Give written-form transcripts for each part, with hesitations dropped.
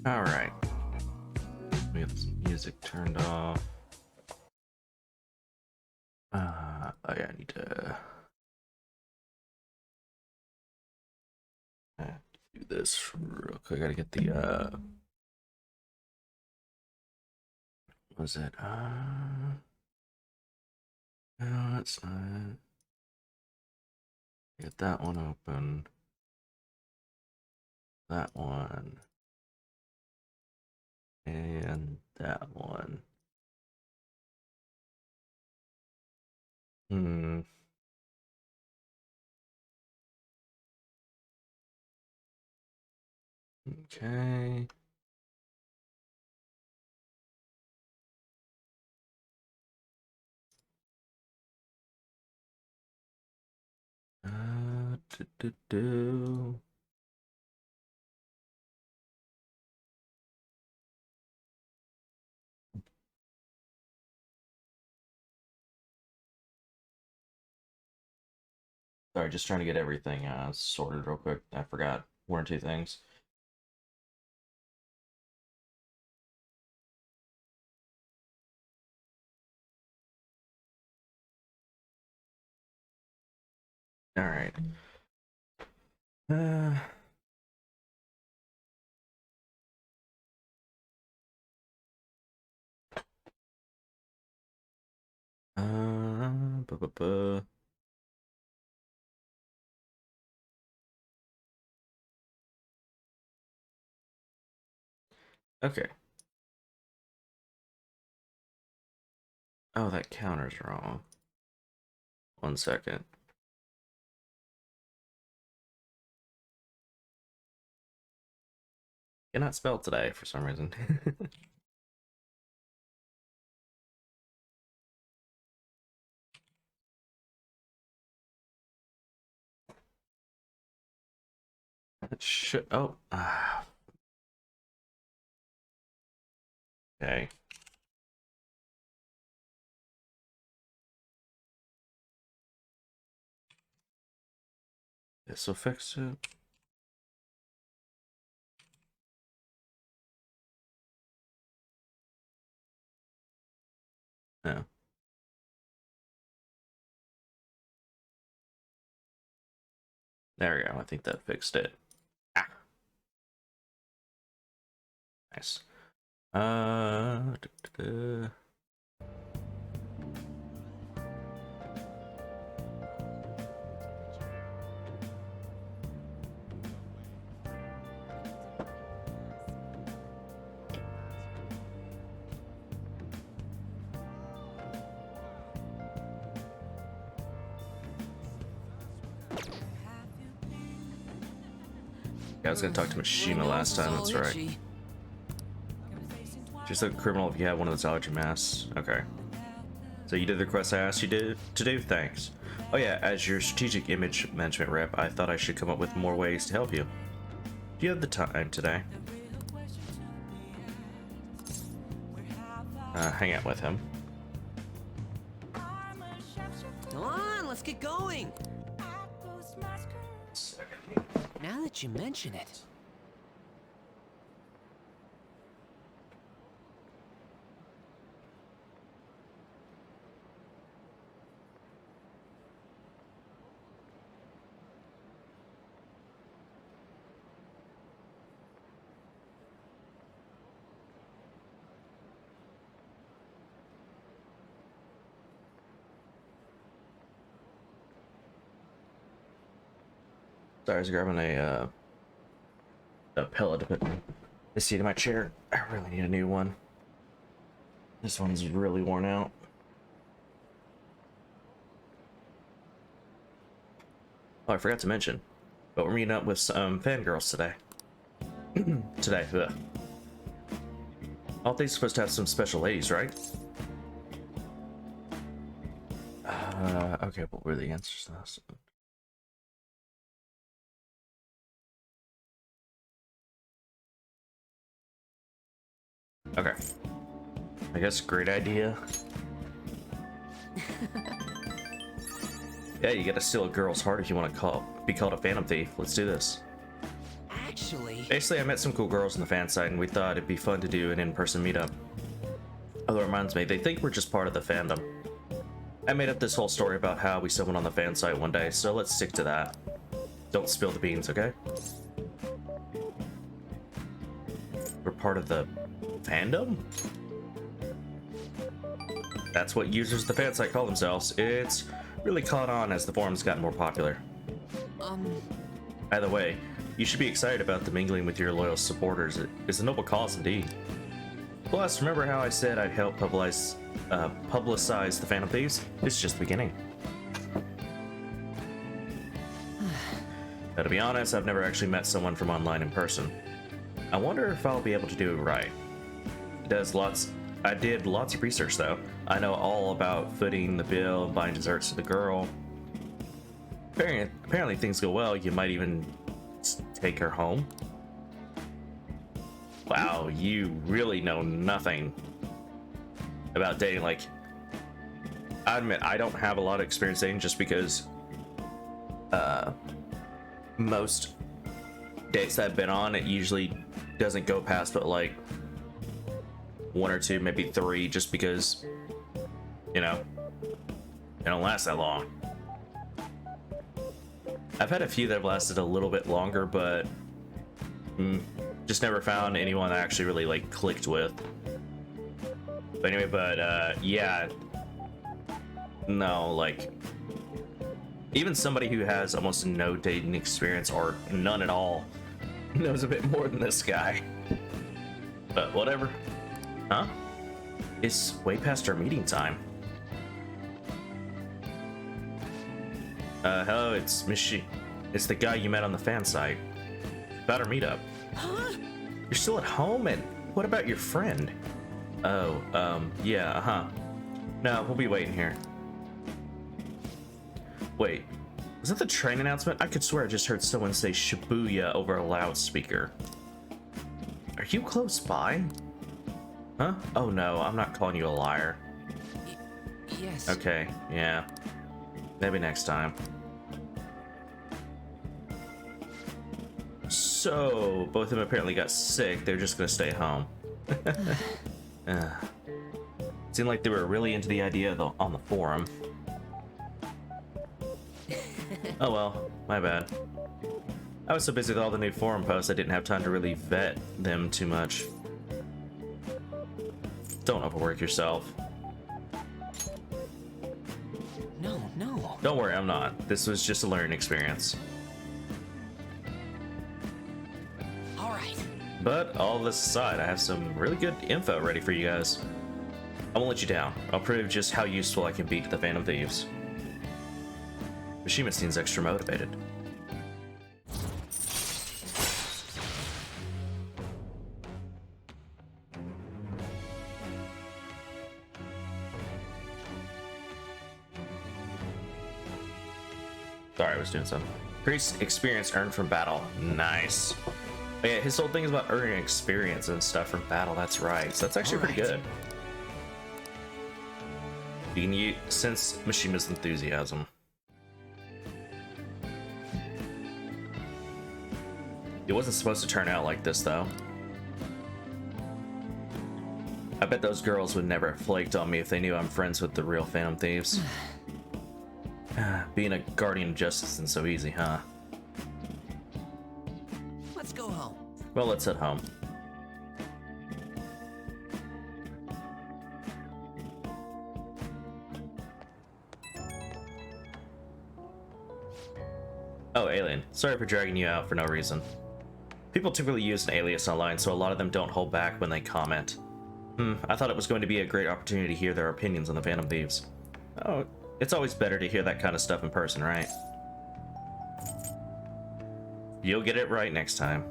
All right. We have some music turned off. Oh yeah, I need to do this real quick. I gotta get the what was it? No, it's not. Get that one open. That one. And that one. Hmm. Okay. Do, do, do. Sorry, just trying to get everything sorted real quick. I forgot one or two things. All right. Uh, buh, buh, buh. Okay. Oh, that counter's wrong. 1 second. Cannot spell today for some reason. That should. Oh. Okay. This will fix it. No. There we go. I think that fixed it. Ah. Nice. Uh. duh, duh, duh. Yeah, I was gonna talk to Mishima last time. That's right. Just like a criminal if you have one of those allergy masks. Okay. So you did the request I asked you to do? Thanks. Oh yeah, as your strategic image management rep, I thought I should come up with more ways to help you. Do you have the time today? Hang out with him. Come on, let's get going. Now that you mention it. Sorry, I was grabbing a pillow to put the seat in my chair. I really need a new one. This one's really worn out. Oh, I forgot to mention, but we're meeting up with some fangirls today. Today, ugh. All things supposed to have some special ladies, right? Okay, what were the answers to this? Okay. I guess great idea. Yeah, you gotta steal a girl's heart if you want to be called a phantom thief. Let's do this. Actually, Basically, I met some cool girls on the fan site, and we thought it'd be fun to do an in-person meetup. Although it reminds me, they think we're just part of the fandom. I made up this whole story about how we saw one on the fan site one day, so let's stick to that. Don't spill the beans, okay? We're part of the fandom? That's what users of the fan site call themselves. It's really caught on as the forums gotten more popular. Either way, you should be excited about the mingling with your loyal supporters. It's a noble cause indeed. Plus, remember how I said I'd help publicize the Phantom Thieves? It's just the beginning. Now, to be honest, I've never actually met someone from online in person. I wonder if I'll be able to do it right. I did lots of research though. I know all about footing the bill and buying desserts to the girl. Apparently things go well, you might even take her home. Wow, you really know nothing about dating. Like, I admit I don't have a lot of experience dating just because most dates that I've been on, it usually doesn't go past but like 1 or 2, maybe 3, just because, you know, they don't last that long. I've had a few that have lasted a little bit longer, but just never found anyone I actually really like clicked with. But anyway, yeah, no, like, even somebody who has almost no dating experience or none at all knows a bit more than this guy. But whatever. Huh? It's way past our meeting time. Hello, it's Mishi. It's the guy you met on the fan site. About our meetup. Huh? You're still at home, and what about your friend? Oh, yeah, uh-huh. No, we'll be waiting here. Wait, was that the train announcement? I could swear I just heard someone say Shibuya over a loudspeaker. Are you close by? Huh? Oh no, I'm not calling you a liar. Yes. Okay, yeah. Maybe next time. So, both of them apparently got sick. They're just gonna stay home. Seemed like they were really into the idea on the forum. Oh well, my bad. I was so busy with all the new forum posts I didn't have time to really vet them too much. Don't overwork yourself. No. Don't worry, I'm not. This was just a learning experience. All right. But all this aside, I have some really good info ready for you guys. I won't let you down. I'll prove just how useful I can be to the Phantom Thieves. Mishima seems extra motivated. Sorry, I was doing something. Increased experience earned from battle. Nice. But yeah, his whole thing is about earning experience and stuff from battle. That's right. So that's actually pretty good. You can sense Mishima's enthusiasm. It wasn't supposed to turn out like this, though. I bet those girls would never have flaked on me if they knew I'm friends with the real Phantom Thieves. Being a guardian of justice isn't so easy, huh? Let's go home. Well, let's head home. Oh, alien. Sorry for dragging you out for no reason. People typically use an alias online, so a lot of them don't hold back when they comment. I thought it was going to be a great opportunity to hear their opinions on the Phantom Thieves. Oh, it's always better to hear that kind of stuff in person, right? You'll get it right next time.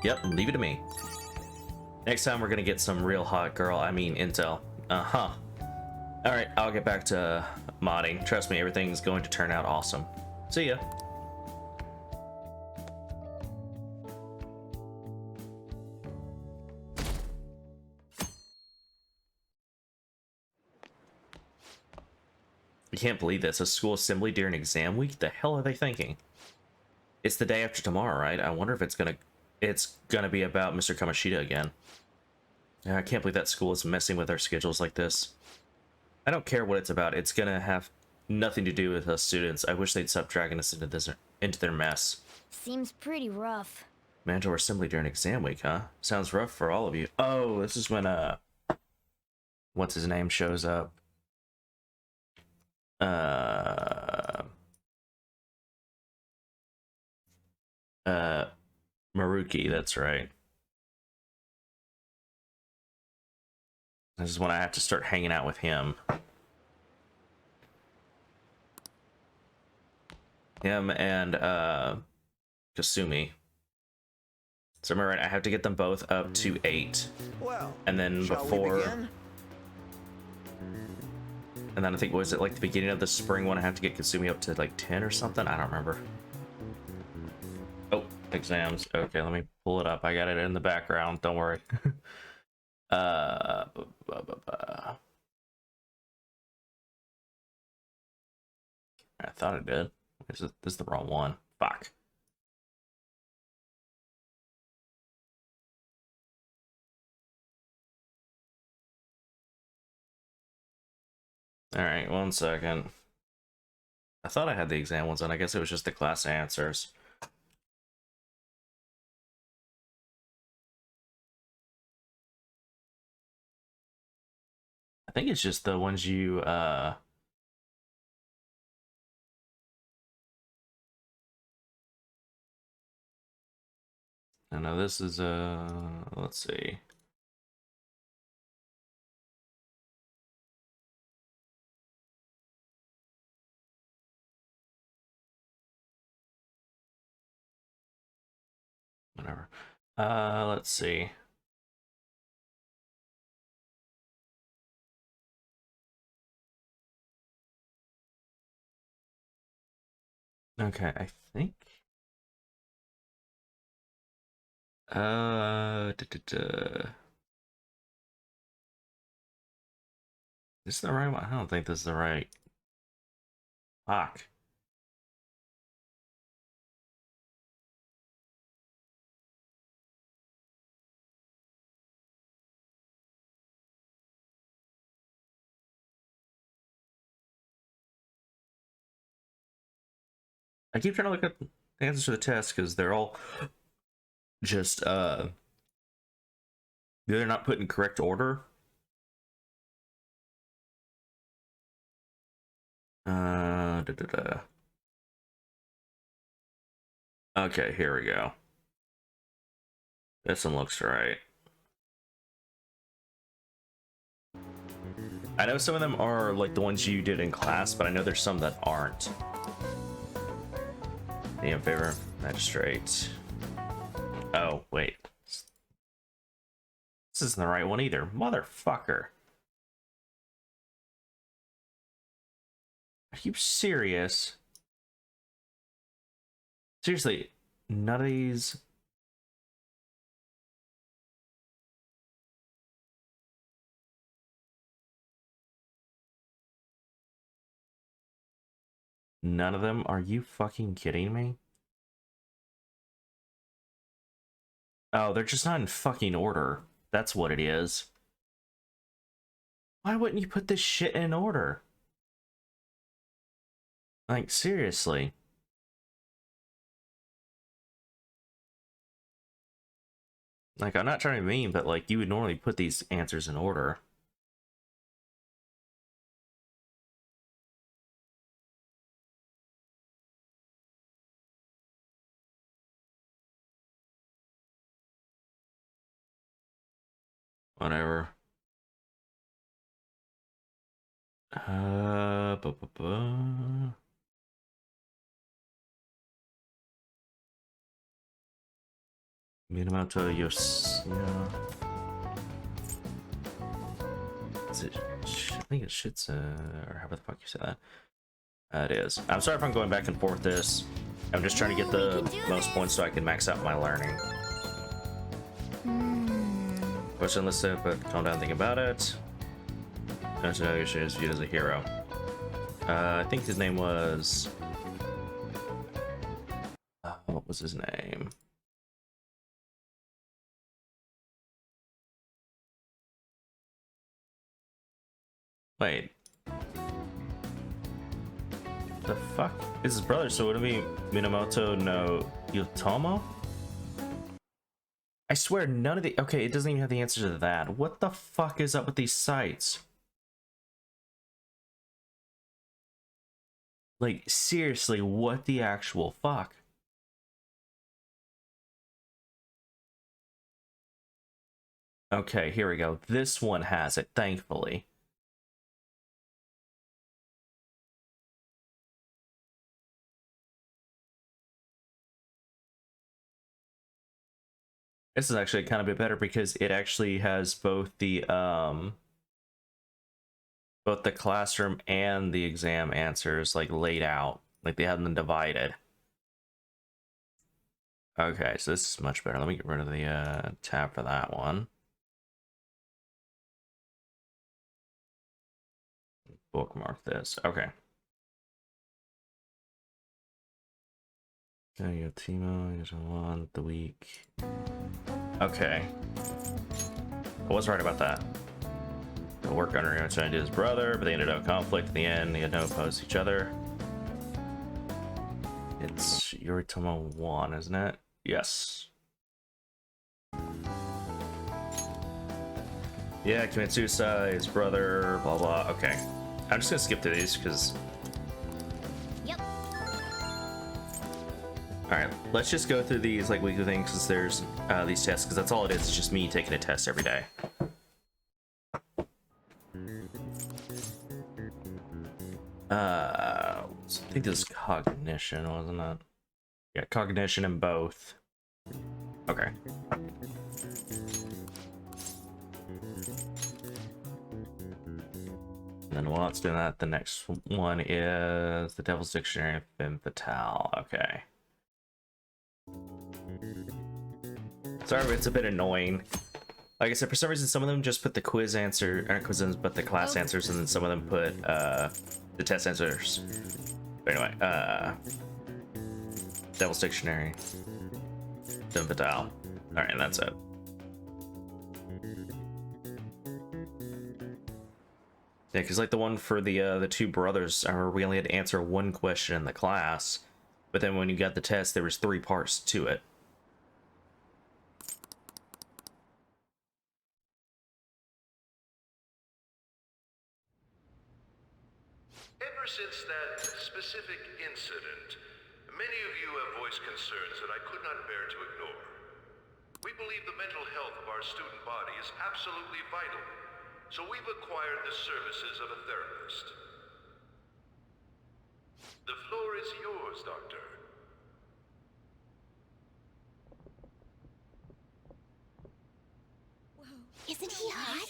Yep, leave it to me. Next time we're gonna get some real hot girl, I mean intel. Uh-huh. Alright, I'll get back to modding. Trust me, everything's going to turn out awesome. See ya. can't believe this. A school assembly during exam week? The hell are they thinking? It's the day after tomorrow, right? I wonder if it's gonna be about Mr. Kamashita again. Yeah, I can't believe that school is messing with our schedules like this. I don't care what it's about. It's gonna have nothing to do with us students. I wish they'd stop dragging us into their mess. Seems pretty rough. Mandatory assembly during exam week, huh? Sounds rough for all of you. Oh, this is when what's his name shows up. Maruki, that's right. This is when I have to start hanging out with him. Him and Kasumi. So am I right? I have to get them both up to 8. Well, And then shall we before... begin? And then I think, was it like the beginning of the spring when I have to get Kasumi up to like 10 or something? I don't remember. Oh, exams. Okay, let me pull it up. I got it in the background. Don't worry. I thought it did. This is the wrong one. Fuck. Alright, 1 second. I thought I had the exam ones on. I guess it was just the class answers. I think it's just the ones you, I know this is, let's see. Whatever. Let's see. Okay, I think. Is this the right one? I don't think this is the right. Fuck. I keep trying to look up the answers to the test because they're all just they're not put in correct order. Okay, here we go. This one looks right. I know some of them are like the ones you did in class, but I know there's some that aren't. The in favor magistrate. Oh, wait. This isn't the right one either. Motherfucker. Are you serious? Seriously, none of these... None of them? Are you fucking kidding me? Oh, they're just not in fucking order. That's what it is. Why wouldn't you put this shit in order? Like, seriously. Like, I'm not trying to be mean, but like, you would normally put these answers in order. Whatever. Bu -bu -bu. Minamoto Yoshino. Is it? I think it's Shitsu, or however the fuck you say that. It is. I'm sorry if I'm going back and forth this. I'm just trying to get the most points so I can max out my learning. Question listed, but calm down, think about it. Don't you know Yoshino is viewed as a hero? I think his name was... what was his name? Wait. The fuck is his brother? So would it be Minamoto no Yotomo? I swear none of the... Okay, it doesn't even have the answer to that. What the fuck is up with these sites? Like, seriously, what the actual fuck? Okay, here we go. This one has it, thankfully. This is actually kind of a bit better because it actually has both the classroom and the exam answers like laid out, like they have them divided. Okay, so this is much better. Let me get rid of the tab for that one. Bookmark this. Okay. There you go, Timo. You want the week. Okay. I was right about that. The work under him trying to do his brother, but they ended up in conflict in the end. They had no opposed to each other. It's Yoritomo 1, isn't it? Yes. Yeah, commit suicide, his brother, blah blah. Okay. I'm just gonna skip to these because... Yep. Alright, let's just go through these like weekly things because there's these tests, because that's all it is. It's just me taking a test every day. I think this is cognition, wasn't it? Yeah, cognition in both. Okay. And then while it's doing that, the next one is the Devil's Dictionary of Femme Fatale. Okay. Sorry, it's a bit annoying. Like I said, for some reason, some of them just put the quiz answer, aren't quizzes, but the class answers, and then some of them put the test answers. But anyway, Devil's Dictionary, Femme Fatale. All right, and that's it. Yeah, because like the one for the two brothers, I remember we only had to answer one question in the class, but then when you got the test, there was 3 parts to it. Ever since that specific incident, many of you have voiced concerns that I could not bear to ignore. We believe the mental health of our student body is absolutely vital, so we've acquired the services of a therapist. The floor is yours, Doctor. Isn't he hot?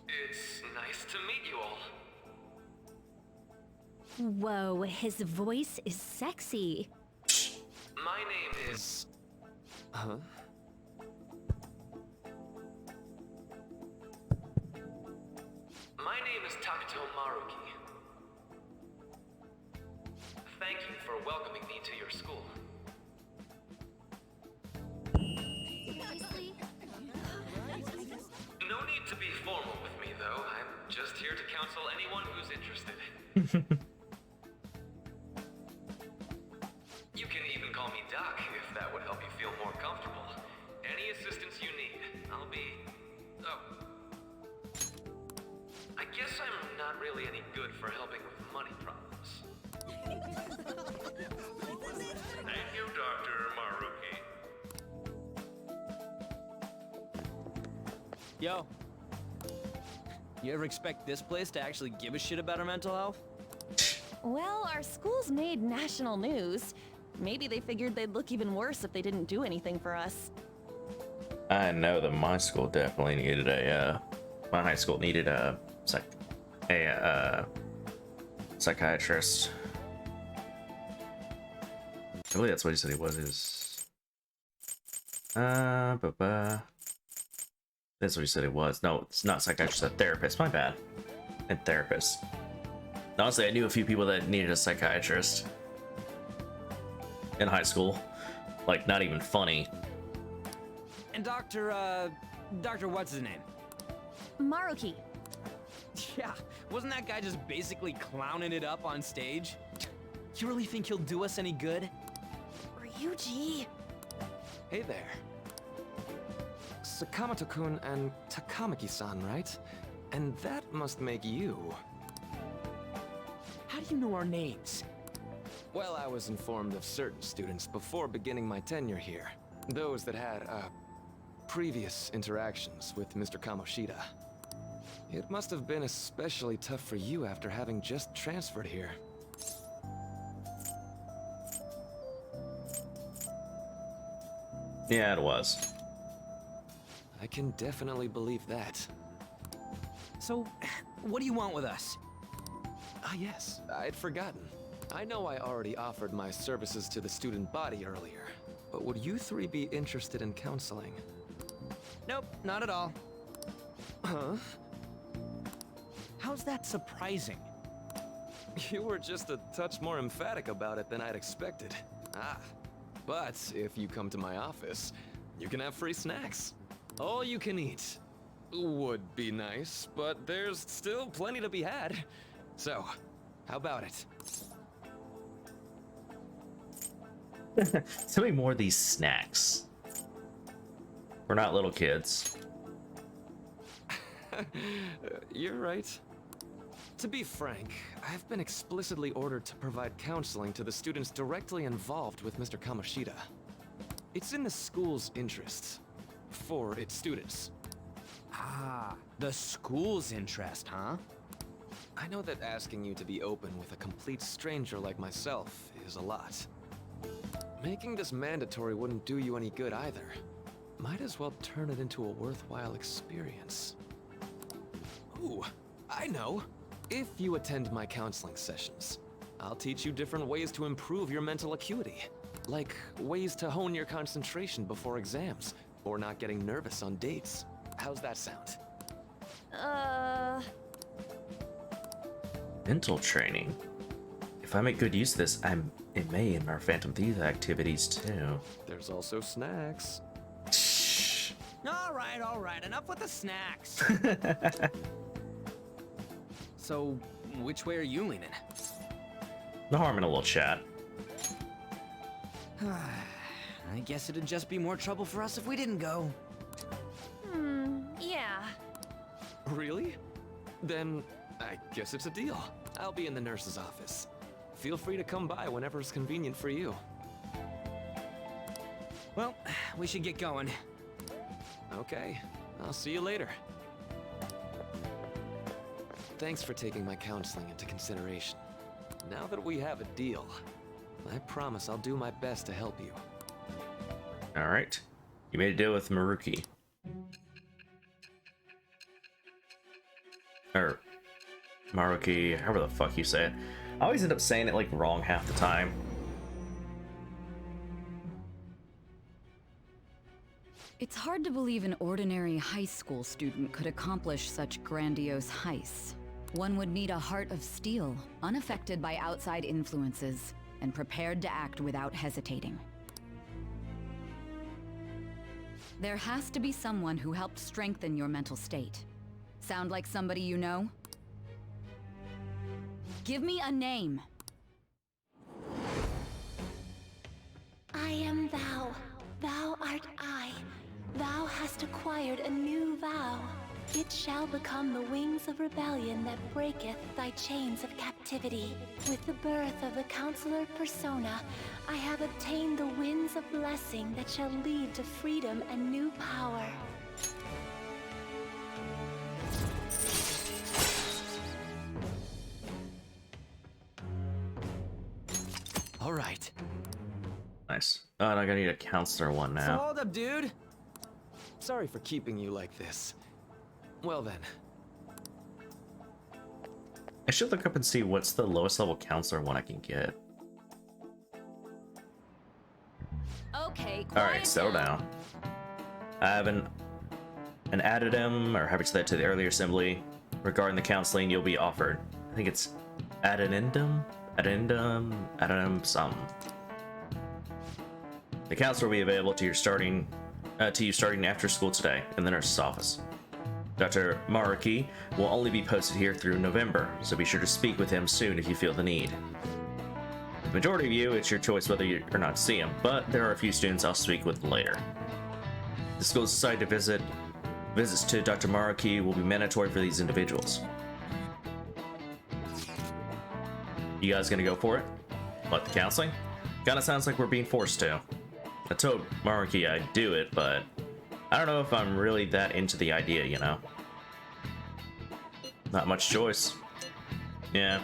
It's nice to meet you all. Whoa, his voice is sexy. My name is... Huh? My name is Takuto Maruki. Thank you for welcoming me to your school. No need to be formal with me, though. I'm just here to counsel anyone who's interested. You can even call me Doc, if that would help you feel more comfortable. Any assistance you need, I'll be... Oh. I guess I'm not really any good for helping with money problems. Thank you, Dr. Maruki. Yo. You ever expect this place to actually give a shit about our mental health? Well, our school's made national news. Maybe they figured they'd look even worse if they didn't do anything for us. I know that my school definitely needed my high school needed a psychiatrist. I believe that's what he said he was. That's what he said he was. No, it's not psychiatrist, a therapist. My bad. and therapist. Honestly, I knew a few people that needed a psychiatrist in high school. Like, not even funny. And Dr. What's his name? Maruki. Yeah, wasn't that guy just basically clowning it up on stage? You really think he'll do us any good? Ryuji. Hey there. Sakamoto-kun and Takamaki-san, right? And that must make you. How do you know our names? Well, I was informed of certain students before beginning my tenure here. Those that had, previous interactions with Mr. Kamoshida. It must have been especially tough for you after having just transferred here. Yeah, it was. I can definitely believe that. So, what do you want with us? Ah, yes, I'd forgotten. I know I already offered my services to the student body earlier, but would you three be interested in counseling? Nope, not at all. Huh? How's that surprising? You were just a touch more emphatic about it than I'd expected. Ah, but if you come to my office, you can have free snacks. All you can eat. Would be nice, but there's still plenty to be had. So, how about it? Tell me more of these snacks. We're not little kids. You're right. To be frank, I've been explicitly ordered to provide counseling to the students directly involved with Mr. Kamoshida. It's in the school's interests. For its students. Ah, the school's interest, huh? I know that asking you to be open with a complete stranger like myself is a lot. Making this mandatory wouldn't do you any good either. Might as well turn it into a worthwhile experience. Ooh, I know. If you attend my counseling sessions, I'll teach you different ways to improve your mental acuity. Like ways to hone your concentration before exams, or not getting nervous on dates. How's that sound? Mental training. If I make good use of this, it may in our Phantom Thief activities too. There's also snacks. Shh. All right, enough with the snacks. So, which way are you leaning? No harm in a little chat. I guess it'd just be more trouble for us if we didn't go. Yeah. Really? Then I guess it's a deal. I'll be in the nurse's office. Feel free to come by whenever it's convenient for you. Well, we should get going. Okay, I'll see you later. Thanks for taking my counseling into consideration. Now that we have a deal, I promise I'll do my best to help you. Alright. You made a deal with Maruki. Or Maruki, however the fuck you say it. I always end up saying it like wrong half the time. It's hard to believe an ordinary high school student could accomplish such grandiose heists. One would need a heart of steel, unaffected by outside influences, and prepared to act without hesitating. There has to be someone who helped strengthen your mental state. Sound like somebody you know? Give me a name. I am thou. Thou art I. Thou hast acquired a new vow. It shall become the wings of rebellion that breaketh thy chains of captivity. With the birth of the Counselor Persona, I have obtained the winds of blessing that shall lead to freedom and new power. All right. Nice. Oh, and I gotta need a counselor one So now. hold up, dude. Sorry for keeping you like this. Well then, I should look up and see what's the lowest level counselor one I can get. Okay, quiet Alright, settle down. I haven't added him, or haven't set that to the earlier assembly. regarding the counseling you'll be offered. I think it's addendum, some. The counselor will be available to you starting after school today in the nurse's office. Dr. Maruki will only be posted here through November, so be sure to speak with him soon if you feel the need. The majority of you, it's your choice whether or not to see him, but there are a few students I'll speak with later. The school's decided to visits to Dr. Maruki will be mandatory for these individuals. You guys gonna go for it? What, the counseling? Kinda sounds like we're being forced to. I told Maruki I'd do it, but I don't know if I'm really that into the idea, you know? Not much choice. Yeah.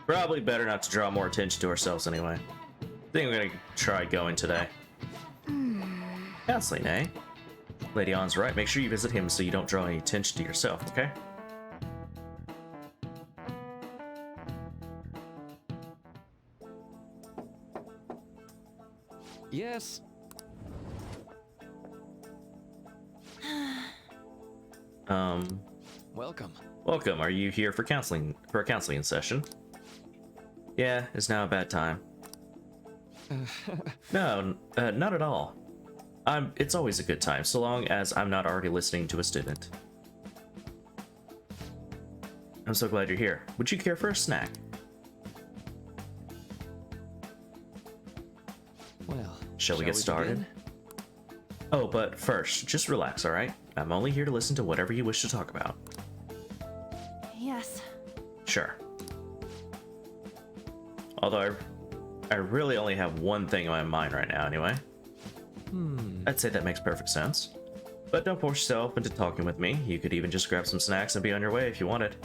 Probably better not to draw more attention to ourselves anyway. I think I'm gonna try going today. Counseling, eh? Lady On's right. Make sure you visit him so you don't draw any attention to yourself, okay? Yes. Welcome. Welcome. Are you here for a counseling session? Yeah, it's now a bad time. No, not at all. It's always a good time, so long as I'm not already listening to a student. I'm so glad you're here. Would you care for a snack? Well, Shall we get started? begin? Oh, but first, just relax, alright? I'm only here to listen to whatever you wish to talk about. Yes. Sure. Although I really only have one thing on my mind right now anyway. I'd say that makes perfect sense. But don't force yourself into talking with me. You could even just grab some snacks and be on your way if you wanted.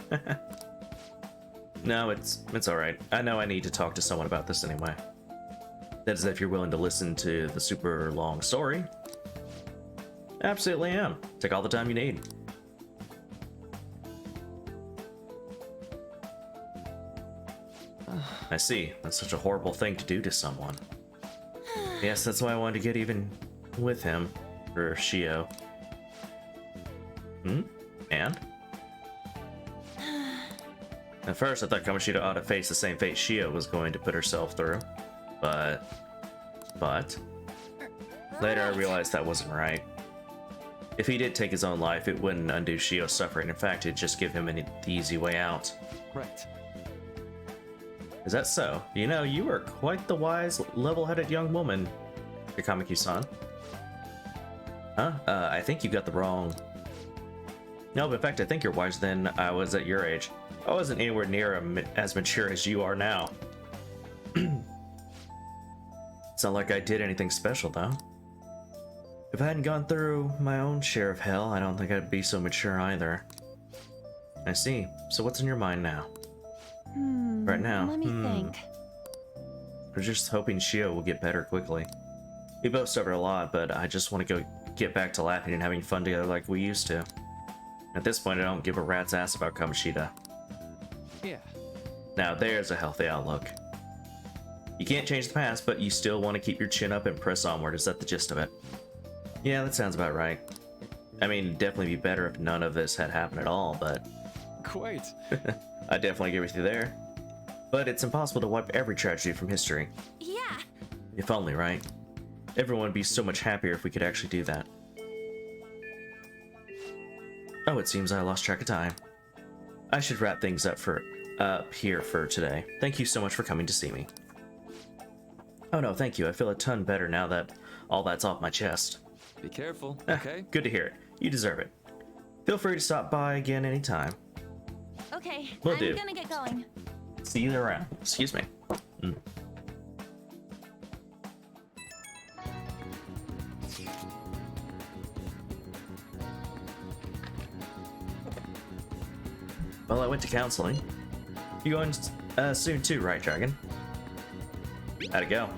No, it's alright. I know I need to talk to someone about this anyway. That is if you're willing to listen to the super long story. Absolutely am. Take all the time you need. I see. That's such a horrible thing to do to someone. Yes, that's why I wanted to get even with him, or Shio. And? At first, I thought Kamoshida ought to face the same fate Shio was going to put herself through. But... Later I realized that wasn't right. If he did take his own life, it wouldn't undo Shio's suffering. In fact, it'd just give him the easy way out. Right. Is that so? You know, you are quite the wise, level-headed young woman, Yakamaki-san. Huh? I think you got the wrong... No, but in fact, I think you're wiser than I was at your age. I wasn't anywhere near as mature as you are now. It's not like I did anything special, though. If I hadn't gone through my own share of hell, I don't think I'd be so mature either. I see. So what's in your mind now? Right now, Let me think. we're just hoping Shio will get better quickly. We both suffered a lot, but I just want to get back to laughing and having fun together like we used to. At this point, I don't give a rat's ass about Kamoshida. Yeah. Now there's a healthy outlook. You can't change the past, but you still want to keep your chin up and press onward. Is that the gist of it? Yeah, that sounds about right. I mean, it'd definitely be better if none of this had happened at all, but... Quite. I definitely agree with you there. But it's impossible to wipe every tragedy from history. Yeah. If only, right? Everyone would be so much happier if we could actually do that. Oh, it seems I lost track of time. I should wrap things up here for today. Thank you so much for coming to see me. Oh no, thank you. I feel a ton better now that all that's off my chest. Be careful, okay? Good to hear it. You deserve it. Feel free to stop by again anytime. Okay, Will I'm do. gonna get going. See you around. Excuse me. Well, I went to counseling. You going soon too, right, Dragon? How'd it go?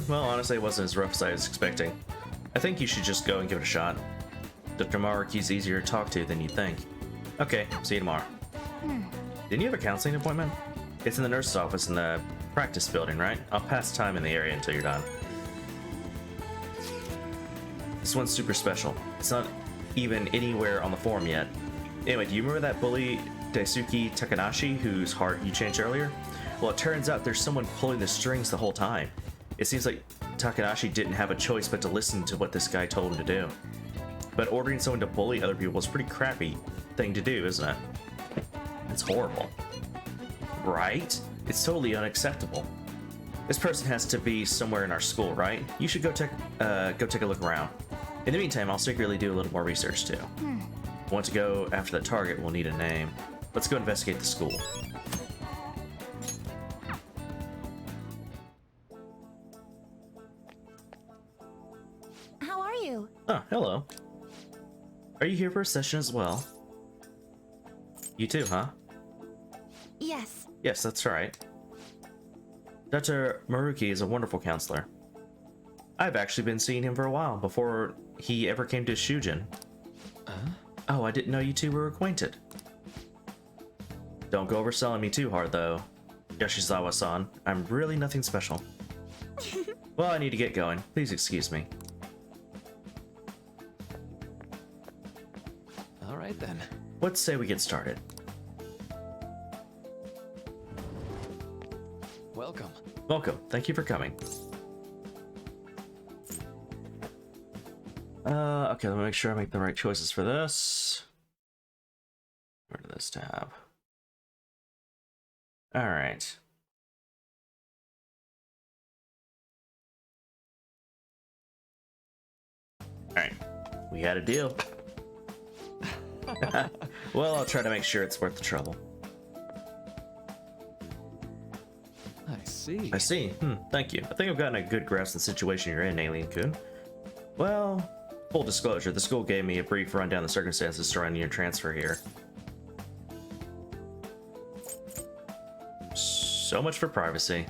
Well, honestly, it wasn't as rough as I was expecting. I think you should just go and give it a shot. Dr. Maruki's easier to talk to than you think. Okay, see you tomorrow. Didn't you have a counseling appointment? It's in the nurse's office in the practice building, right? I'll pass time in the area until you're done. This one's super special. It's not even anywhere on the form yet. Anyway, do you remember that bully Daisuke Takanashi whose heart you changed earlier? Well, it turns out there's someone pulling the strings the whole time. It seems like Takanashi didn't have a choice but to listen to what this guy told him to do. But ordering someone to bully other people is a pretty crappy thing to do, isn't it? It's horrible. Right? It's totally unacceptable. This person has to be somewhere in our school, right? You should go take a look around. In the meantime, I'll secretly do a little more research too. Want to go after the target, we'll need a name. Let's go investigate the school. How are you? Oh, hello. Are you here for a session as well? You too, huh? Yes. Yes, that's right. Dr. Maruki is a wonderful counselor. I've actually been seeing him for a while, before he ever came to Shujin. Oh, I didn't know you two were acquainted. Don't go overselling me too hard, though, Yoshizawa-san. I'm really nothing special. Well, I need to get going. Please excuse me. All right then. Let's say we get started. Welcome. Welcome. Thank you for coming. Okay, let me make sure I make the right choices for this. Where did this tab? Alright. Alright. We had a deal. Well, I'll try to make sure it's worth the trouble. I see. I see. Thank you. I think I've gotten a good grasp of the situation you're in, Alien-kun. Well, full disclosure, the school gave me a brief rundown of the circumstances surrounding your transfer here. So much for privacy.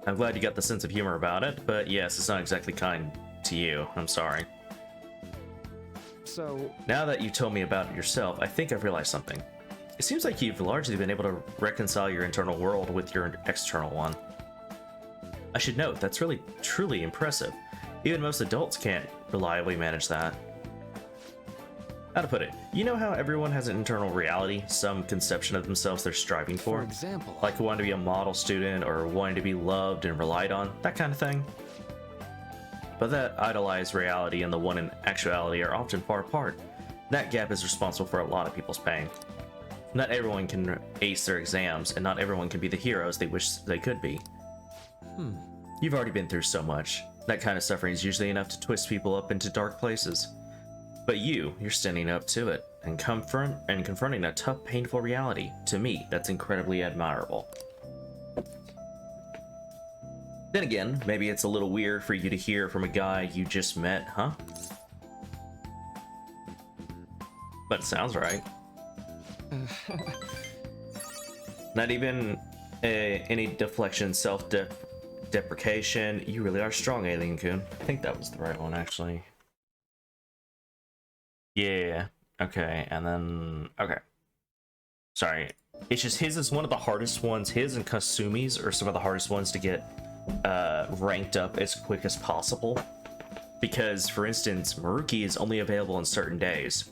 I'm glad you got the sense of humor about it, but yes, it's not exactly kind to you. I'm sorry. So, Now that you told me about it yourself, I think I've realized something. It seems like you've largely been able to reconcile your internal world with your external one. I should note, that's really truly impressive. Even most adults can't reliably manage that. How to put it, you know how everyone has an internal reality, some conception of themselves they're striving for for? example, Like wanting to be a model student or wanting to be loved and relied on, that kind of thing. But that idolized reality and the one in actuality are often far apart. That gap is responsible for a lot of people's pain. Not everyone can ace their exams, and not everyone can be the heroes they wish they could be. You've already been through so much. That kind of suffering is usually enough to twist people up into dark places. But you're standing up to it, and confronting a tough, painful reality. To me, that's incredibly admirable. Then again, maybe it's a little weird for you to hear from a guy you just met, huh? But it sounds right. Not even any deflection, self-deprecation. You really are strong, Alien-kun. I think that was the right one, actually. Yeah. Okay, and then... Okay. Sorry. It's just his is one of the hardest ones. His and Kasumi's are some of the hardest ones to get ranked up as quick as possible. Because, for instance, Maruki is only available on certain days.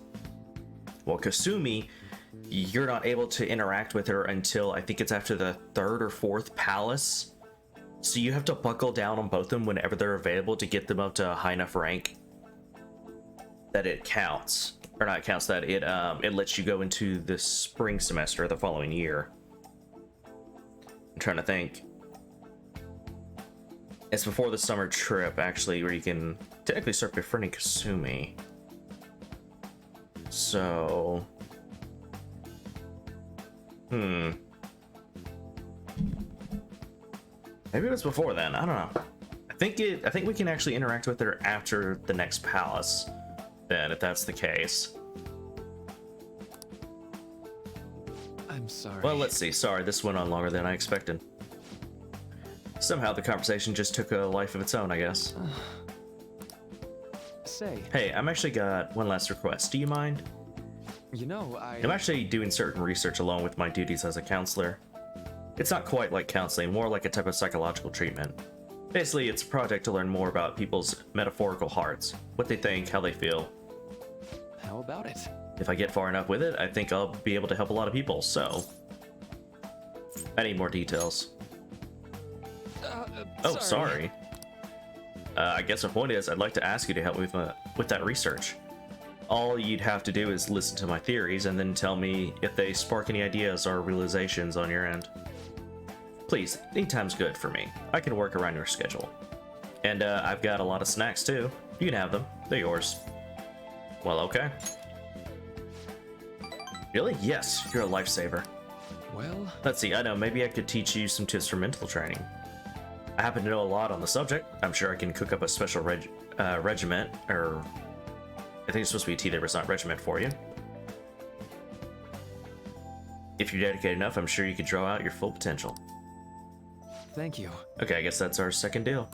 Well, Kasumi, you're not able to interact with her until I think it's after the 3rd or 4th palace. So you have to buckle down on both of them whenever they're available to get them up to a high enough rank that it counts. Or not counts, that it lets you go into the spring semester the following year. I'm trying to think. It's before the summer trip, actually, where you can technically start befriending Kasumi. So... Maybe it was before then, I don't know. I think we can actually interact with her after the next palace, then, if that's the case. I'm sorry. Well, let's see. Sorry, this went on longer than I expected. Somehow the conversation just took a life of its own, I guess. Say. Hey, I'm actually got one last request. Do you mind? You know, I'm actually doing certain research along with my duties as a counselor. It's not quite like counseling, more like a type of psychological treatment. Basically, it's a project to learn more about people's metaphorical hearts, what they think, how they feel. how about it? If I get far enough with it, I think I'll be able to help a lot of people, so... I need more details. Oh, sorry. I guess the point is, I'd like to ask you to help me with that research. All you'd have to do is listen to my theories and then tell me if they spark any ideas or realizations on your end. Please, anytime's good for me. I can work around your schedule. And I've got a lot of snacks too. You can have them. They're yours. Well, okay. Really? Yes, you're a lifesaver. Well, Let's see, I know, maybe I could teach you some tips for mental training. I happen to know a lot on the subject. I'm sure I can cook up a special regiment, or... I think it's supposed to be a T there, but it's not regiment for you. If you're dedicated enough, I'm sure you could draw out your full potential. thank you. Okay, I guess that's our second deal.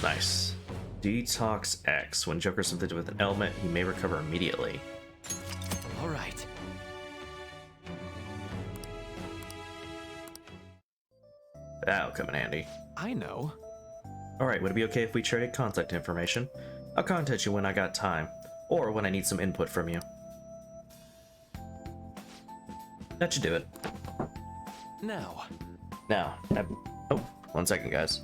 Nice. Detox X. When Joker's inflicted with an element, he may recover immediately. All right. That'll come in handy. I know. Alright, would it be okay if we traded contact information? I'll contact you when I got time, or when I need some input from you. That should do it. Now. Now, oh, 1 second, guys.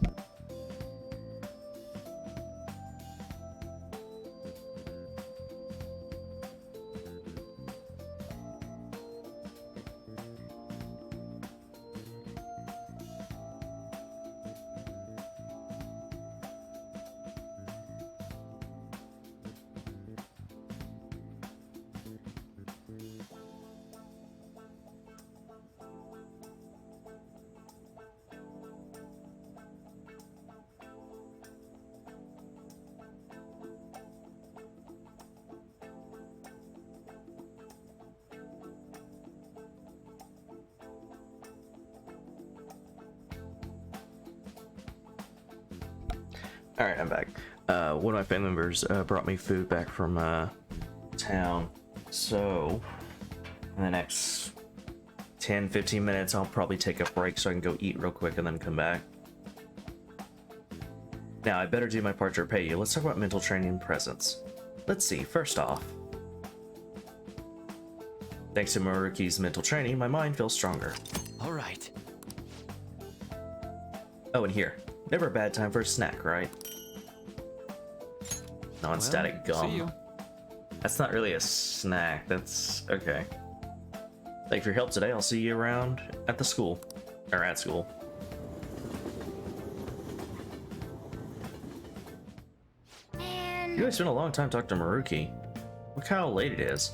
Alright, I'm back. One of my family members brought me food back from town. So, in the next 10-15 minutes, I'll probably take a break so I can go eat real quick and then come back. Now, I better do my part to repay you. Let's talk about mental training and presence. Let's see, first off. Thanks to Maruki's mental training, my mind feels stronger. All right. Oh, and here. Never a bad time for a snack, right? Non-static Well, see gum. you. That's not really a snack, that's... okay. Thank you for your help today. I'll see you around at the school. Or at school. You really spent a long time talking to Maruki. Look how late it is.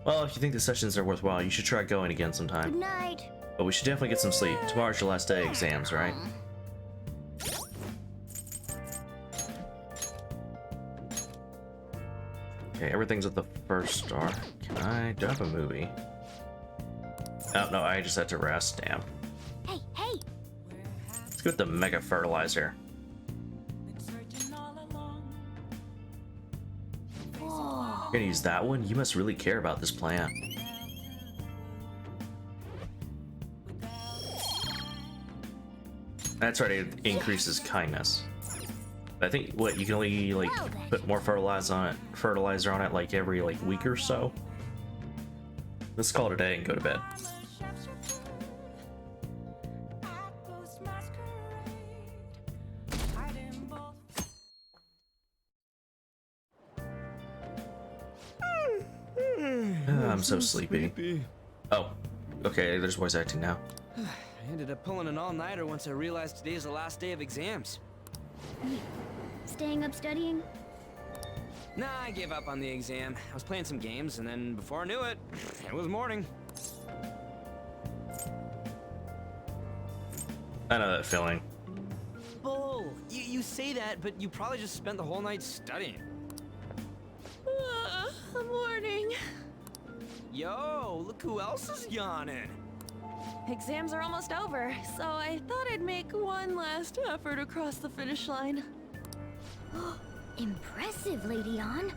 Well, if you think the sessions are worthwhile, you should try going again sometime. Good night. But we should definitely get some sleep. Tomorrow's your last day of exams, right? Okay, everything's at the first star. Do I have a movie? Oh, no, I just had to rest. Damn. Hey, hey! Let's go with the Mega Fertilizer. Whoa. You're gonna use that one? You must really care about this plant. That's right, it increases kindness. I think, what, you can only, like, put more fertilizer on it, like, every, like, week or so? Let's call it a day and go to bed. I'm so sleepy. Oh, okay, there's voice acting now. I ended up pulling an all-nighter once I realized today's the last day of exams. Staying up studying? Nah, I gave up on the exam. I was playing some games, and then before I knew it, it was morning. I know that feeling. Bull! You say that, but you probably just spent the whole night studying. Morning. Yo, look who else is yawning. Exams are almost over, so I thought I'd make one last effort across the finish line. Impressive, Lady Ann.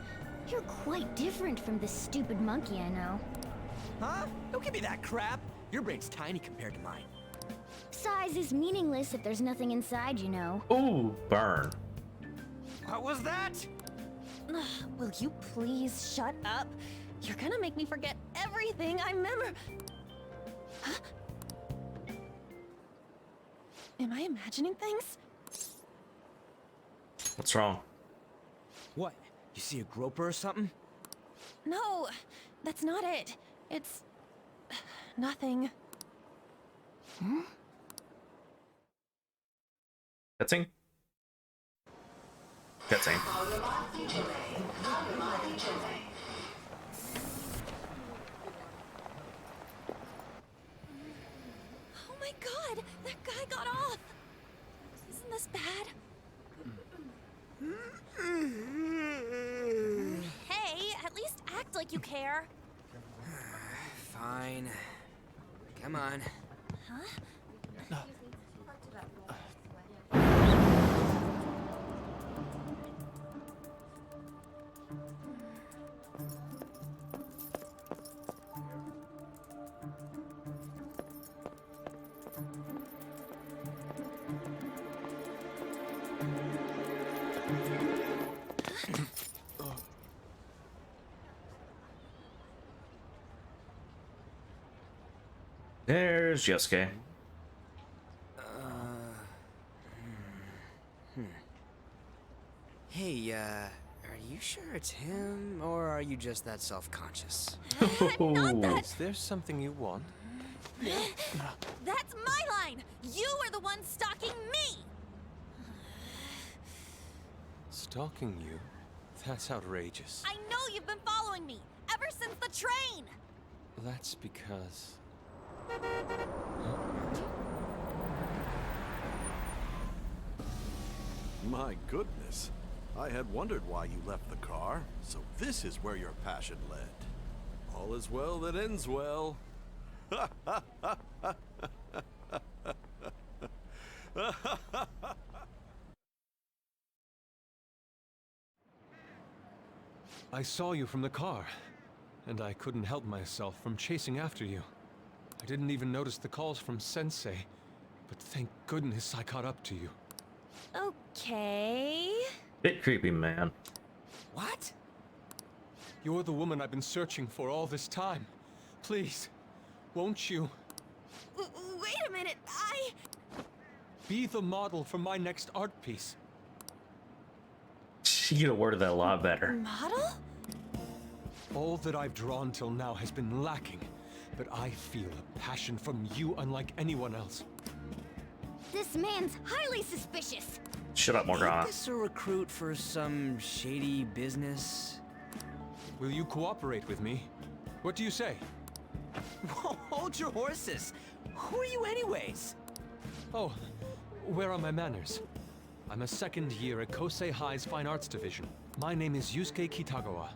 You're quite different from this stupid monkey I know. Huh? Don't give me that crap. Your brain's tiny compared to mine. Size is meaningless if there's nothing inside, you know. Ooh, burn. What was that? Ugh, will you please shut up? You're gonna make me forget everything I remember. Huh? Am I imagining things? What's wrong? What? You see a groper or something? No, that's not it. It's nothing. Cutscene? Cutscene. Oh my god, that guy got off. Isn't this bad? Hey, at least act like you care. Fine. Come on. Huh? There's Yosuke. Hey, are you sure it's him, or are you just that self-conscious? Not that. Is there something you want? That's my line. You are the one stalking me. Stalking you? That's outrageous. I know you've been following me ever since the train. That's because... My goodness. I had wondered why you left the car, so this is where your passion led. All is well that ends well. I saw you from the car, and I couldn't help myself from chasing after you. I didn't even notice the calls from Sensei, but thank goodness I caught up to you. Okay. Bit creepy, man. What? You're the woman I've been searching for all this time. Please, won't you Wait a minute. be the model for my next art piece? You could have worded that a lot better. Model? All that I've drawn till now has been lacking, but I feel a passion from you unlike anyone else. This man's highly suspicious. Shut up, Morgana. Is this a recruit for some shady business? Will you cooperate with me? What do you say? Whoa, hold your horses. Who are you anyways? Oh, where are my manners? I'm a second year at Kosei High's Fine Arts Division. My name is Yusuke Kitagawa.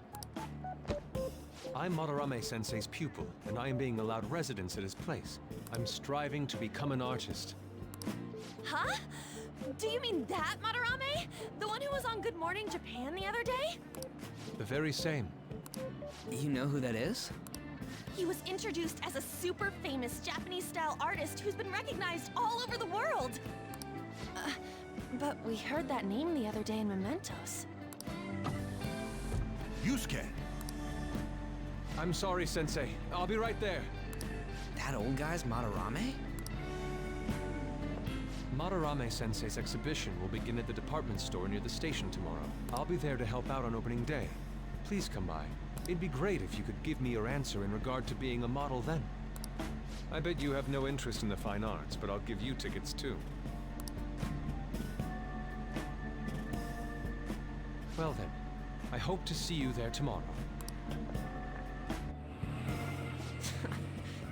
I'm Madarame-sensei's pupil, and I am being allowed residence at his place. I'm striving to become an artist. Huh? Do you mean that Madarame? The one who was on Good Morning Japan the other day? The very same. You know who that is? He was introduced as a super famous Japanese-style artist who's been recognized all over the world. But we heard that name the other day in Mementos. Yusuke! I'm sorry, Sensei. I'll be right there. That old guy's Madarame? Madarame-sensei's exhibition will begin at the department store near the station tomorrow. I'll be there to help out on opening day. Please come by. It'd be great if you could give me your answer in regard to being a model then. I bet you have no interest in the fine arts, but I'll give you tickets too. Well then, I hope to see you there tomorrow.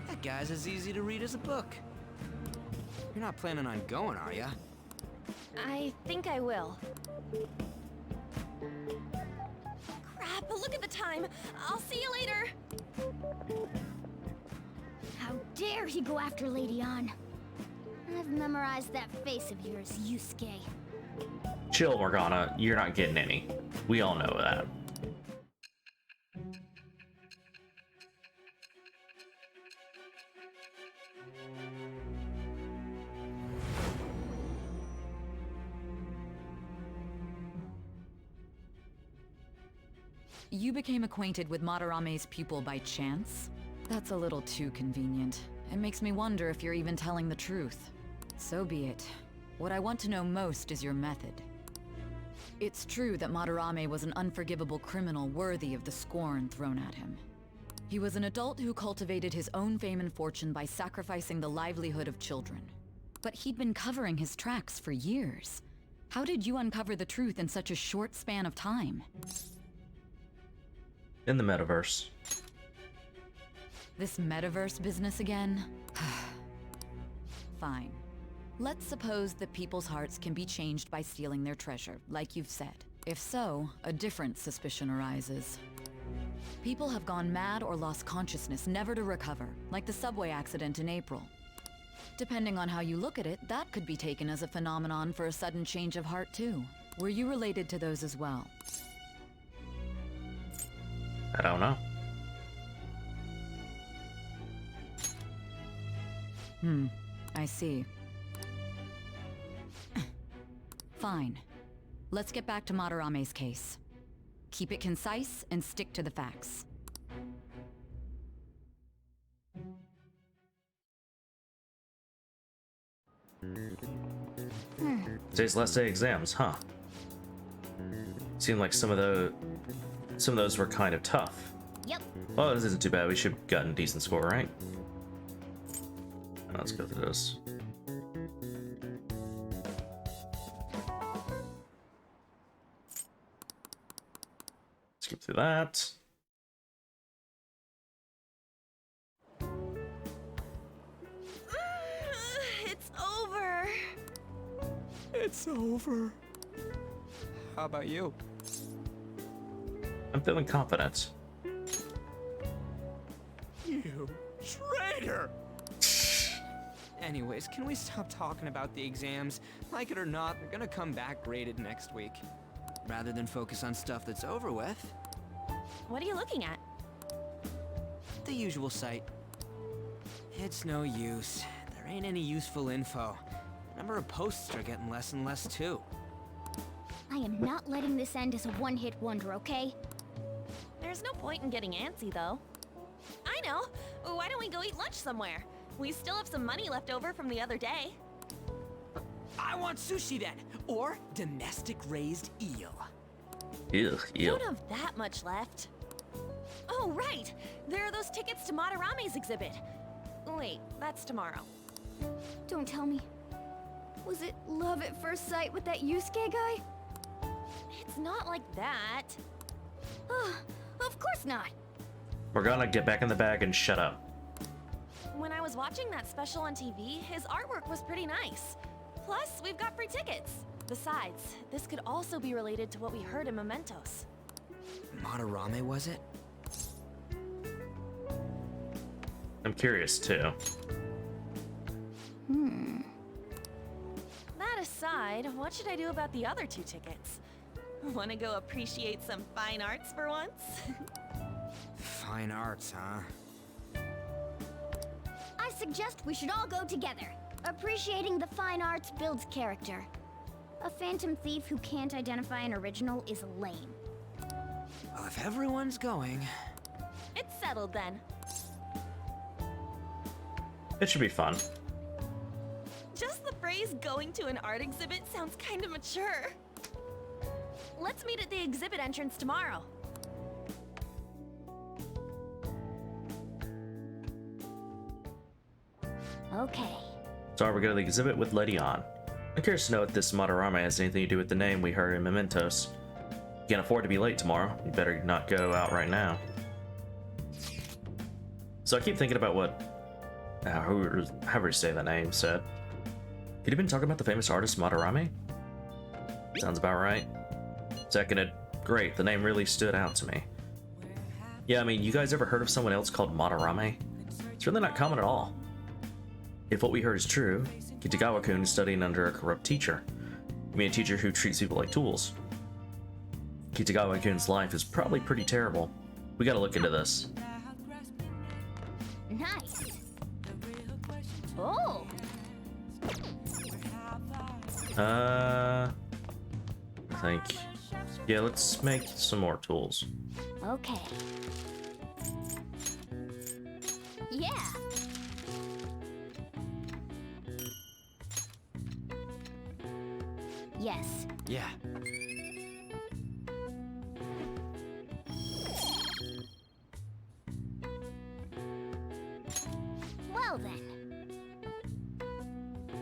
That guy's as easy to read as a book. You're not planning on going, are ya? I think I will. Crap, look at the time. I'll see you later. How dare he go after Lady Ann? I've memorized that face of yours, Yusuke. Chill, Morgana. You're not getting any. We all know that. you became acquainted with Madarame's pupil by chance? That's a little too convenient. It makes me wonder if you're even telling the truth. So be it. What I want to know most is your method. It's true that Madarame was an unforgivable criminal worthy of the scorn thrown at him. He was an adult who cultivated his own fame and fortune by sacrificing the livelihood of children. But he'd been covering his tracks for years. How did you uncover the truth in such a short span of time? In the metaverse. This metaverse business again? Fine. Let's suppose that people's hearts can be changed by stealing their treasure, like you've said. If so, a different suspicion arises. People have gone mad or lost consciousness, never to recover, like the subway accident in April. Depending on how you look at it, that could be taken as a phenomenon for a sudden change of heart too. Were you related to those as well? I don't know. I see. Fine. Let's get back to Madarame's case. Keep it concise and stick to the facts. Today's last day exams, huh? Seemed like some of those were kind of tough. Yep. Well, this isn't too bad. We should have gotten a decent score, right? Let's go through this. Skip through that. It's over. It's over. How about you? I'm feeling confident. You traitor! Anyways, can we stop talking about the exams? Like it or not, they're gonna come back graded next week. Rather than focus on stuff that's over with. What are you looking at? The usual site. It's no use. There ain't any useful info. The number of posts are getting less and less too. I am not letting this end as a one-hit wonder, okay? There's no point in getting antsy, though. I know. Why don't we go eat lunch somewhere? We still have some money left over from the other day. I want sushi then, or domestic-raised eel. Ew, You ew. don't have that much left. Oh, right! There are those tickets to Madarame's exhibit. Wait, that's tomorrow. Don't tell me. Was it love at first sight with that Yusuke guy? It's not like that. Of course not. We're gonna get back in the bag and shut up. When I was watching that special on TV, his artwork was pretty nice. Plus, we've got free tickets. Besides, this could also be related to what we heard in Mementos. Madarame, was it? I'm curious too. That aside, what should I do about the other 2 tickets? Want to go appreciate some fine arts for once? Fine arts, huh? I suggest we should all go together. Appreciating the fine arts builds character. A phantom thief who can't identify an original is lame. Well, if everyone's going... It's settled then. It should be fun. Just the phrase going to an art exhibit sounds kind of mature. Let's meet at the exhibit entrance tomorrow. Okay. So we're going to the exhibit with Lady On. I'm curious to know if this Madarame has anything to do with the name we heard in Mementos. You can't afford to be late tomorrow. You better not go out right now. So I keep thinking about what, however you say that name, said. Could you been talking about the famous artist Madarame? Sounds about right. Seconded. Great, the name really stood out to me. Yeah, I mean, you guys ever heard of someone else called Madarame? It's really not common at all. If what we heard is true, Kitagawa-kun is studying under a corrupt teacher. I mean, a teacher who treats people like tools. Kitagawa-kun's life is probably pretty terrible. We gotta look into this. Nice. Oh. I think Yeah, let's make some more tools. Okay. Yeah. Yes. Yeah. Well then.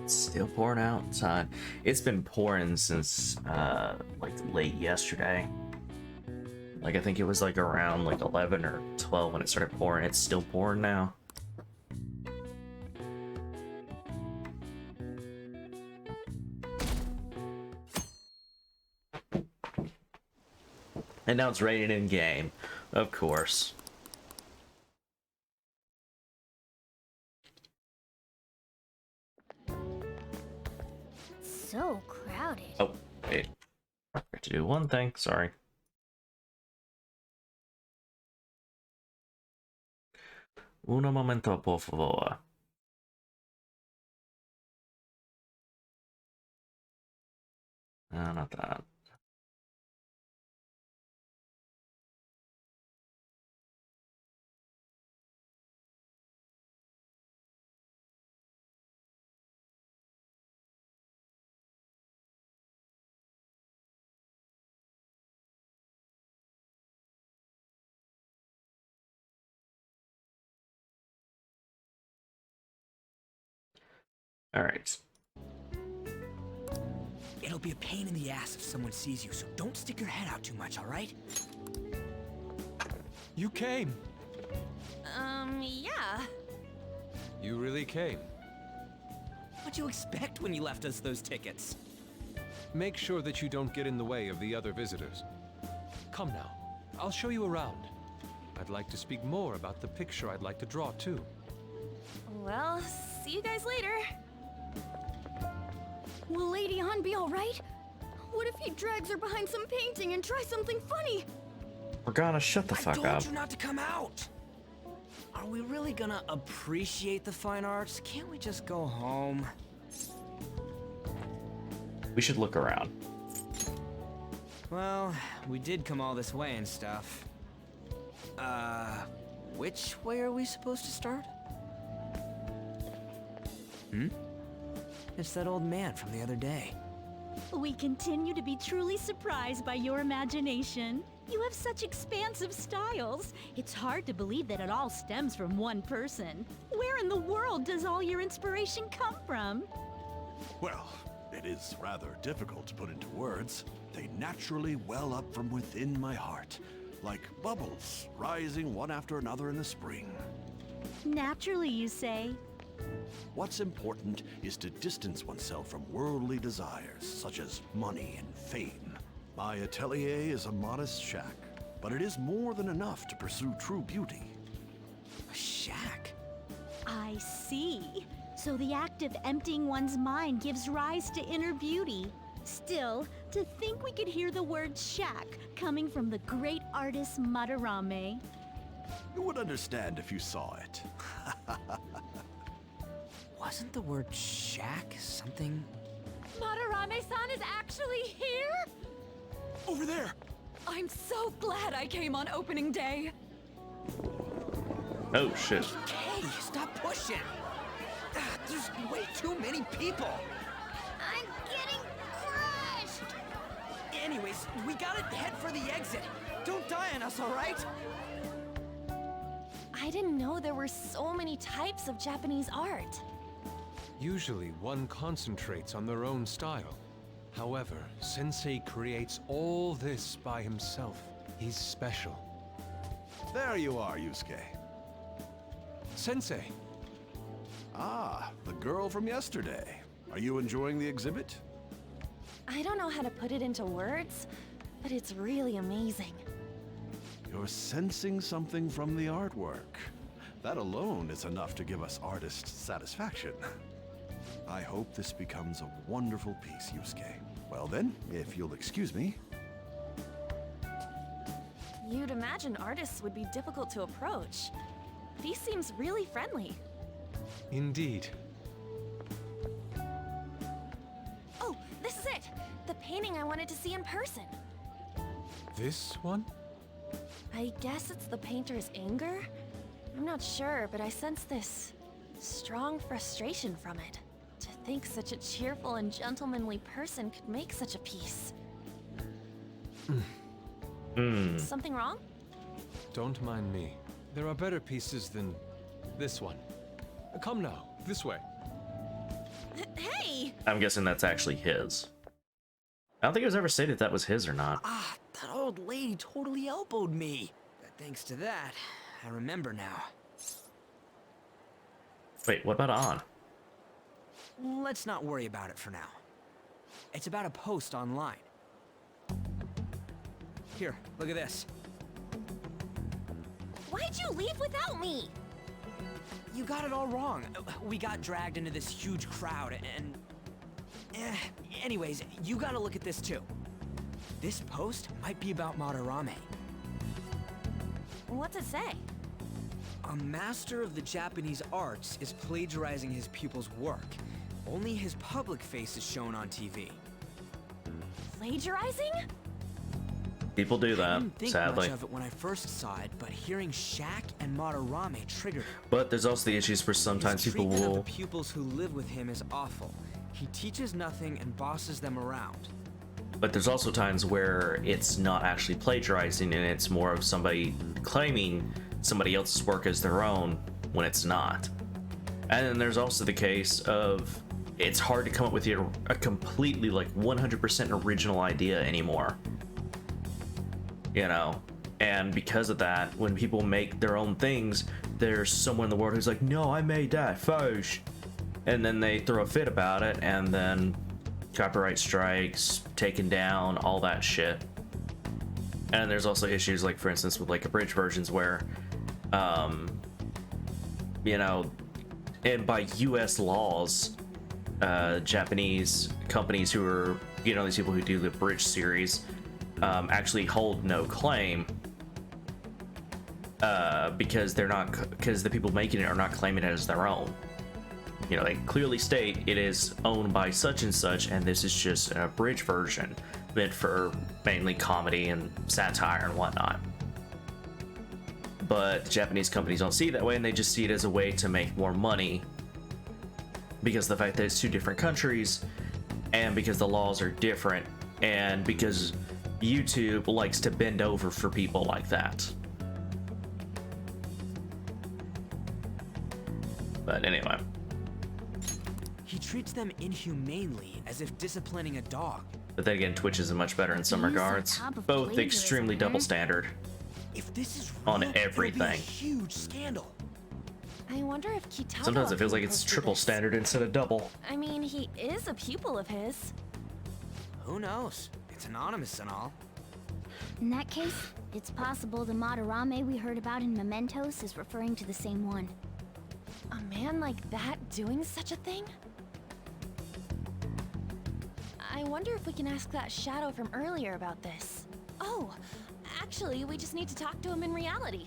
It's still pouring outside. It's been pouring since like late yesterday. Like I think it was like around like 11 or 12 when it started pouring. It's still pouring now. And now it's raining in game, of course. So crowded. Oh, wait. I forgot to do one thing, sorry. Uno momento, por favor. No, not that. All right. It'll be a pain in the ass if someone sees you, so don't stick your head out too much, all right? You came. Yeah. You really came. What'd you expect when you left us those tickets? Make sure that you don't get in the way of the other visitors. Come now, I'll show you around. I'd like to speak more about the picture I'd like to draw too. Well, see you guys later. Will Lady Han be alright? What if he drags her behind some painting and tries something funny? We're gonna shut the fuck I told up. you not to come out! Are we really gonna appreciate the fine arts? Can't we just go home? We should look around. Well, we did come all this way and stuff. Which way are we supposed to start? It's that old man from the other day. We continue to be truly surprised by your imagination. You have such expansive styles. It's hard to believe that it all stems from one person. Where in the world does all your inspiration come from? Well, it is rather difficult to put into words. They naturally well up from within my heart, like bubbles rising one after another in the spring. Naturally, you say? What's important is to distance oneself from worldly desires, such as money and fame. My atelier is a modest shack, but it is more than enough to pursue true beauty. A shack? I see. So the act of emptying one's mind gives rise to inner beauty. Still, to think we could hear the word shack coming from the great artist Madarame. You would understand if you saw it. Wasn't the word shack something? Madarame-san is actually here? Over there! I'm so glad I came on opening day. Oh shit. Hey, stop pushing! There's way too many people! I'm getting crushed! Anyways, we gotta head for the exit. Don't die on us, alright? I didn't know there were so many types of Japanese art. Usually one concentrates on their own style. However, Sensei creates all this by himself. He's special. There you are, Yusuke. Sensei! Ah, the girl from yesterday. Are you enjoying the exhibit? I don't know how to put it into words, but it's really amazing. You're sensing something from the artwork. That alone is enough to give us artist satisfaction. I hope this becomes a wonderful piece, Yusuke. Well then, if you'll excuse me. You'd imagine artists would be difficult to approach. But he seems really friendly. Indeed. Oh, this is it! The painting I wanted to see in person. This one? I guess it's the painter's anger? I'm not sure, but I sense this strong frustration from it. To think such a cheerful and gentlemanly person could make such a piece. Something wrong? Don't mind me. There are better pieces than this one. Come now, this way. Hey! I'm guessing that's actually his. I don't think it was ever stated that was his or not. Ah, that old lady totally elbowed me. But thanks to that, I remember now. Wait, what about On? Let's not worry about it for now. It's about a post online. Here, look at this. Why'd you leave without me? You got it all wrong. We got dragged into this huge crowd and... anyways, you gotta look at this too. This post might be about Madarame. What's it say? A master of the Japanese arts is plagiarizing his pupil's work. Only his public face is shown on TV. Plagiarizing? People do I that, didn't think sadly. much of it when I first saw it, but hearing Shaq and Madarame triggered it. But there's also the issues where sometimes His people treatment will... of the pupils who live with him is awful. He teaches nothing and bosses them around. But there's also times where it's not actually plagiarizing and it's more of somebody claiming somebody else's work as their own when it's not. And then there's also the case of it's hard to come up with a completely like 100% original idea anymore. You know? And because of that, when people make their own things, there's someone in the world who's like, no, I made that first. And then they throw a fit about it, and then copyright strikes, taken down, all that shit. And there's also issues like, for instance, with like abridged versions where, you know, and by US laws, Japanese companies who are, you know, these people who do the abridged series, actually hold no claim, because the people making it are not claiming it as their own. You know, they clearly state it is owned by such and such, and this is just an abridged version meant for mainly comedy and satire and whatnot. But Japanese companies don't see it that way, and they just see it as a way to make more money because of the fact that it's two different countries, and because the laws are different, and because YouTube likes to bend over for people like that. But anyway. He treats them inhumanely, as if disciplining a dog. But then again, Twitch is much better in some He's on regards. top of Both plagiarism, extremely huh? double standard If this is on real, it'll be a everything. huge scandal. I wonder if Kitagawa Sometimes it feels like can it's post triple this. standard instead of double. I mean, he is a pupil of his. Who knows? It's anonymous and all. In that case, it's possible the Madarame we heard about in Mementos is referring to the same one. A man like that doing such a thing? I wonder if we can ask that shadow from earlier about this. Oh, actually, we just need to talk to him in reality.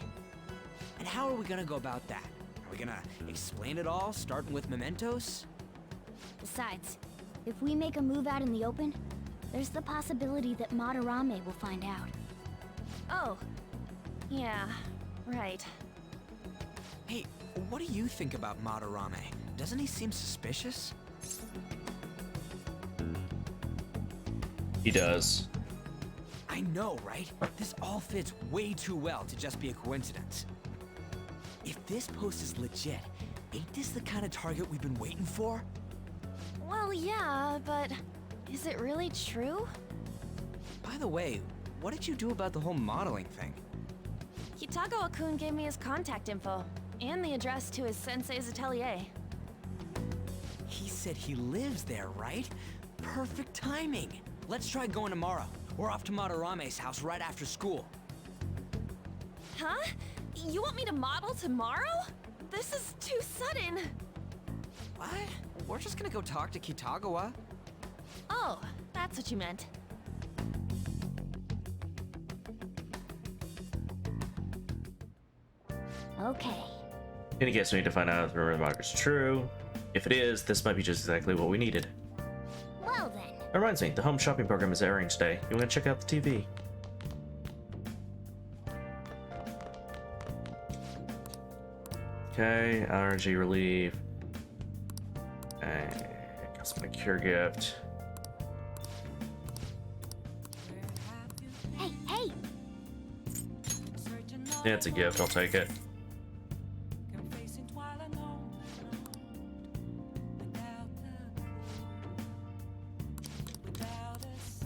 And how are we gonna go about that? Are we gonna explain it all, starting with Mementos? Besides, if we make a move out in the open, there's the possibility that Madarame will find out. Oh, yeah, right. Hey, what do you think about Madarame? Doesn't he seem suspicious? He does. I know, right? This all fits way too well to just be a coincidence. If this post is legit, ain't this the kind of target we've been waiting for? Well, yeah, but is it really true? By the way, what did you do about the whole modeling thing? Kitagawa-kun gave me his contact info, and the address to his sensei's atelier. He said he lives there, right? Perfect timing. Let's try going tomorrow. We're off to Madarame's house right after school. Huh? You want me to model tomorrow? This is too sudden. What? We're just gonna go talk to Kitagawa. Oh, that's what you meant. Okay. In any case, we need to find out if the rumor is true. If it is, this might be just exactly what we needed. Well then. That reminds me, the home shopping program is airing today. You want to check out the TV? Okay, allergy relief. Okay, custom cure gift. Hey, hey! Yeah, it's a gift. I'll take it.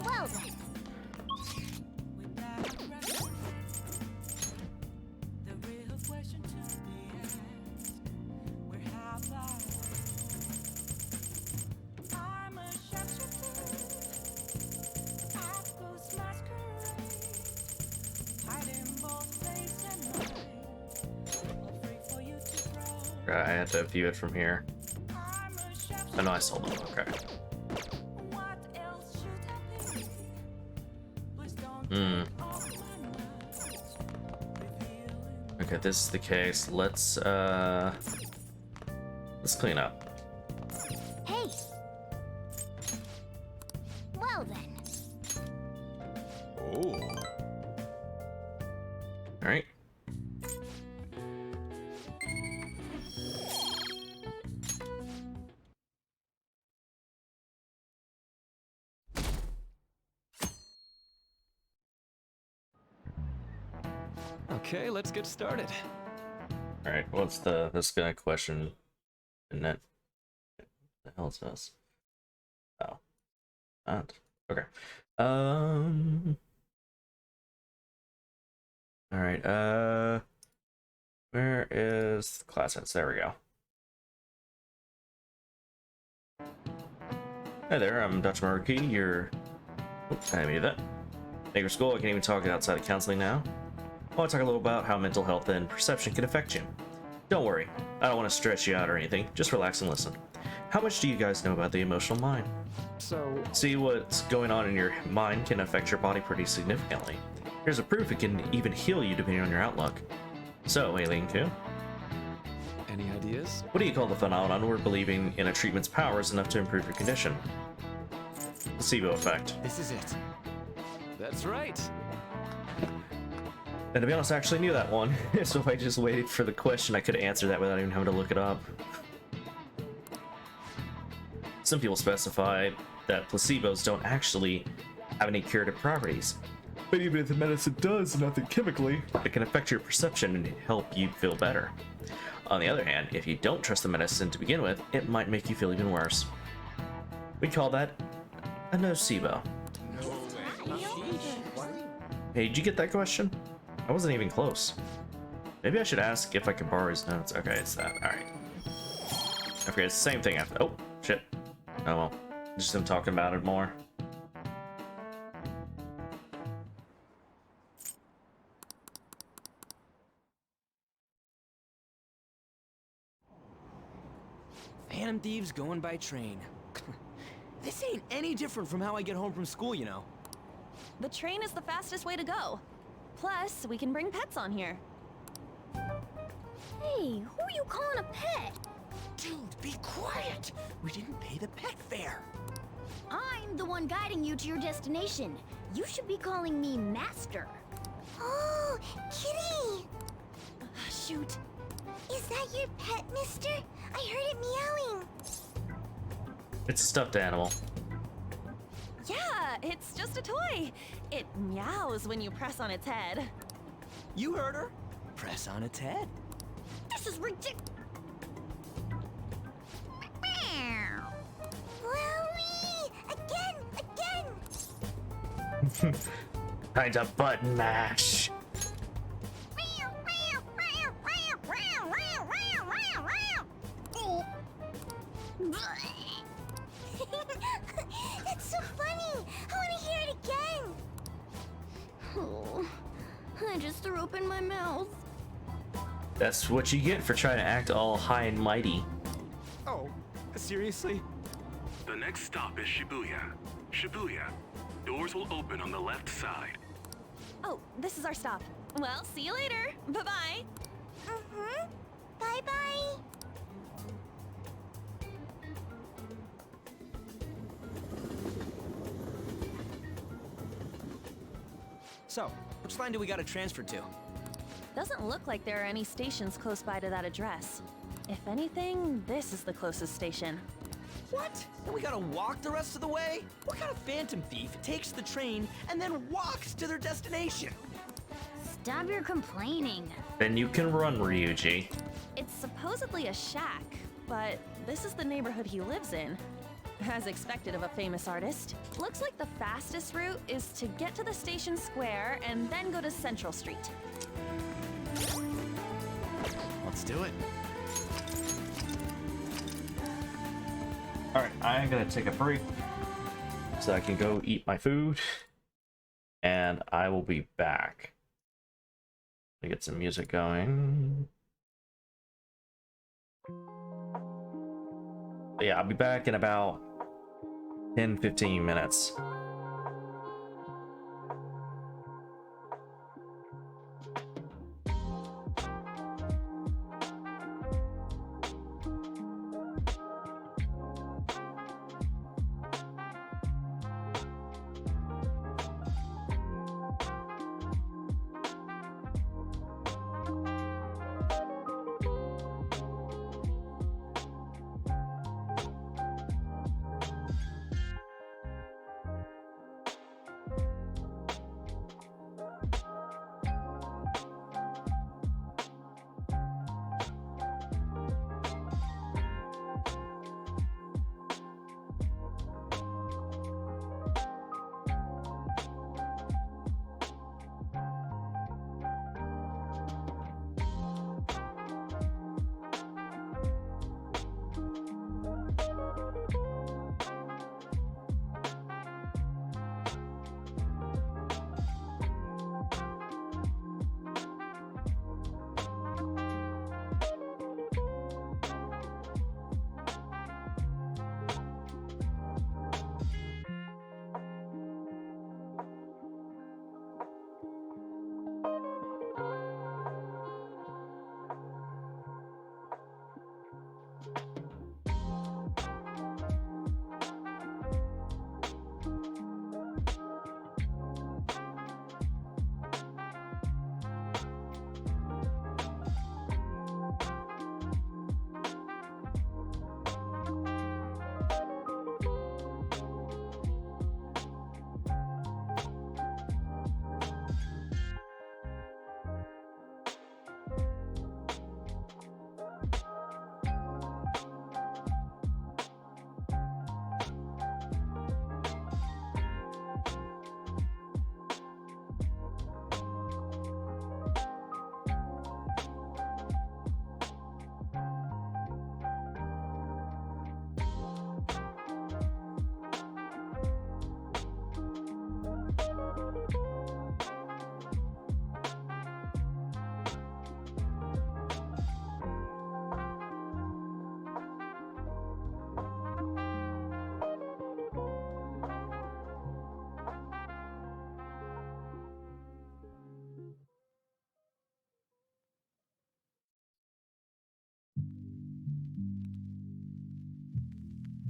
Well then. I had to view it from here. Oh no, I sold them. Okay. Okay, this is the case. Let's clean up. Hey! Well then. Oh. All right. Okay, let's get started. All right. What's this guy question? Isn't it? What the hell is this? Oh, that. Okay. All right. Where is the class heads? There we go. Hi there. I'm Dr. Marquis. You're. Oops, I made that. Thank you for school. I can even talk outside of counseling now. I want to talk a little about how mental health and perception can affect you. Don't worry, I don't want to stress you out or anything, just relax and listen. How much do you guys know about the emotional mind? So... See, what's going on in your mind can affect your body pretty significantly. Here's a proof it can even heal you depending on your outlook. So, Aileen Ku, Any ideas? what do you call the phenomenon where believing in a treatment's power is enough to improve your condition? Placebo effect. This is it. That's right. And to be honest, I actually knew that one, so if I just waited for the question, I could answer that without even having to look it up. Some people specify that placebos don't actually have any curative properties. But even if the medicine does nothing chemically, it can affect your perception and help you feel better. On the other hand, if you don't trust the medicine to begin with, it might make you feel even worse. We call that a nocebo. Hey, did you get that question? I wasn't even close. Maybe I should ask if I can borrow his notes. Okay, it's that. Alright. I forget, it's the same thing after. Oh, shit. Oh well. Just him talking about it more. Phantom thieves going by train. This ain't any different from how I get home from school, you know. The train is the fastest way to go. Plus, we can bring pets on here. Hey, who are you calling a pet? Dude, be quiet! We didn't pay the pet fare. I'm the one guiding you to your destination. You should be calling me Master. Oh, Kitty! Shoot. Is that your pet, mister? I heard it meowing. It's a stuffed animal. Yeah, it's just a toy. It meows when you press on its head. You heard her. Press on its head. This is ridiculous. Wowie! Again! Kind of button mash. It's so funny! I want to hear it again! Oh, I just threw up in my mouth. That's what you get for trying to act all high and mighty. Oh, seriously? The next stop is Shibuya. Shibuya. Doors will open on the left side. Oh, this is our stop. Well, see you later. Bye-bye. Mm-hmm. Bye-bye. So, which line do we gotta transfer to? Doesn't look like there are any stations close by to that address. If anything, this is the closest station. What? And we gotta walk the rest of the way? What kind of phantom thief takes the train and then walks to their destination? Stop your complaining. Then you can run, Ryuji. It's supposedly a shack, but this is the neighborhood he lives in. As expected of a famous artist. Looks like the fastest route is to get to the station square and then go to Central Street. Let's do it. Alright, I'm gonna take a break so I can go eat my food, and I will be back. Let me get some music going. But yeah, I'll be back in about 10-15 minutes.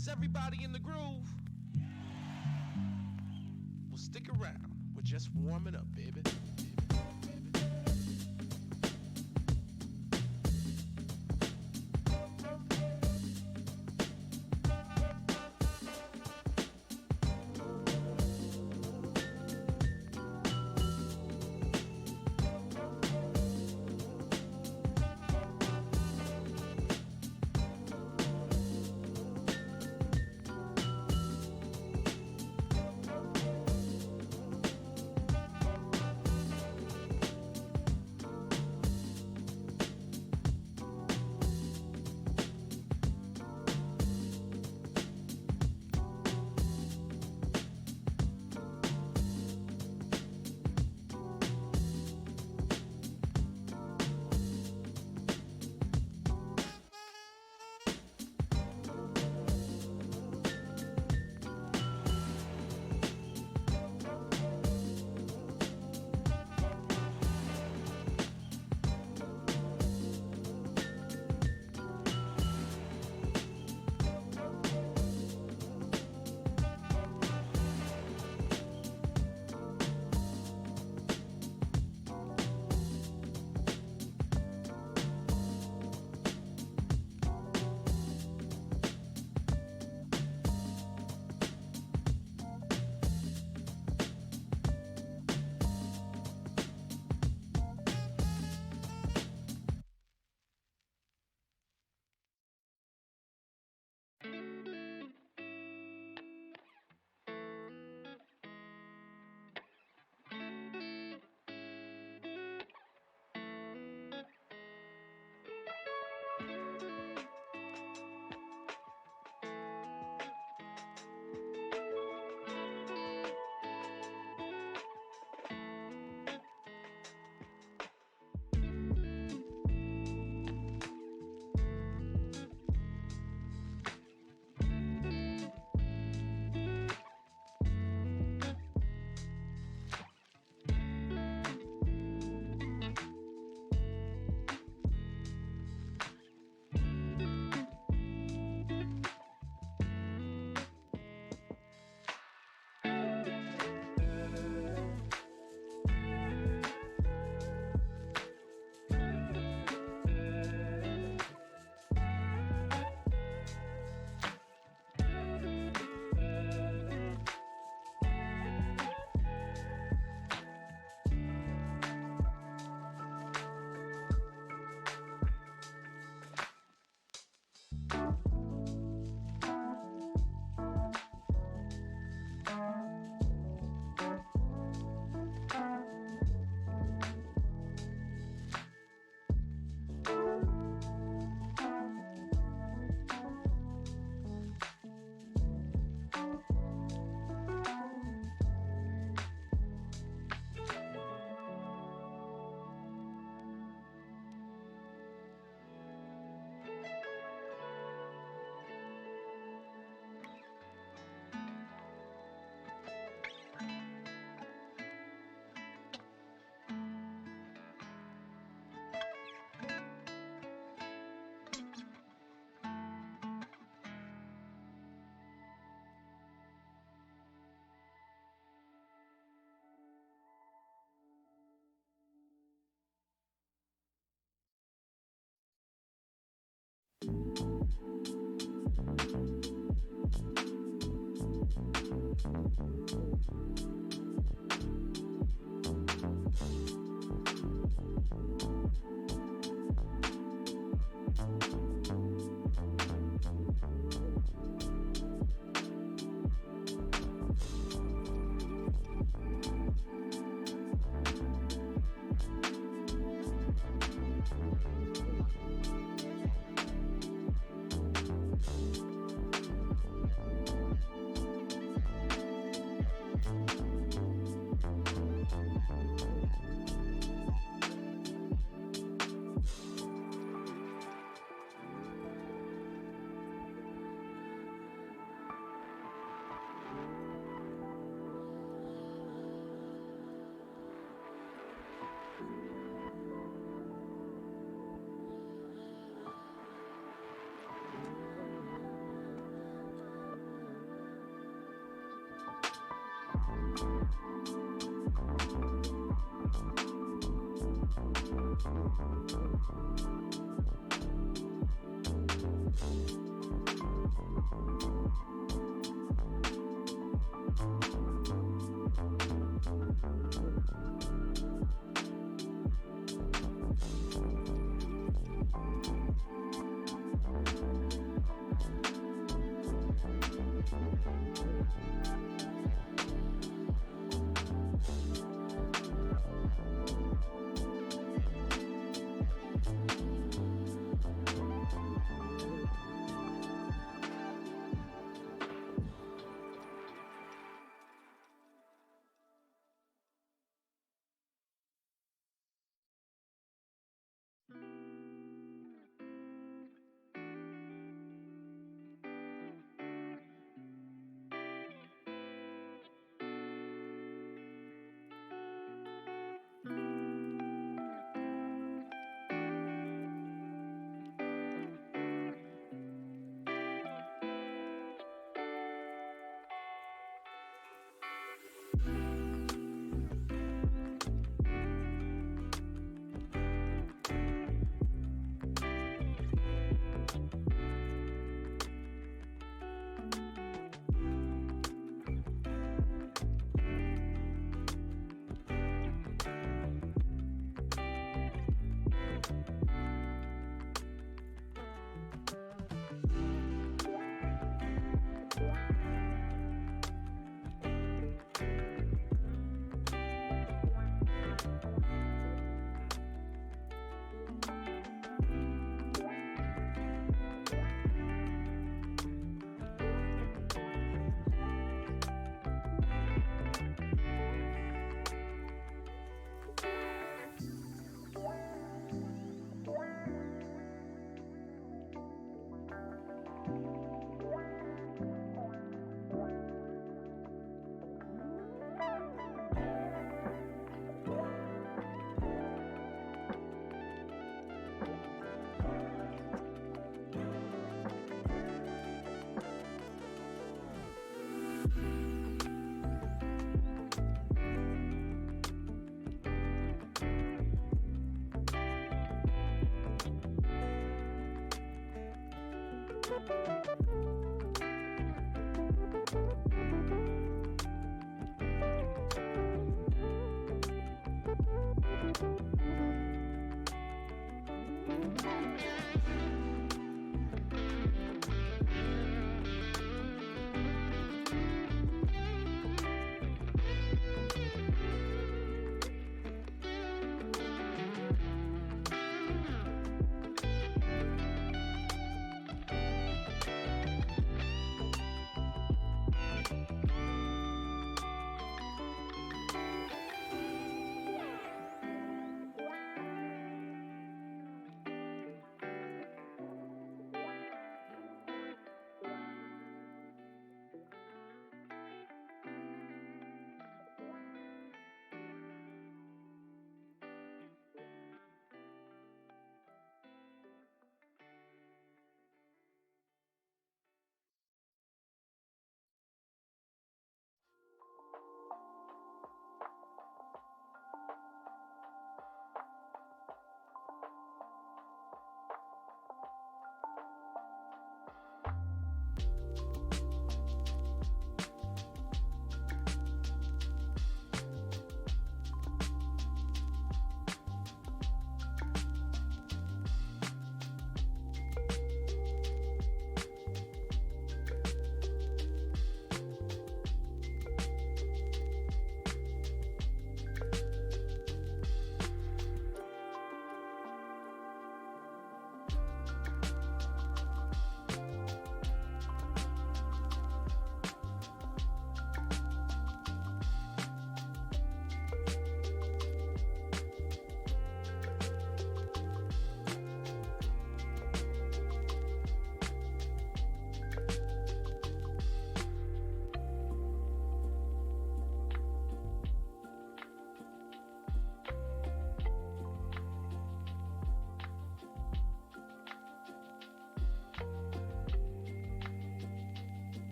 Is everybody in the groove? Well, stick around. We're just warming up, baby.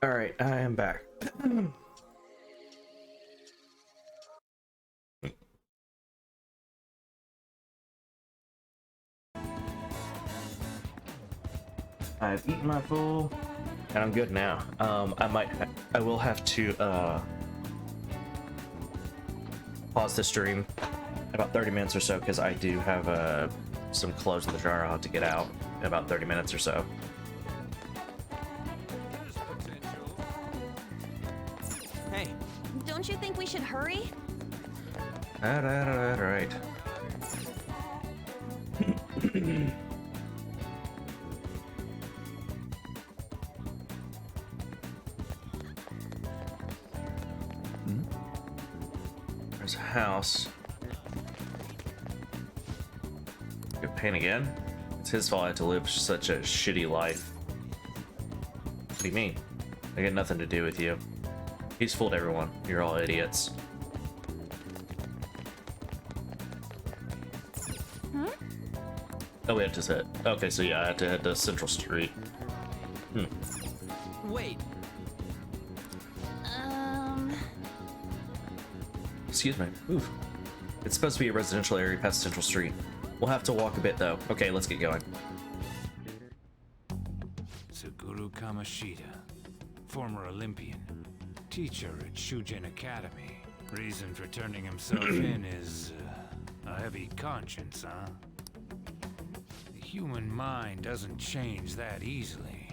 Alright, I am back. I've eaten my full, and I'm good now. I will have to pause the stream about 30 minutes or so because I do have some clothes in the dryer I'll have to get out in about 30 minutes or so. Hey, Don't you think we should hurry? Alright. There's a house. Good pain again. It's his fault I had to live such a shitty life. What do you mean? I got nothing to do with you. He's fooled everyone. You're all idiots. Oh, we have to hit. Okay, so yeah, I had to head to Central Street. wait. Excuse me. Oof. It's supposed to be a residential area past Central Street. We'll have to walk a bit though. Okay, let's get going. Suguru Kamashita, former Olympian, teacher at Shujin Academy. Reason for turning himself in is a heavy conscience, huh? The human mind doesn't change that easily,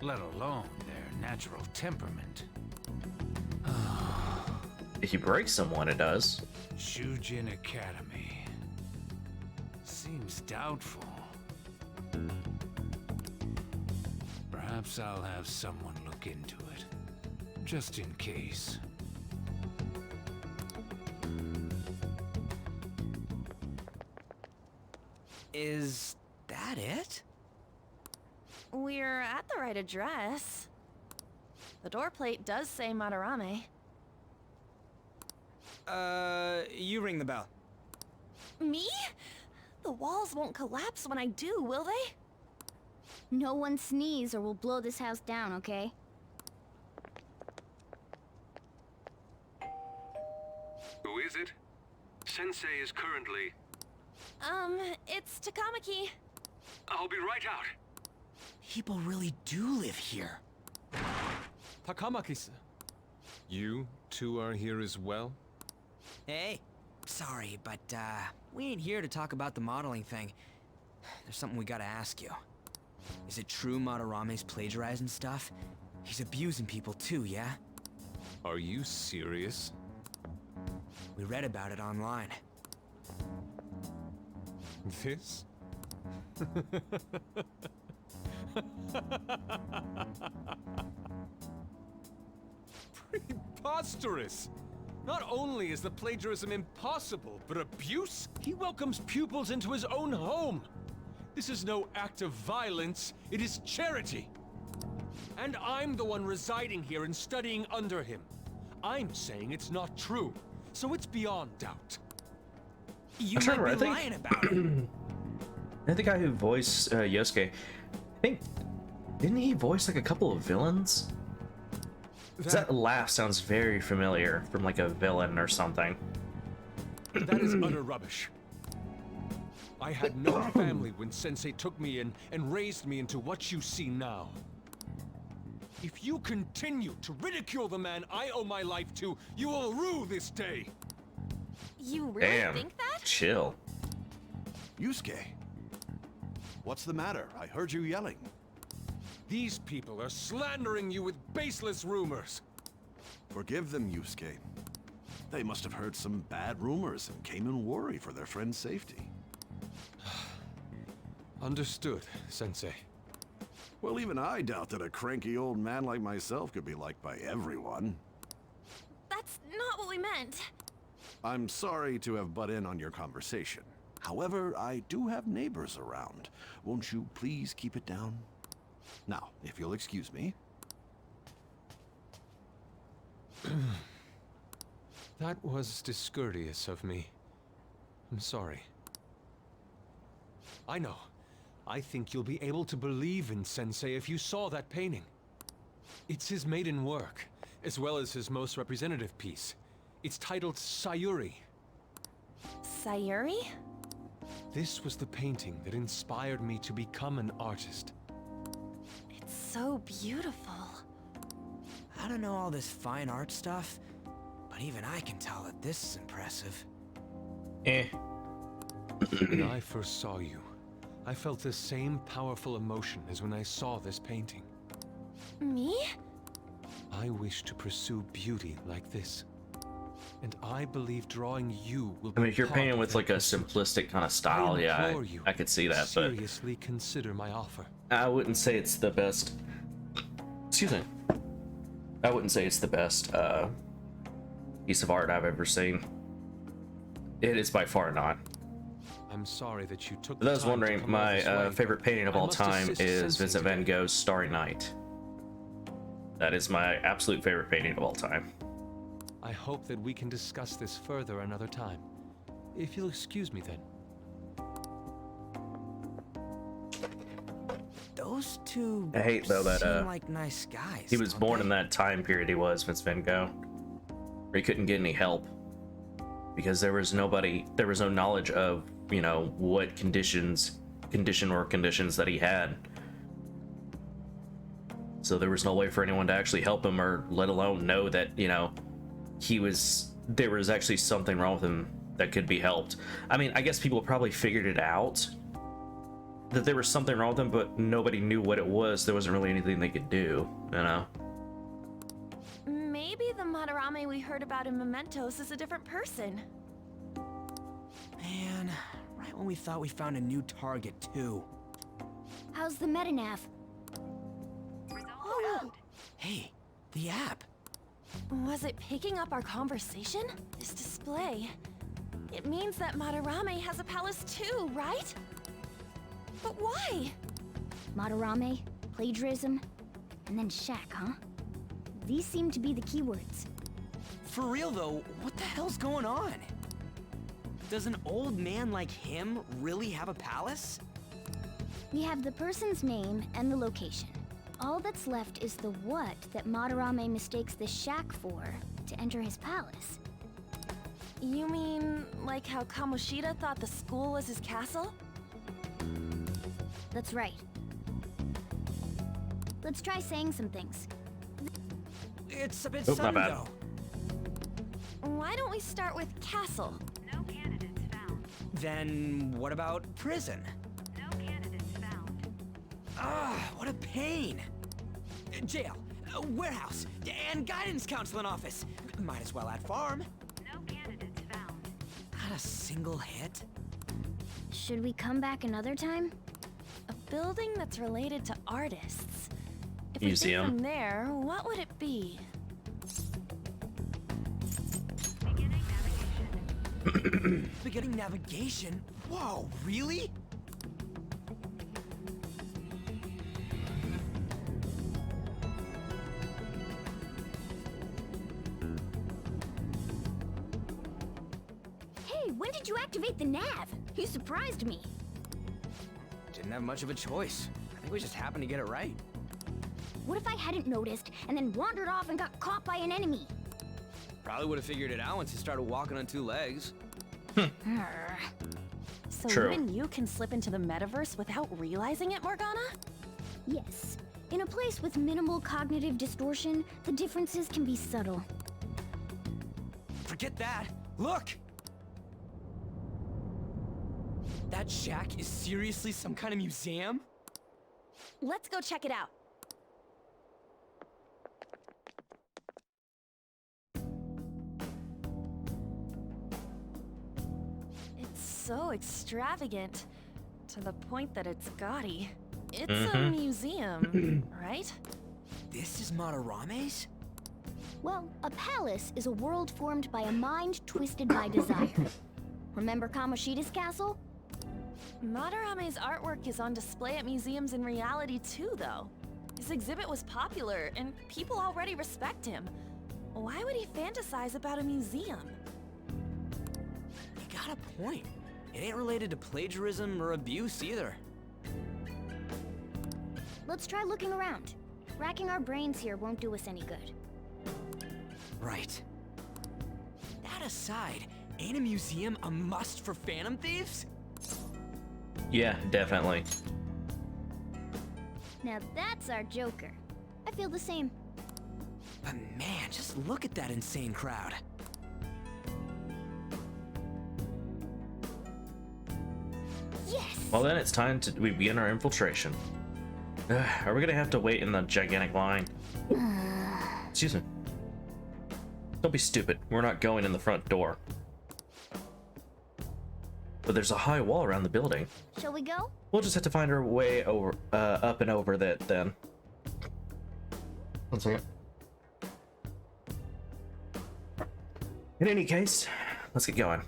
let alone their natural temperament. If you break someone, it does. Shujin Academy. Seems doubtful. Perhaps I'll have someone look into it, just in case. Is that it? We're at the right address. The door plate does say Madarame. You ring the bell. Me? The walls won't collapse when I do, will they? No one sneeze or we'll blow this house down, okay? Who is it? Sensei is currently... It's Takamaki. I'll be right out. People really do live here. Takamaki-san, you two are here as well? Hey, sorry, but we ain't here to talk about the modeling thing. There's something we gotta ask you. Is it true Madarame's plagiarizing stuff? He's abusing people too, yeah? Are you serious? We read about it online. This? Preposterous! Not only is the plagiarism impossible, but abuse? He welcomes pupils into his own home! This is no act of violence, it is charity! And I'm the one residing here and studying under him. I'm saying it's not true, so it's beyond doubt. You might be lying about it. I think the guy who voiced Yosuke, didn't he voice like a couple of villains? That laugh sounds very familiar from like a villain or something. That is utter rubbish. I had no family when Sensei took me in and raised me into what you see now. If you continue to ridicule the man I owe my life to, you will rue this day. You really think that? Chill. Yusuke, what's the matter? I heard you yelling. These people are slandering you with baseless rumors. Forgive them, Yusuke. They must have heard some bad rumors and came in worry for their friend's safety. Understood, Sensei. Well, even I doubt that a cranky old man like myself could be liked by everyone. That's not what we meant. I'm sorry to have butt in on your conversation. However, I do have neighbors around. Won't you please keep it down? Now, if you'll excuse me. That was discourteous of me. I'm sorry. I know. I think you'll be able to believe in Sensei if you saw that painting. It's his maiden work, as well as his most representative piece. It's titled Sayuri. Sayuri? This was the painting that inspired me to become an artist. It's so beautiful. I don't know all this fine art stuff, but even I can tell that this is impressive. When I first saw you, I felt the same powerful emotion as when I saw this painting. Me? I wish to pursue beauty like this. And I believe drawing you will be I mean, if you're part painting of with that like a pursuit. simplistic kind of style, I yeah, implore you I could see to that, but seriously consider my offer. I wouldn't say it's the best. Excuse me. I wouldn't say it's the best piece of art I've ever seen. It is by far not. I'm sorry that you took. For those the time to wondering, come all my this way, favorite painting of I all must time assist is Sensei Vincent Van today. Gogh's Starry Night. That is my absolute favorite painting of all time. I hope that we can discuss this further another time. If you'll excuse me then. Those two I hate though that seem like nice guys. he was don't born they? in that time period. He was Vince Van Gogh, where he couldn't get any help because there was no knowledge of, you know, what condition that he had. So there was no way for anyone to actually help him, or let alone know that, you know, there was actually something wrong with him that could be helped. I mean, I guess people probably figured it out, that there was something wrong with him, but nobody knew what it was. There wasn't really anything they could do, you know? Maybe the Madarame we heard about in Mementos is a different person. Man, right when we thought we found a new target too. How's the metanav? Oh, Hey, the app. was it picking up our conversation? This display. It means that Madarame has a palace too, right? But why? Madarame, plagiarism, and then shack, huh? These seem to be the keywords. For real though, what the hell's going on? Does an old man like him really have a palace? We have the person's name and the location. All that's left is the what that Madarame mistakes the shack for to enter his palace. You mean like how Kamoshida thought the school was his castle? That's right. Let's try saying some things. It's a bit Oh, my sudden bad. though. Why don't we start with castle? No candidates found. Then what about prison? No candidates found. Ah, what a pain. Jail, warehouse, and guidance counseling office. Might as well add farm. No candidates found. Not a single hit. Should we come back another time? A building that's related to artists. If we Museum. think from there, what would it be? Beginning navigation. Beginning navigation? Whoa, really? Hey, when did you activate the nav? You surprised me. Didn't have much of a choice. I think we just happened to get it right. What if I hadn't noticed and then wandered off and got caught by an enemy? Probably would have figured it out once you started walking on two legs. Arr. So True. even you can slip into the metaverse without realizing it, Morgana? Yes. In a place with minimal cognitive distortion, the differences can be subtle. Forget that. Look! That shack is seriously some kind of museum? Let's go check it out. It's so extravagant, to the point that it's gaudy. It's a museum, right? This is Madarame's? Well, a palace is a world formed by a mind twisted by desire. Remember Kamoshida's castle? Madarame's artwork is on display at museums in reality too, though. His exhibit was popular, and people already respect him. Why would he fantasize about a museum? You got a point. It ain't related to plagiarism or abuse either. Let's try looking around. Racking our brains here won't do us any good. Right. That aside, ain't a museum a must for Phantom Thieves? Yeah, definitely. Now that's our Joker. I feel the same. But man, just look at that insane crowd. Yes! Well then, it's time to we begin our infiltration. Are we gonna have to wait in the gigantic line? Excuse me. Don't be stupid. We're not going in the front door. But there's a high wall around the building. Shall we go? We'll just have to find our way over, up and over that then. One second. In any case, let's get going.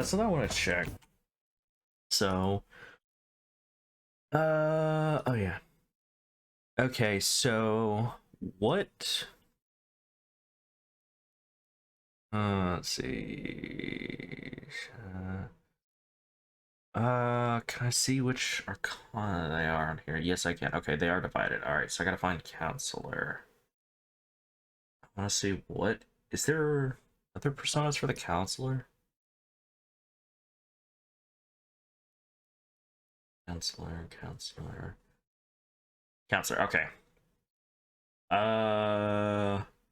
So now I want to check. So, oh yeah. Okay, so what? Let's see. Can I see which arcana they are on here? Yes, I can. Okay, they are divided. All right, so I gotta find counselor. I want to see what is there other personas for the counselor? Counselor. Okay.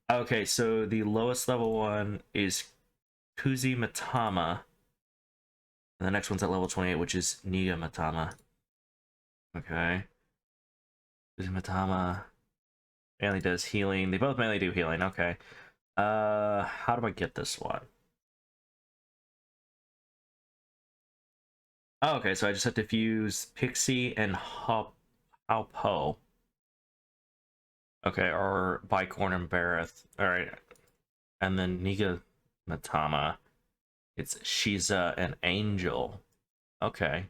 Okay, so the lowest level one is Kuzi Matama. And the next one's at level 28, which is Nia Matama. Okay. Kuzi Matama mainly does healing. They both mainly do healing, okay. How do I get this one? Oh, okay, so I just have to fuse Pixie and Haupo. Okay, or Bicorn and Bareth. Alright. And then Niga Matama. It's Shiza and Angel. Okay.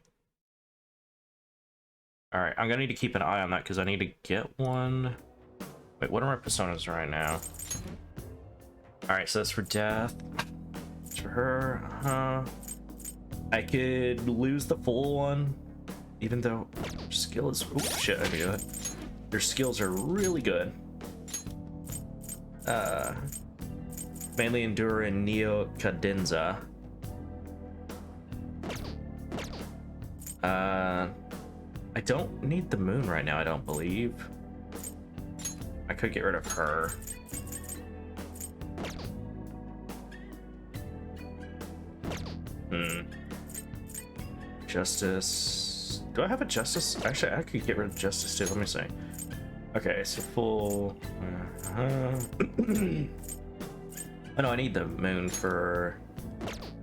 Alright, I'm gonna need to keep an eye on that because I need to get one. Wait, what are my personas right now? Alright, so that's for Death. It's for her. I could lose the full one, even though her skill is. Oh shit! I knew that. Their skills are really good. Mainly Endure and Neo Cadenza. I don't need the moon right now. I don't believe. I could get rid of her. Justice. Do I have a Justice? Actually, I could get rid of Justice too. Let me see. Okay, so full. Oh no, I need the moon for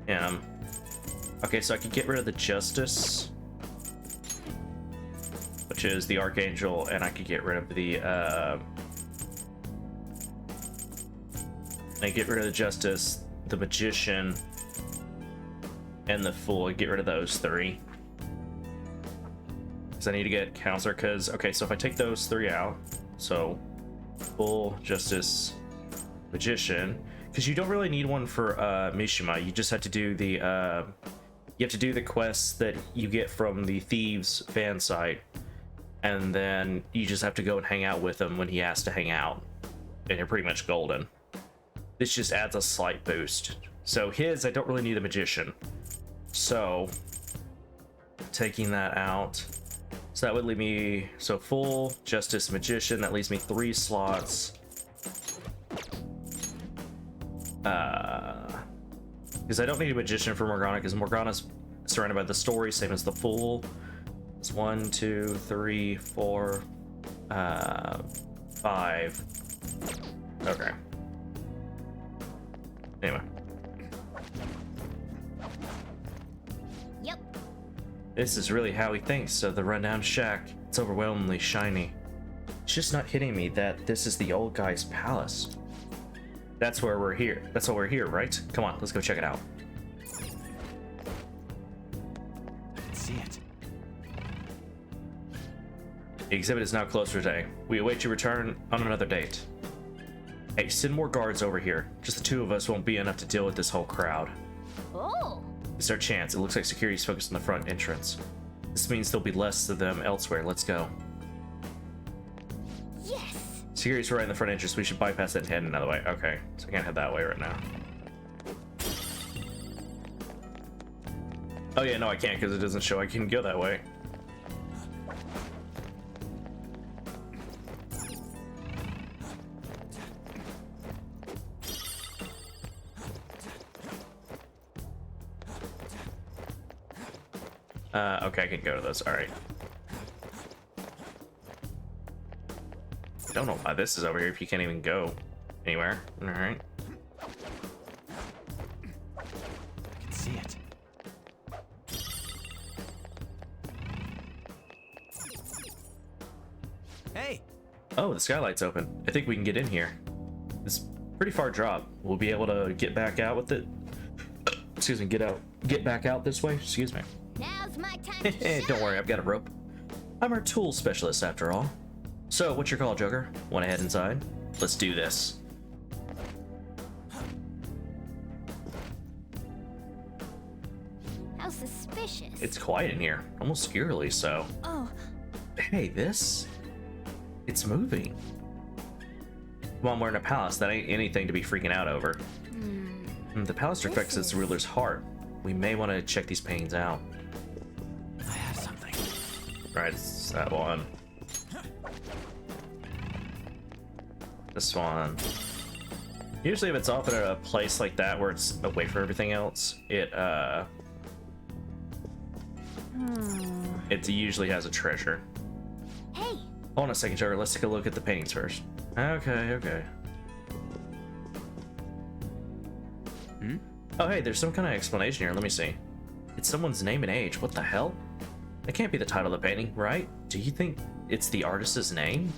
him. Okay, so I could get rid of the Justice, which is the Archangel, and I could get rid of the. I get rid of the Justice, the Magician, and the Fool. Get rid of those three. Because I need to get Counselor, because, okay, so if I take those three out, so Fool, Justice, Magician, because you don't really need one for Mishima, you just have to do the, you have to do the quests that you get from the Thieves fan site, and then you just have to go and hang out with him when he asks to hang out, and you're pretty much golden. This just adds a slight boost. So his, I don't really need a Magician. So, taking that out. So that would leave me, so Full, Justice, Magician, that leaves me 3 slots. Because I don't need a Magician for Morgana, because Morgana's surrounded by the story, same as the Fool. It's 1, 2, 3, 4, 5. Okay. Anyway. Yep. This is really how he thinks of the rundown shack. It's overwhelmingly shiny. It's just not hitting me that this is the old guy's palace. That's where we're here. That's why we're here, right? Come on, let's go check it out. I can see it. The exhibit is now closed for today. We await your return on another date. Hey, send more guards over here. Just the 2 of us won't be enough to deal with this whole crowd. Oh. It's our chance. It looks like security's focused on the front entrance. This means there'll be less of them elsewhere. Let's go. Yes! Security's right in the front entrance. We should bypass it and head another way. Okay, so I can't head that way right now. Oh yeah, no I can't because it doesn't show I can go that way. Okay, I can go to this. Alright. Don't know why this is over here if you can't even go anywhere. Alright. I can see it. Hey! Oh, the skylight's open. I think we can get in here. It's a pretty far drop. We'll be able to get back out with it. Excuse me, get back out this way. Excuse me. Now's my time to Don't worry, I've got a rope. I'm our tool specialist after all. So, what's your call, Joker? Want to head inside? Let's do this. How suspicious. It's quiet in here, almost eerily so. Oh. Hey, this? It's moving. Well, we're in a palace. That ain't anything to be freaking out over. The palace reflects its ruler's heart. We may want to check these paintings out. I have something. Right, it's that one. This one. Usually if it's off in a place like that where it's away from everything else, it usually has a treasure. Hey! Hold on a second, Joker. Let's take a look at the paintings first. Okay. Oh, hey, there's some kind of explanation here. Let me see. It's someone's name and age. What the hell? That can't be the title of the painting, right? Do you think it's the artist's name?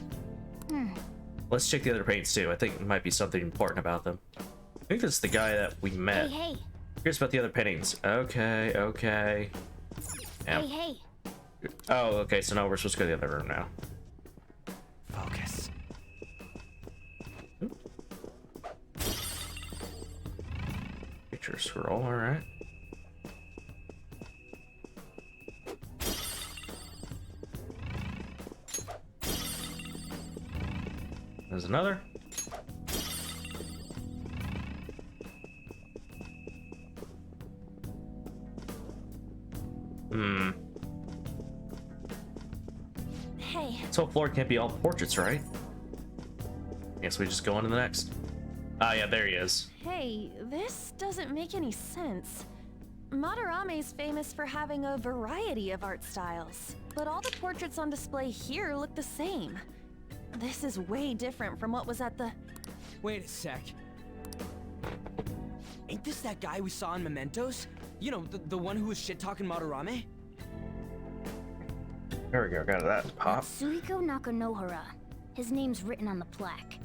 Let's check the other paintings too. I think there might be something important about them. I think this is the guy that we met. Hey. Here's about the other paintings. Okay. Yeah. Hey. Oh, okay, so now we're supposed to go to the other room now. Focus. Picture scroll, alright. There's another. Hey. This whole floor can't be all portraits, right? Guess we just go on to the next. Ah, yeah, there he is. Hey, this doesn't make any sense. Madarame's famous for having a variety of art styles, but all the portraits on display here look the same. This is way different from what was at the... Wait a sec. Ain't this that guy we saw in Mementos? You know, the one who was shit-talking Madarame? There we go, got that pop. Suiko Nakanohara. His name's written on the plaque.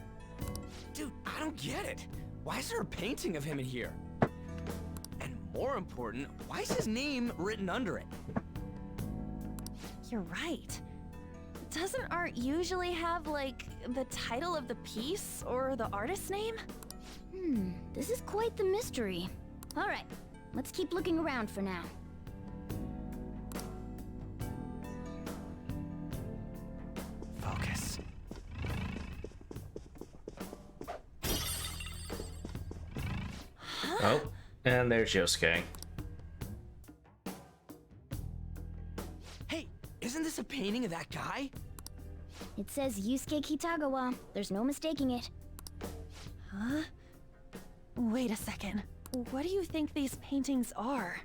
Dude, I don't get it. Why is there a painting of him in here? And more important, why is his name written under it? You're right. Doesn't art usually have, like, the title of the piece or the artist's name? This is quite the mystery. Alright, let's keep looking around for now. Focus. Oh, and there's Yosuke. Hey, isn't this a painting of that guy? It says Yusuke Kitagawa. There's no mistaking it. Huh? Wait a second. What do you think these paintings are?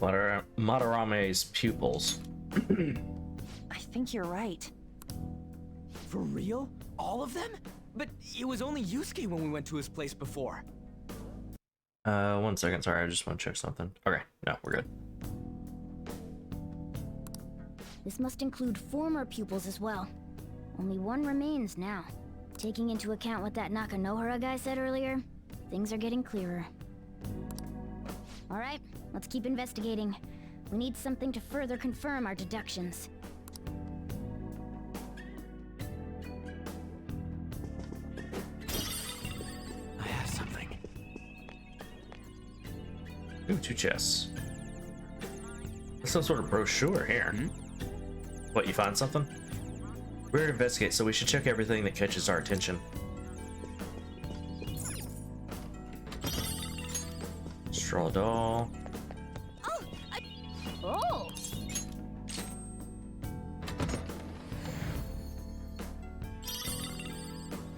Madarame's pupils. I think you're right. For real? All of them? But it was only Yusuke when we went to his place before. 1 second, sorry, I just want to check something. Okay, no, we're good. This must include former pupils as well. Only one remains now. Taking into account what that Nakanohara guy said earlier, things are getting clearer. Alright, let's keep investigating. We need something to further confirm our deductions. I have something. Ooh, 2 chests. Some sort of brochure here. What, you find something? We're here to investigate, so we should check everything that catches our attention. Straw doll. Oh!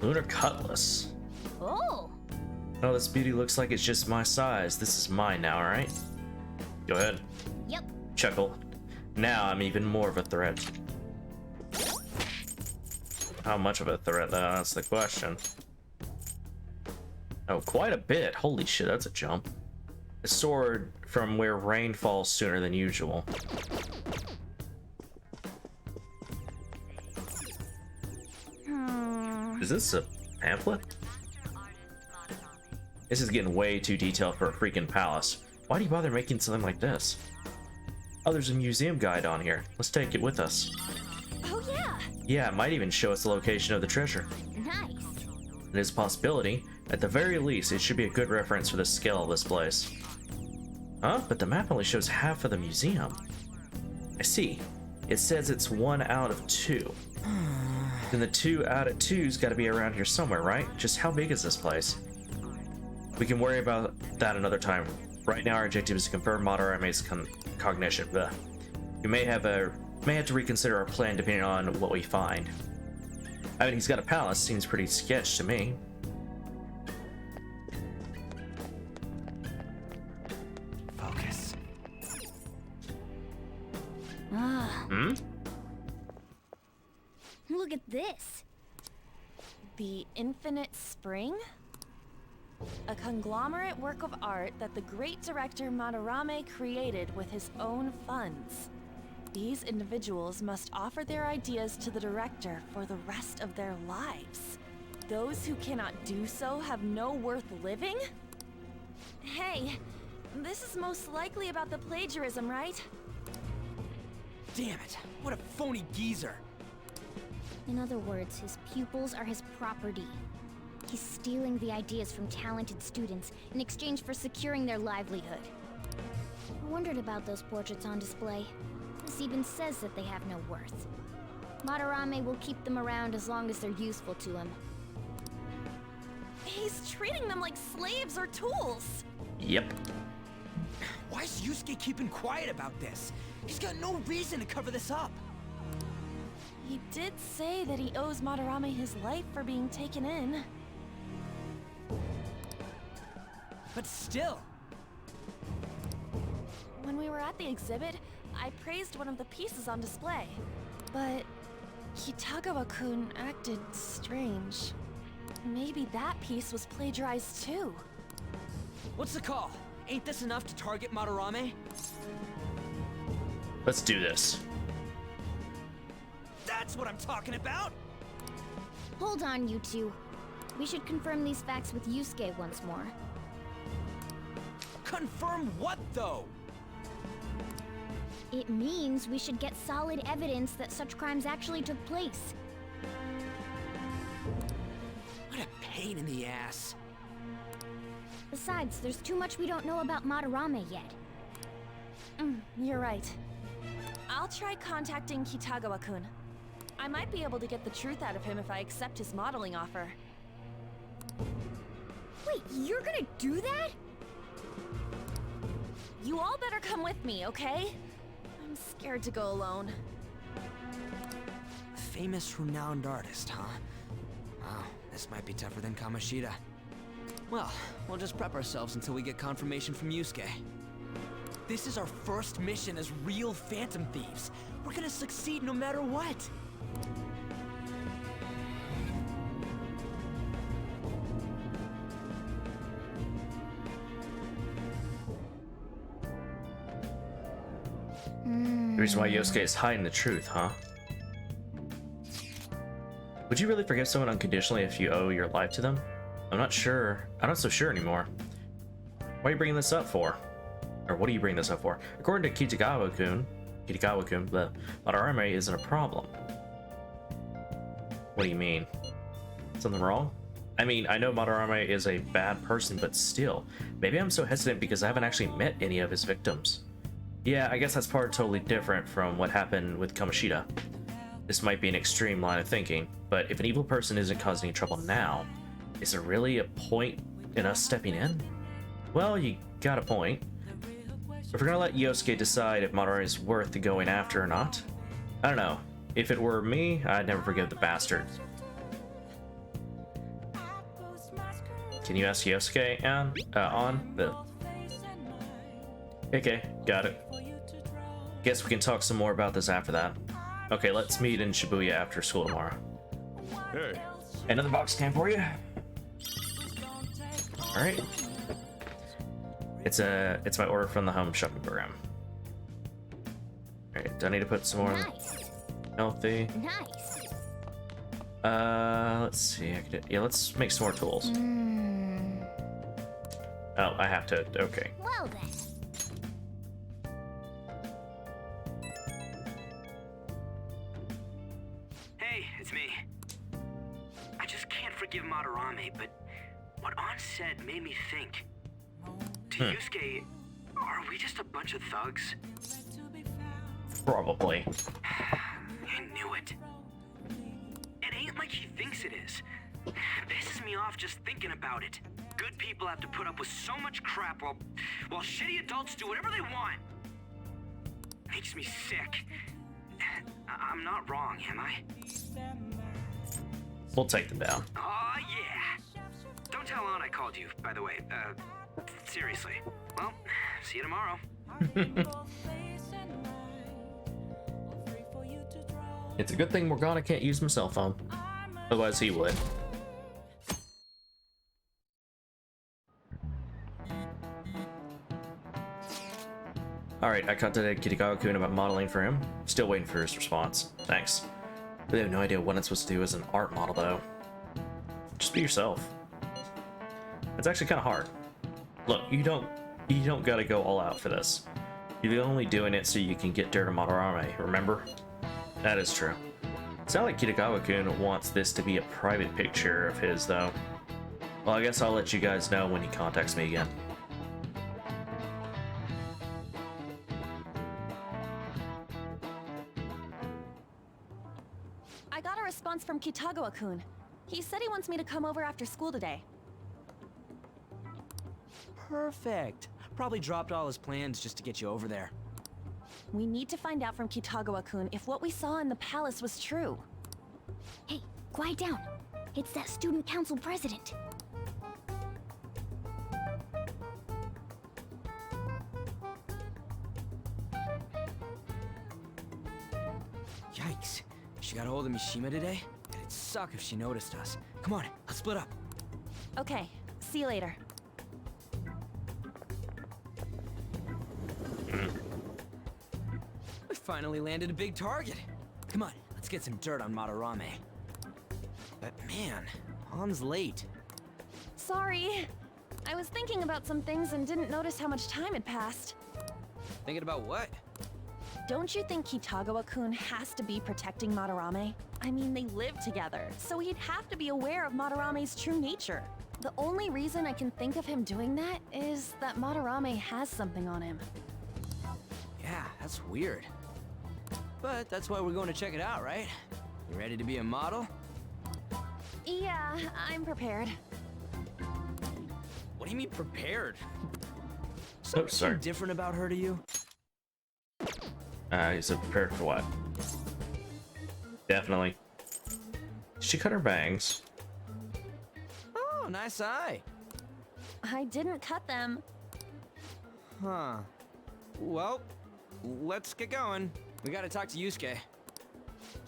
Lunar cutlass. Oh! Oh, this beauty looks like it's just my size. This is mine now, alright? Go ahead. Yep. Chuckle. Now I'm even more of a threat. How much of a threat, though? That's the question. Oh, quite a bit. Holy shit, that's a jump. A sword from where rain falls sooner than usual. Is this a pamphlet? This is getting way too detailed for a freaking palace. Why do you bother making something like this? Oh, there's a museum guide on here. Let's take it with us. Oh yeah! Yeah, it might even show us the location of the treasure. Nice. It is a possibility. At the very least, it should be a good reference for the scale of this place. Huh? But the map only shows half of the museum. I see. It says it's 1 out of 2. Then the 2 out of 2's gotta be around here somewhere, right? Just how big is this place? We can worry about that another time. Right now, our objective is to confirm Madarame's cognition. Blech. We may have to reconsider our plan depending on what we find. I mean, he's got a palace. Seems pretty sketch to me. Focus. Ah. Hmm? Look at this. The Infinite Spring? A conglomerate work of art that the great director Madarame created with his own funds. These individuals must offer their ideas to the director for the rest of their lives. Those who cannot do so have no worth living? Hey, this is most likely about the plagiarism, right? Damn it! What a phony geezer! In other words, his pupils are his property. He's stealing the ideas from talented students in exchange for securing their livelihood. I wondered about those portraits on display. This even says that they have no worth. Madarame will keep them around as long as they're useful to him. He's treating them like slaves or tools. Yep. Why is Yusuke keeping quiet about this? He's got no reason to cover this up. He did say that he owes Madarame his life for being taken in. But still. When we were at the exhibit, I praised one of the pieces on display. But Kitagawa-kun acted strange. Maybe that piece was plagiarized too. What's the call? Ain't this enough to target Madarame? Let's do this. That's what I'm talking about! Hold on, you two. We should confirm these facts with Yusuke once more. Confirm what, though? It means we should get solid evidence that such crimes actually took place. What a pain in the ass. Besides, there's too much we don't know about Madarame yet. You're right. I'll try contacting Kitagawa-kun. I might be able to get the truth out of him if I accept his modeling offer. Wait, you're gonna do that? You all better come with me, okay? I'm scared to go alone. Famous, renowned artist, huh? Wow, this might be tougher than Kamoshida. Well, we'll just prep ourselves until we get confirmation from Yusuke. This is our first mission as real Phantom Thieves. We're gonna succeed no matter what. The reason why Yosuke is hiding the truth, huh? Would you really forgive someone unconditionally if you owe your life to them? I'm not sure. I'm not so sure anymore. Why are you bringing this up for? Or what are you bringing this up for? According to Kitagawa-kun, the Madarame isn't a problem. What do you mean? Something wrong? I mean, I know Madarame is a bad person, but still. Maybe I'm so hesitant because I haven't actually met any of his victims. Yeah, I guess that's part totally different from what happened with Kamoshida. This might be an extreme line of thinking, but if an evil person isn't causing any trouble now, is there really a point in us stepping in? Well, you got a point. If we're gonna let Yosuke decide if Madarame is worth going after or not, I don't know. If it were me, I'd never forgive the bastard. Can you ask Yosuke on the... Okay, got it. Guess we can talk some more about this after that. Okay, let's meet in Shibuya after school tomorrow. Hey. Another box can for you. All right. It's my order from the home shopping program. All right, do I need to put some more? Nice. Healthy. Nice. Let's see. Yeah, let's make some more tools. Oh, I have to. Okay. Well then. Hey, it's me. I just can't forgive Madarame, but what An said made me think. To Yusuke, are we just a bunch of thugs? Probably. I knew it. It ain't like he thinks it is. Pisses me off just thinking about it. Good people have to put up with so much crap while shitty adults do whatever they want. Makes me sick. I'm not wrong, am I? We'll take them down. Aw, yeah. Don't tell An I called you, by the way. Seriously. Well, see you tomorrow. It's a good thing Morgana can't use my cell phone. Otherwise he would. Alright, I contacted Kitagawa-kun about modeling for him. Still waiting for his response. Thanks. They have no idea what I'm supposed to do as an art model, though. Just be yourself. It's actually kind of hard. Look, you don't gotta go all out for this. You're only doing it so you can get dirt on Madarame, remember? That is true. It's not like Kitagawa-kun wants this to be a private picture of his, though. Well, I guess I'll let you guys know when he contacts me again. I got a response from Kitagawa-kun. He said he wants me to come over after school today. Perfect. Probably dropped all his plans just to get you over there. We need to find out from Kitagawa-kun if what we saw in the palace was true. Hey, quiet down. It's that student council president. Yikes. She got a hold of Mishima today? It'd suck if she noticed us. Come on, let's split up. Okay, see you later. We finally landed a big target. Come on, let's get some dirt on Madarame. But man, An's late. Sorry. I was thinking about some things and didn't notice how much time had passed. Thinking about what? Don't you think Kitagawa-kun has to be protecting Madarame? I mean, they live together, so he'd have to be aware of Madarame's true nature. The only reason I can think of him doing that is that Madarame has something on him. Yeah, that's weird. But that's why we're going to check it out, right? You ready to be a model? Yeah, I'm prepared. What do you mean prepared? Oh, sorry. Different about her to you? Is it prepared for what? Definitely. She cut her bangs. Oh, nice eye. I didn't cut them. Huh. Well, let's get going. We gotta talk to Yusuke.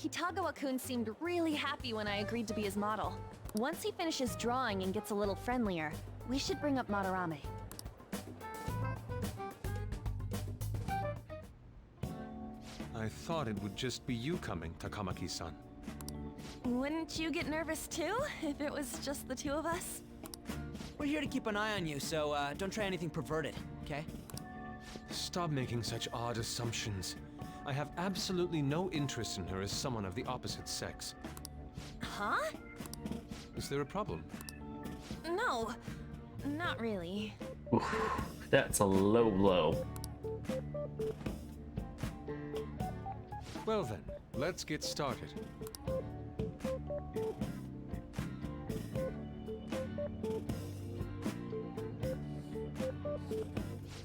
Kitagawa-kun seemed really happy when I agreed to be his model. Once he finishes drawing and gets a little friendlier, we should bring up Madarame. I thought it would just be you coming, Takamaki-san. Wouldn't you get nervous too, if it was just the two of us? We're here to keep an eye on you, so don't try anything perverted, okay? Stop making such odd assumptions. I have absolutely no interest in her as someone of the opposite sex. Huh? Is there a problem? No, not really. Oof, that's a low blow. Well then, let's get started.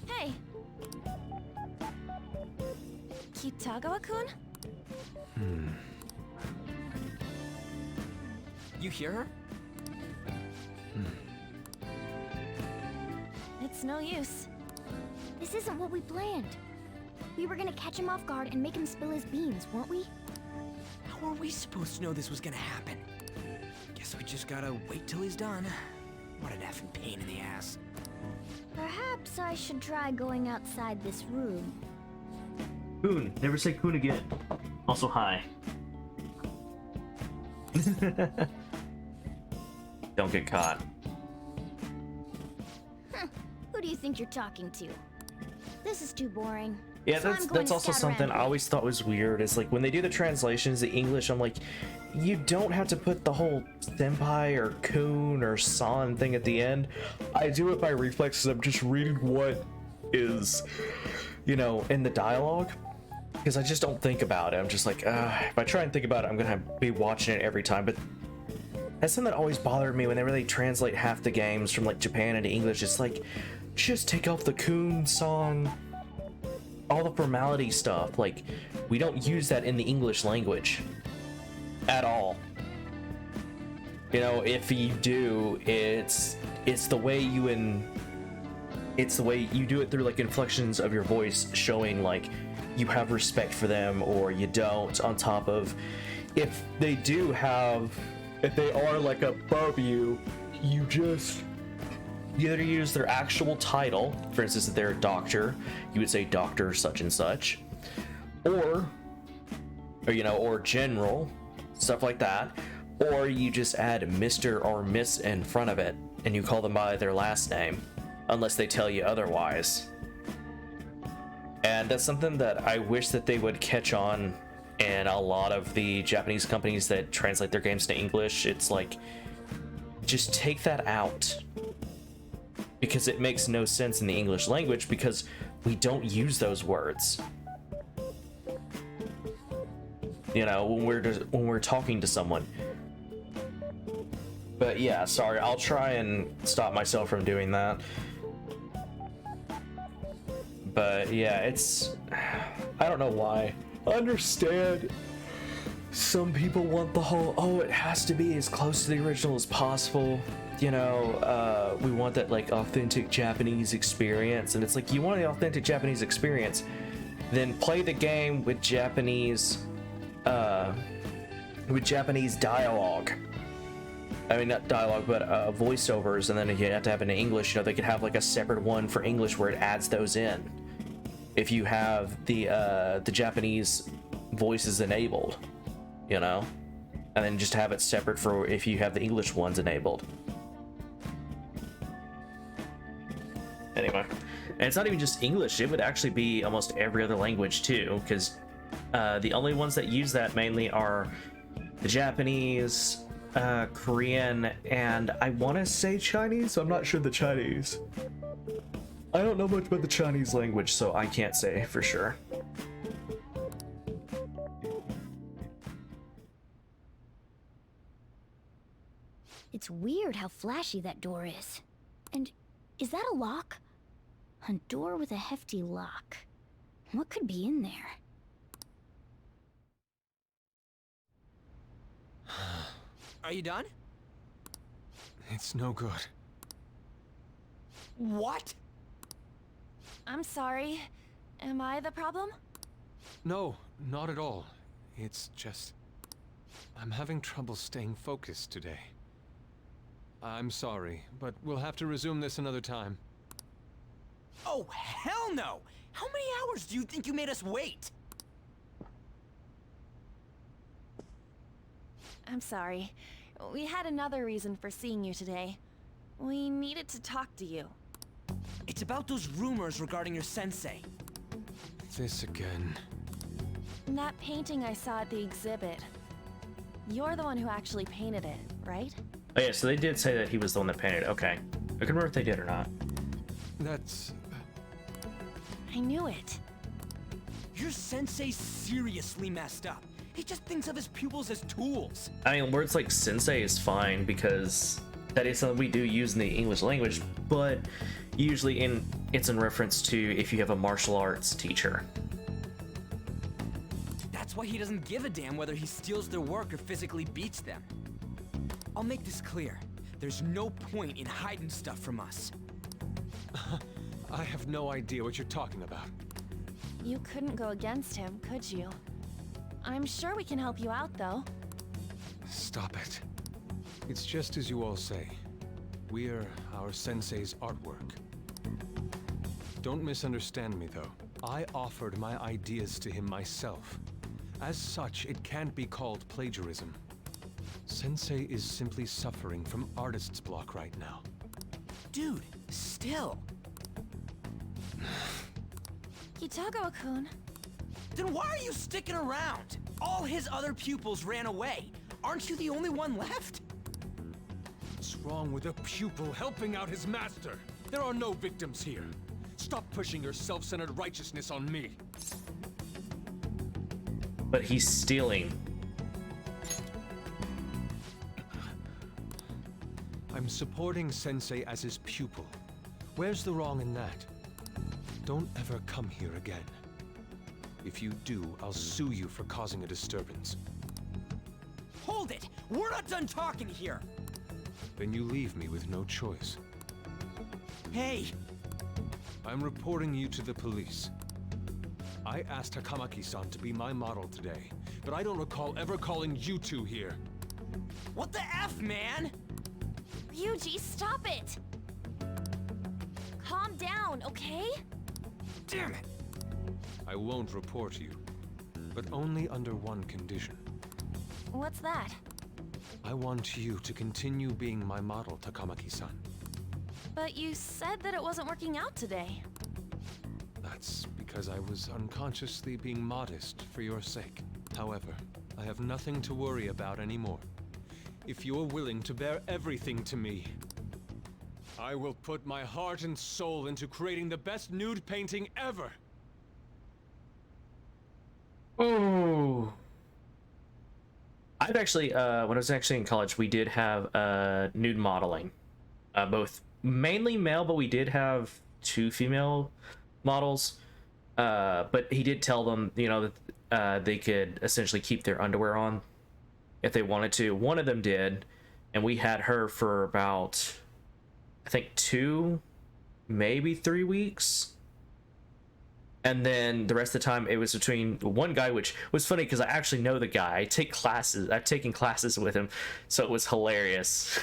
Hey! Kitagawa-kun? You hear her? It's no use. This isn't what we planned. We were gonna catch him off guard and make him spill his beans, weren't we? How are we supposed to know this was gonna happen? Guess we just gotta wait till he's done. What an effing pain in the ass. Perhaps I should try going outside this room. Coon. Never say coon again. Also, hi. Don't get caught. Who do you think you're talking to? This is too boring. Yeah, So I'm going that's to also scout something around. I always thought was weird. Is like when they do the translations, the English, I'm like, you don't have to put the whole senpai or kun or san thing at the end. I do it by reflex. I'm just reading what is, you know, in the dialogue, because I just don't think about it. I'm just like, if I try and think about it, I'm gonna be watching it every time. But that's something that always bothered me whenever they translate half the games from like Japan into English. It's like, just take off the kun song, all the formality stuff. Like, we don't use that in the English language at all. You know, if you do, it's the way you it's the way you do it through like inflections of your voice, showing like you have respect for them or you don't. On top of, if they are like above you, you either use their actual title. For instance, if they're a doctor, you would say Doctor such and such, or you know, or General, stuff like that. Or you just add Mr. or Miss in front of it, and you call them by their last name, unless they tell you otherwise. And that's something that I wish that they would catch on in a lot of the Japanese companies that translate their games to English. It's like, just take that out, because it makes no sense in the English language, because we don't use those words. You know, when we're talking to someone. But yeah, sorry, I'll try and stop myself from doing that. But yeah, it's, I don't know why. I understand some people want the whole, oh, it has to be as close to the original as possible. You know, we want that like authentic Japanese experience. And it's like, you want the authentic Japanese experience, then play the game with Japanese dialogue. I mean, not dialogue, but voiceovers, and then you have to have it in English. You know, they could have like a separate one for English where it adds those in. If you have the Japanese voices enabled, you know, and then just have it separate for if you have the English ones enabled. Anyway, and it's not even just English. It would actually be almost every other language too, because the only ones that use that mainly are the Japanese, Korean, and I want to say Chinese. I'm not sure the Chinese. I don't know much about the Chinese language, so I can't say for sure. It's weird how flashy that door is. And is that a lock? A door with a hefty lock. What could be in there? Are you done? It's no good. What? I'm sorry. Am I the problem? No, not at all. It's just, I'm having trouble staying focused today. I'm sorry, but we'll have to resume this another time. Oh, hell no! How many hours do you think you made us wait? I'm sorry. We had another reason for seeing you today. We needed to talk to you. It's about those rumors regarding your sensei. This again. That painting I saw at the exhibit. You're the one who actually painted it, right? Oh yeah, so they did say that he was the one that painted it. Okay. I couldn't remember if they did or not. That's... I knew it. Your sensei seriously messed up. He just thinks of his pupils as tools. I mean, words like sensei is fine because that is something we do use in the English language, but usually it's in reference to if you have a martial arts teacher. That's why he doesn't give a damn whether he steals their work or physically beats them. I'll make this clear. There's no point in hiding stuff from us. I have no idea what you're talking about. You couldn't go against him, could you? I'm sure we can help you out, though. Stop it. It's just as you all say. We're our sensei's artwork. Don't misunderstand me, though. I offered my ideas to him myself. As such, it can't be called plagiarism. Sensei is simply suffering from artist's block right now. Dude, still. Kitagawa-kun. Then why are you sticking around? All his other pupils ran away. Aren't you the only one left? What's wrong with a pupil helping out his master? There are no victims here. Stop pushing your self-centered righteousness on me. But he's stealing. I'm supporting Sensei as his pupil. Where's the wrong in that? Don't ever come here again. If you do, I'll sue you for causing a disturbance. Hold it! We're not done talking here! Then you leave me with no choice. Hey! I'm reporting you to the police. I asked Takamaki-san to be my model today, but I don't recall ever calling you two here. What the F, man? Ryuji, stop it! Calm down, okay? Damn it! I won't report you, but only under one condition. What's that? I want you to continue being my model, Takamaki-san. But you said that it wasn't working out today. That's because I was unconsciously being modest for your sake. However, I have nothing to worry about anymore. If you're willing to bear everything to me, I will put my heart and soul into creating the best nude painting ever! Oh. I've actually, when I was actually in college, we did have nude modeling. Both mainly male, but we did have 2 female models. But he did tell them, you know, that they could essentially keep their underwear on if they wanted to. One of them did, and we had her for about, I think, 2, maybe 3 weeks. And then the rest of the time it was between one guy, which was funny because I actually know the guy. I've taken classes with him, so it was hilarious.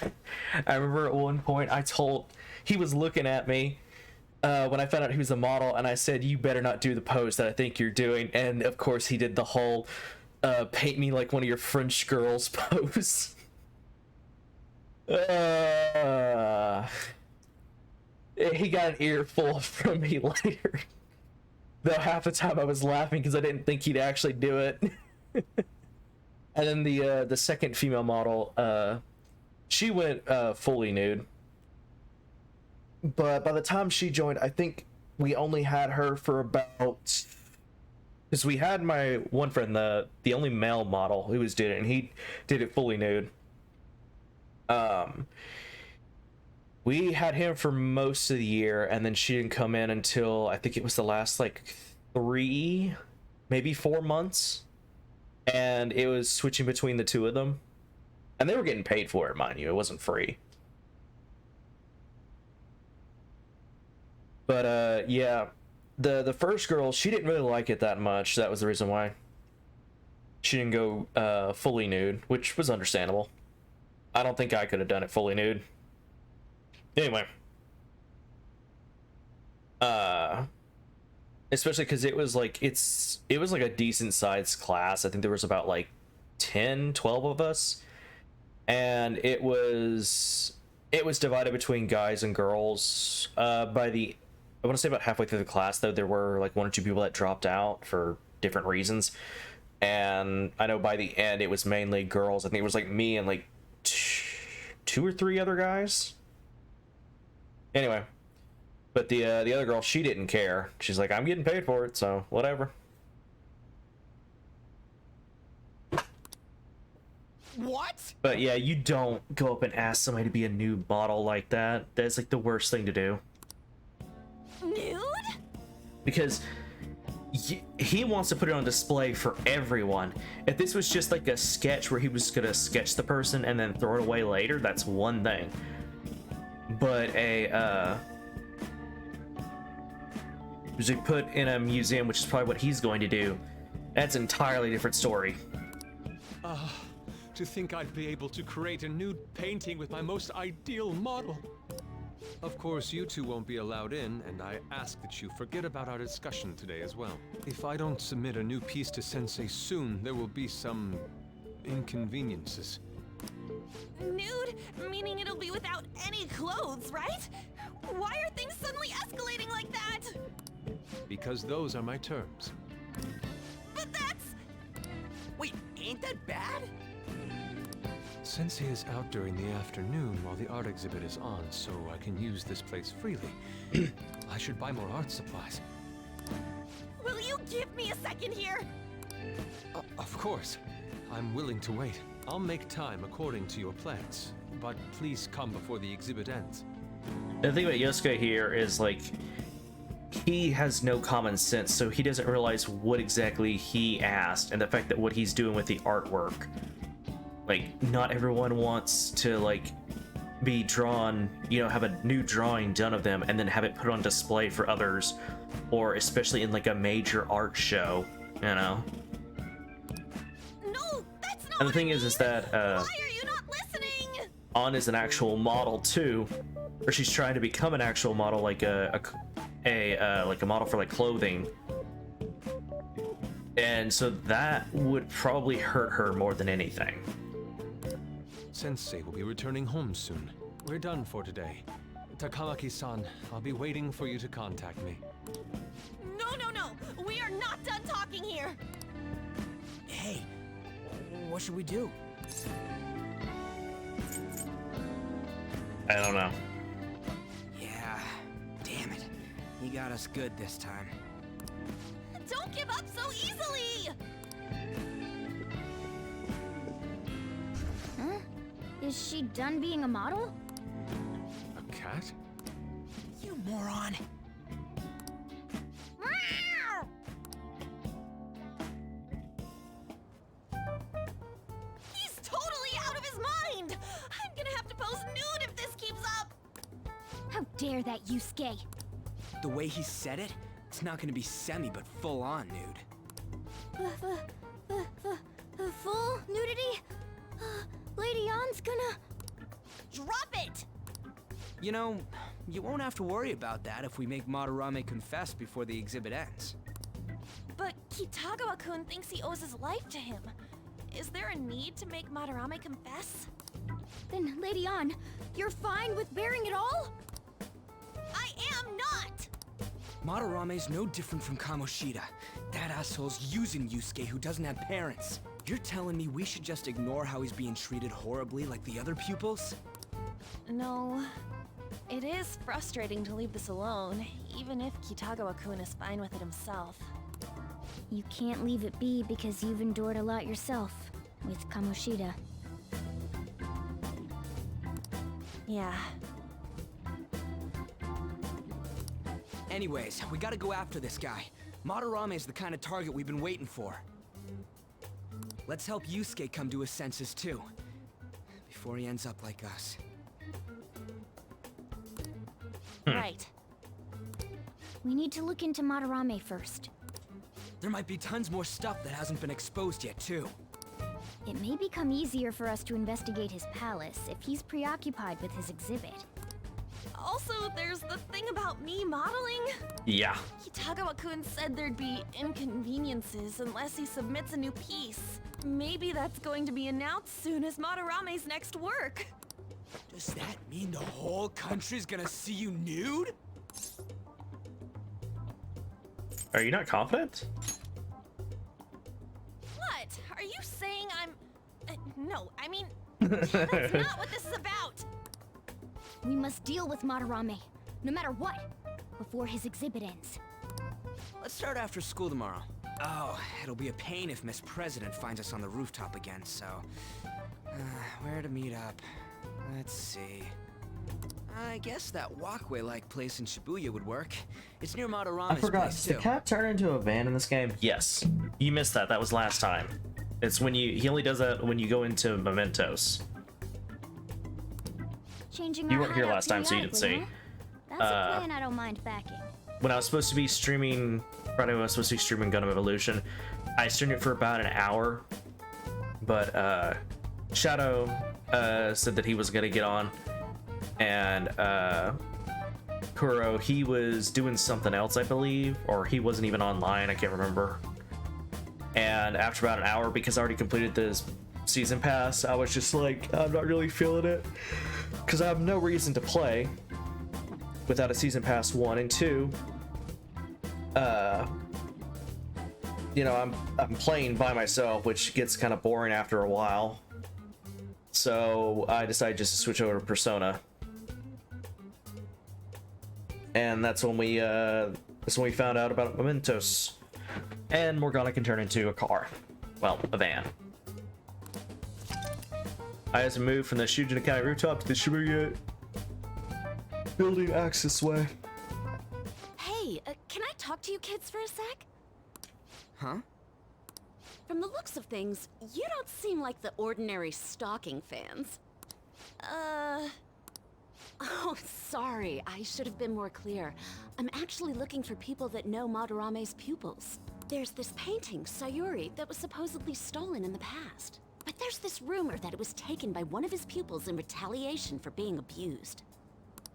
I remember at one point he was looking at me when I found out he was a model, and I said, "You better not do the pose that I think you're doing." And of course he did the whole paint me like one of your French girls pose. He got an earful from me later. Though half the time I was laughing because I didn't think he'd actually do it. And then the second female model, she went fully nude. But by the time she joined, I think we only had her for about... Because we had my one friend, the only male model who did it, and he did it fully nude. We had him for most of the year, and then she didn't come in until I think it was the last like 3, maybe 4 months. And it was switching between the 2 of them. And they were getting paid for it, mind you. It wasn't free. But yeah, the first girl, she didn't really like it that much. That was the reason why she didn't go fully nude, which was understandable. I don't think I could have done it fully nude. Anyway, especially because it was like a decent sized class. I think there was about like 10, 12 of us, and it was divided between guys and girls. I want to say about halfway through the class, though, there were like 1 or 2 people that dropped out for different reasons, and I know by the end it was mainly girls. I think it was like me and like 2 or 3 other guys. Anyway, But the other girl, she didn't care. She's like, I'm getting paid for it, so whatever. What? But yeah, you don't go up and ask somebody to be a new model like that. That's like the worst thing to do. Nude? Because he wants to put it on display for everyone. If this was just like a sketch where he was gonna sketch the person and then throw it away later, that's one thing. But was put in a museum, which is probably what he's going to do, that's an entirely different story. To think I'd be able to create a nude painting with my most ideal model. Of course, you two won't be allowed in, and I ask that you forget about our discussion today as well. If I don't submit a new piece to Sensei soon, there will be some inconveniences. Nude? Meaning it'll be without any clothes, right? Why are things suddenly escalating like that? Because those are my terms. But that's... Wait, ain't that bad? Sensei is out during the afternoon while the art exhibit is on, so I can use this place freely. I should buy more art supplies. Will you give me a second here? Of course. I'm willing to wait. I'll make time according to your plans, but please come before the exhibit ends. The thing about Yosuke here is, like, he has no common sense, so he doesn't realize what exactly he asked, and the fact that what he's doing with the artwork. Like, not everyone wants to, like, be drawn, you know, have a new drawing done of them and then have it put on display for others, or especially in, like, a major art show, you know? No, that's not. And the thing is that, Why are you not listening? An is an actual model too, or she's trying to become an actual model, like like a model for like clothing, and so that would probably hurt her more than anything. Sensei will be returning home soon. We're done for today. Takamaki-san, I'll be waiting for you to contact me. No, we are not done talking here. Hey, what should we do? I don't know. Yeah, damn it. He got us good this time. Don't give up so easily! Huh? Is she done being a model? A cat? You moron. He's totally out of his mind! I'm gonna have to pose nude if this keeps up! How dare that, Yusuke? The way he said it, it's not gonna be semi, but full-on nude. Full nudity? Lady Ann's gonna... Drop it! You know, you won't have to worry about that if we make Madarame confess before the exhibit ends. But Kitagawa-kun thinks he owes his life to him. Is there a need to make Madarame confess? Then, Lady Ann, you're fine with bearing it all? I am not! Madarame's no different from Kamoshida. That asshole's using Yusuke who doesn't have parents. You're telling me we should just ignore how he's being treated horribly like the other pupils? No. It is frustrating to leave this alone, even if Kitagawa-kun is fine with it himself. You can't leave it be because you've endured a lot yourself, with Kamoshida. Yeah. Anyways, we gotta go after this guy. Madarame's the kind of target we've been waiting for. Let's help Yusuke come to his senses too, before he ends up like us. Right. We need to look into Madarame first. There might be tons more stuff that hasn't been exposed yet too. It may become easier for us to investigate his palace if he's preoccupied with his exhibit. Also, there's the thing about me modeling. Yeah. Kitagawa-kun said there'd be inconveniences unless he submits a new piece. Maybe that's going to be announced soon as Madarame's next work. Does that mean the whole country's gonna see you nude? Are you not confident? What? Are you saying I'm... no, I mean... that's not what this is about! We must deal with Madarame, no matter what. before his exhibit ends. Let's start after school tomorrow. Oh, it'll be a pain if Miss President finds us on the rooftop again, so... where to meet up? Let's see... I guess that walkway-like place in Shibuya would work. It's near Madarama's I forgot. place, Does the too. cat turn into a van in this game? Yes. You missed that. That was last time. It's when he only does that when you go into Mementos. Changing You our weren't here hideout last time, so you didn't see. periodically, huh? That's a plan I don't mind backing. When I was supposed to be streaming Friday, when I was supposed to be streaming Gundam Evolution, I streamed it for about an hour. But Shadow said that he was gonna get on, and Kuro, he was doing something else, I believe, or he wasn't even online. I can't remember. And after about an hour, because I already completed this season pass, I was just like, I'm not really feeling it, because I have no reason to play without a season pass 1 and 2. You know, I'm playing by myself, which gets kind of boring after a while. So I decided just to switch over to Persona. And that's when we found out about Mementos. And Morgana can turn into a car. Well, a van. I had to move from the Shujin Academy rooftop to the Shibuya building access way. Hey, can I talk to you kids for a sec? Huh? From the looks of things, you don't seem like the ordinary stalking fans. Oh, sorry, I should have been more clear. I'm actually looking for people that know Madarame's pupils. There's this painting, Sayuri, that was supposedly stolen in the past. But there's this rumor that it was taken by one of his pupils in retaliation for being abused.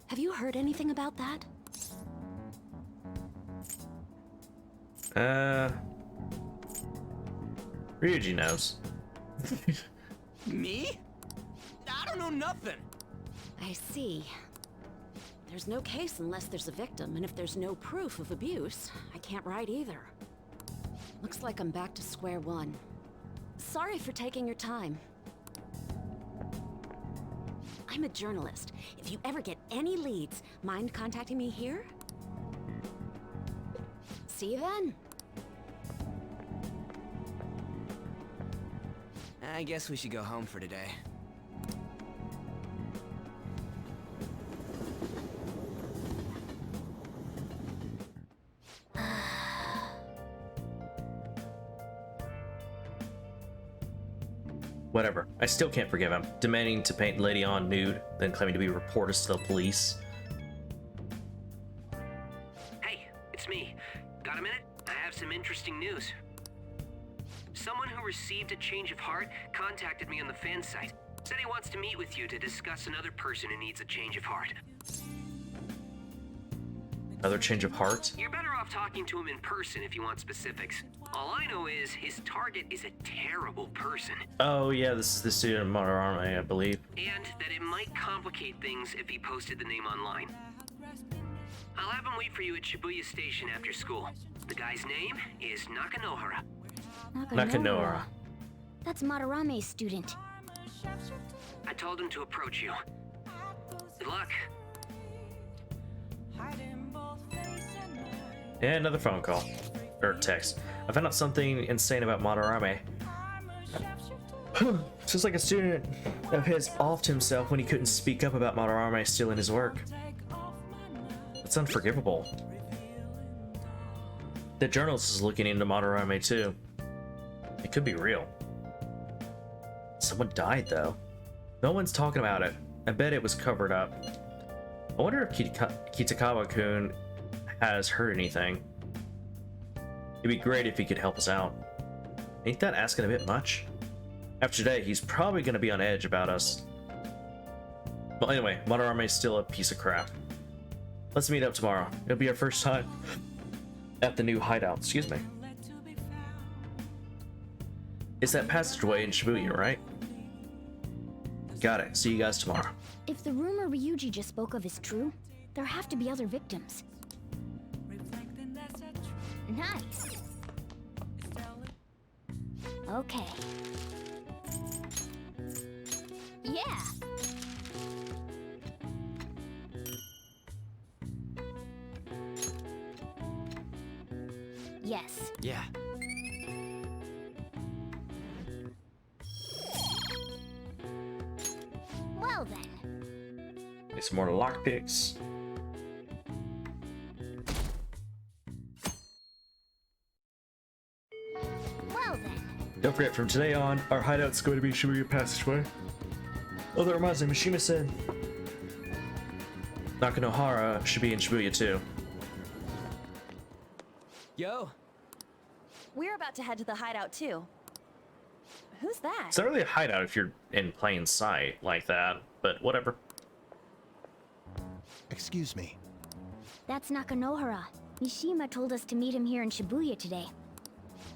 Have you heard anything about that? Ryuji knows. Me? I don't know nothing. I see. There's no case unless there's a victim, and if there's no proof of abuse, I can't write either. Looks like I'm back to square one. Sorry for taking your time. I'm a journalist. If you ever get any leads, mind contacting me here? See you then. I guess we should go home for today. Whatever. I still can't forgive him. Demanding to paint Lady On nude, then claiming to be reporters to the police. Hey, it's me. Got a minute? I have some interesting news. Someone who received a change of heart contacted me on the fan site. Said he wants to meet with you to discuss another person who needs a change of heart. Another change of heart? You're better off talking to him in person if you want specifics. All I know is his target is a terrible person. Oh yeah, this is the student of Madarame, I believe. And that it might complicate things if he posted the name online. I'll have him wait for you at Shibuya Station after school. The guy's name is Nakanohara. Nakanohara. That's Madarame's student. I told him to approach you. Good luck. And another phone call. Or text. I found out something insane about Madarame. Just like a student of his offed himself when he couldn't speak up about Madarame stealing his work. It's unforgivable. The journalist is looking into Madarame too. It could be real. Someone died though. No one's talking about it. I bet it was covered up. I wonder if Kitakawa-kun has heard anything. It'd be great if he could help us out. Ain't that asking a bit much? After today, he's probably gonna be on edge about us. Well, anyway, Madarame's still a piece of crap. Let's meet up tomorrow. It'll be our first time at the new hideout. Excuse me. It's that passageway in Shibuya, right? Got it. See you guys tomorrow. If the rumor Ryuji just spoke of is true, there have to be other victims. Nice. Okay. Yeah. yes. Yeah. Well then. Need some more lockpicks. Well then. Don't forget, from today on, our hideout's going to be Shibuya Passageway. Oh, that reminds me, Mishima said Nakanohara should be in Shibuya too. Yo. We're about to head to the hideout too. Who's that? It's not really a hideout if you're in plain sight like that, but whatever. Excuse me. That's Nakanohara. Mishima told us to meet him here in Shibuya today.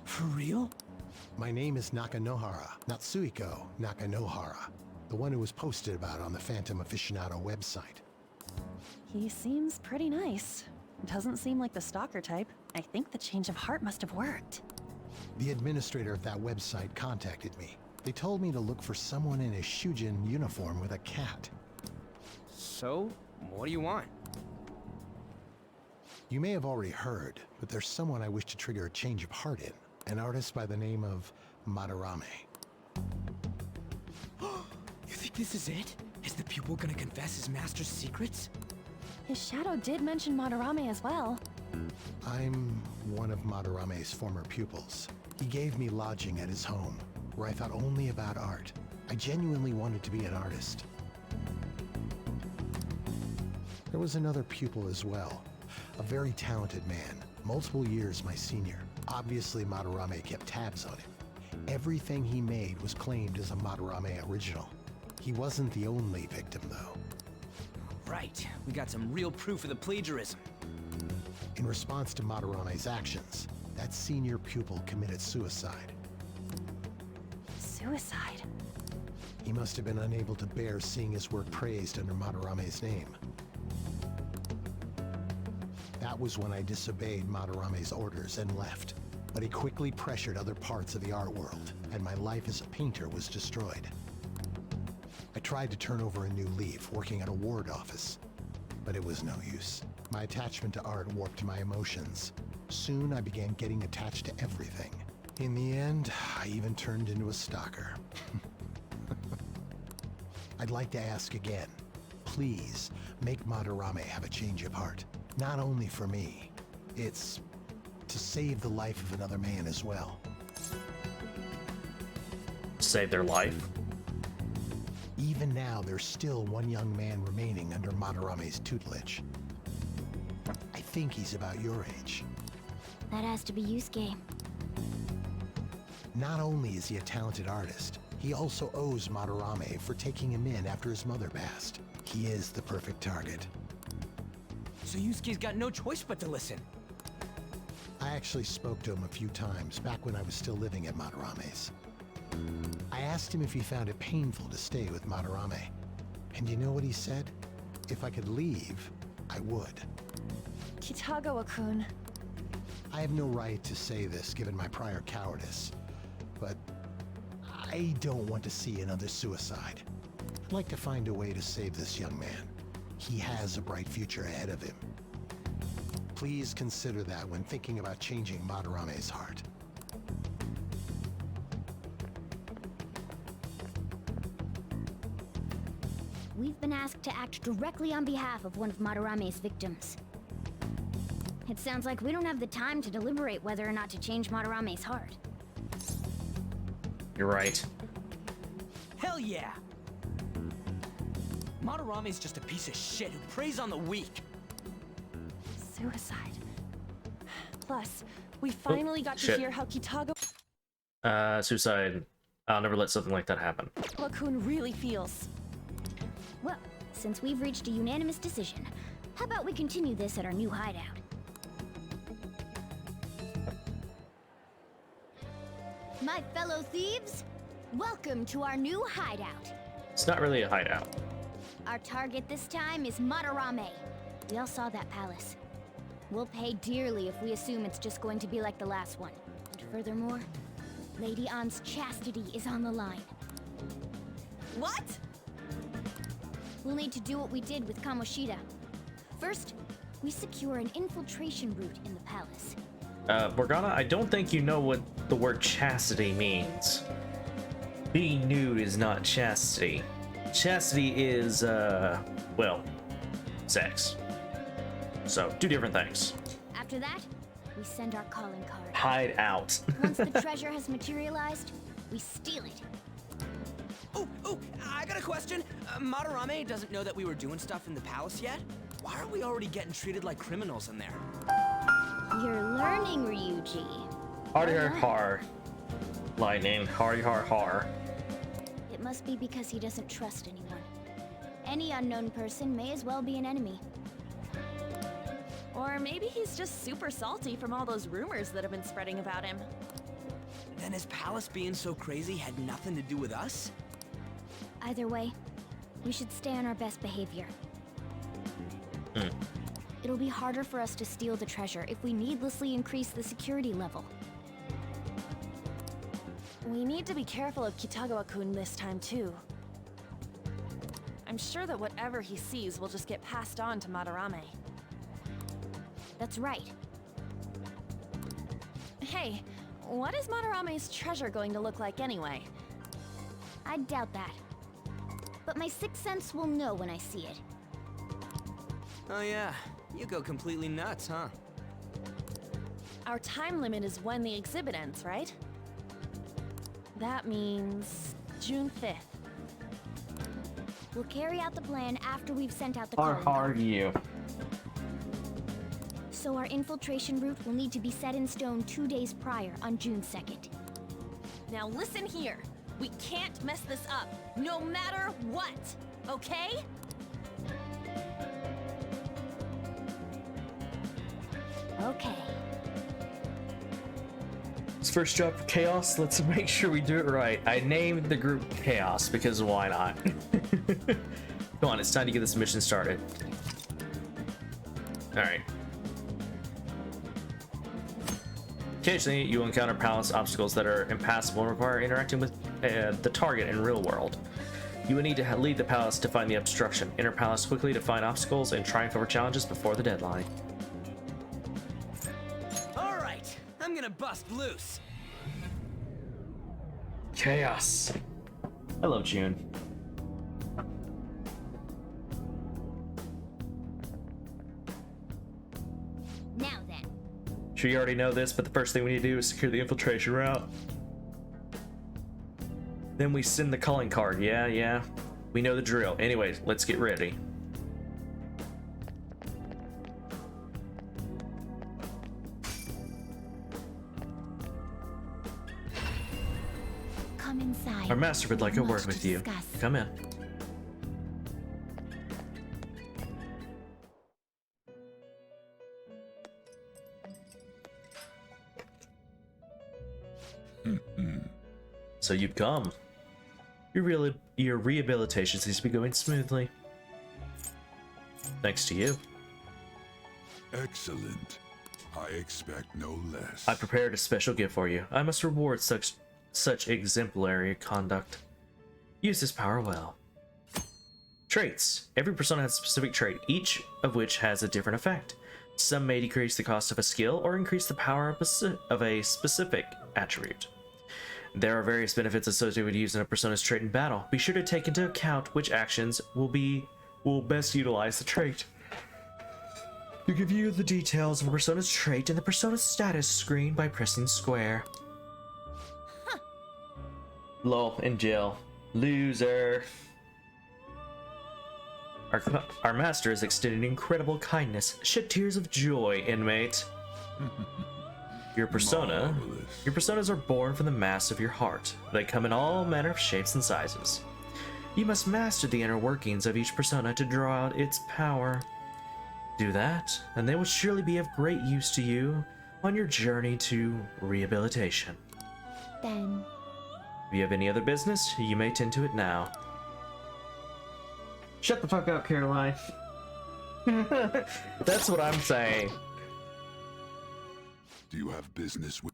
For real? My name is Nakanohara, not Suiko Nakanohara, the one who was posted about on the Phantom Aficionado website. He seems pretty nice. Doesn't seem like the stalker type. I think the change of heart must have worked. The administrator of that website contacted me. They told me to look for someone in a Shujin uniform with a cat. So, what do you want? You may have already heard, but there's someone I wish to trigger a change of heart in. An artist by the name of Madarame. You think this is it? Is the pupil gonna confess his master's secrets? His shadow did mention Madarame as well. I'm one of Madarame's former pupils. He gave me lodging at his home, where I thought only about art. I genuinely wanted to be an artist. There was another pupil as well, a very talented man, multiple years my senior. Obviously, Madarame kept tabs on him. Everything he made was claimed as a Madarame original. He wasn't the only victim, though. Right. We got some real proof of the plagiarism. In response to Madarame's actions, that senior pupil committed suicide. Suicide? He must have been unable to bear seeing his work praised under Madarame's name. That was when I disobeyed Madarame's orders and left. But he quickly pressured other parts of the art world, and my life as a painter was destroyed. I tried to turn over a new leaf, working at a ward office, but it was no use. My attachment to art warped my emotions. Soon I began getting attached to everything. In the end, I even turned into a stalker. I'd like to ask again, please make Madarame have a change of heart. Not only for me, it's to save the life of another man as well. Save their life? Even now, there's still one young man remaining under Madarame's tutelage. I think he's about your age. That has to be Yusuke. Not only is he a talented artist, he also owes Madarame for taking him in after his mother passed. He is the perfect target. So Yusuke's got no choice but to listen. I actually spoke to him a few times back when I was still living at Madarame's. I asked him if he found it painful to stay with Madarame. And you know what he said? If I could leave, I would. Kitagawa-kun. I have no right to say this given my prior cowardice, but I don't want to see another suicide. I'd like to find a way to save this young man. He has a bright future ahead of him. Please consider that when thinking about changing Madarame's heart. We've been asked to act directly on behalf of one of Madarame's victims. It sounds like we don't have the time to deliberate whether or not to change Madarame's heart. You're right. Hell yeah! Madarame's just a piece of shit who preys on the weak. Suicide. Plus, we finally got to shit. hear how Kitagawa-kun Suicide. I'll never let something like that happen. really feels. Well, since we've reached a unanimous decision, how about we continue this at our new hideout? My fellow thieves, welcome to our new hideout. It's not really a hideout. Our target this time is Madarame. We all saw that palace. We'll pay dearly if we assume it's just going to be like the last one. And furthermore, Lady Ann's chastity is on the line. What? We'll need to do what we did with Kamoshida. First, we secure an infiltration route in the palace. Morgana, I don't think you know what the word chastity means. Being nude is not chastity. Chastity is, well, sex. So, two different things. After that, we send our calling card. Hide out. Once the treasure has materialized, we steal it. Oh, I got a question. Madarame doesn't know that we were doing stuff in the palace yet? Why are we already getting treated like criminals in there? You're learning, Ryuji. Har har. Lightning. Har har har. It must be because he doesn't trust anyone. Any unknown person may as well be an enemy. Or maybe he's just super salty from all those rumors that have been spreading about him. Then his palace being so crazy had nothing to do with us? Either way, we should stay on our best behavior. Hmm. It'll be harder for us to steal the treasure if we needlessly increase the security level. We need to be careful of Kitagawa-kun this time too. I'm sure that whatever he sees will just get passed on to Madarame. That's right. Hey, what is Madarame's treasure going to look like anyway? I doubt that. But my sixth sense will know when I see it. Oh yeah, you go completely nuts, huh? Our time limit is when the exhibit ends, right? That means June 5th. We'll carry out the plan after we've sent out the calling Har card. you. So our infiltration route will need to be set in stone 2 days prior on June 2nd. Now listen here. We can't mess this up, no matter what, okay? Okay. It's first job for Chaos. Let's make sure we do it right. I named the group Chaos because why not? Come on, it's time to get this mission started. Alright. Occasionally, you will encounter palace obstacles that are impassable and require interacting with the target in real world. You will need to lead the palace to find the obstruction. Enter palace quickly to find obstacles and triumph over challenges before the deadline. Alright, I'm gonna bust loose. Chaos. I love June. Now then. Sure you already know this, but the first thing we need to do is secure the infiltration route. Then we send the calling card. Yeah. We know the drill. Anyways, let's get ready. Come inside. Our master would like a Much word to with you. discuss. Come in. So you've come. Your rehabilitation seems to be going smoothly. Thanks to you. Excellent. I expect no less. I prepared a special gift for you. I must reward such exemplary conduct. Use this power well. Traits. Every persona has a specific trait, each of which has a different effect. Some may decrease the cost of a skill or increase the power of a specific attribute. There are various benefits associated with using a persona's trait in battle. Be sure to take into account which actions will best utilize the trait. You can view the details of a persona's trait in the persona status screen by pressing square. Huh. Lol, in jail. Loser. Our master is extending incredible kindness. Shed tears of joy, inmate. Your personas are born from the mass of your heart. They come in all manner of shapes and sizes. You must master the inner workings of each persona to draw out its power. Do that, and they will surely be of great use to you on your journey to rehabilitation. Then, If you have any other business, you may tend to it now. Shut the fuck up, Caroline. That's what I'm saying. Do you have business with...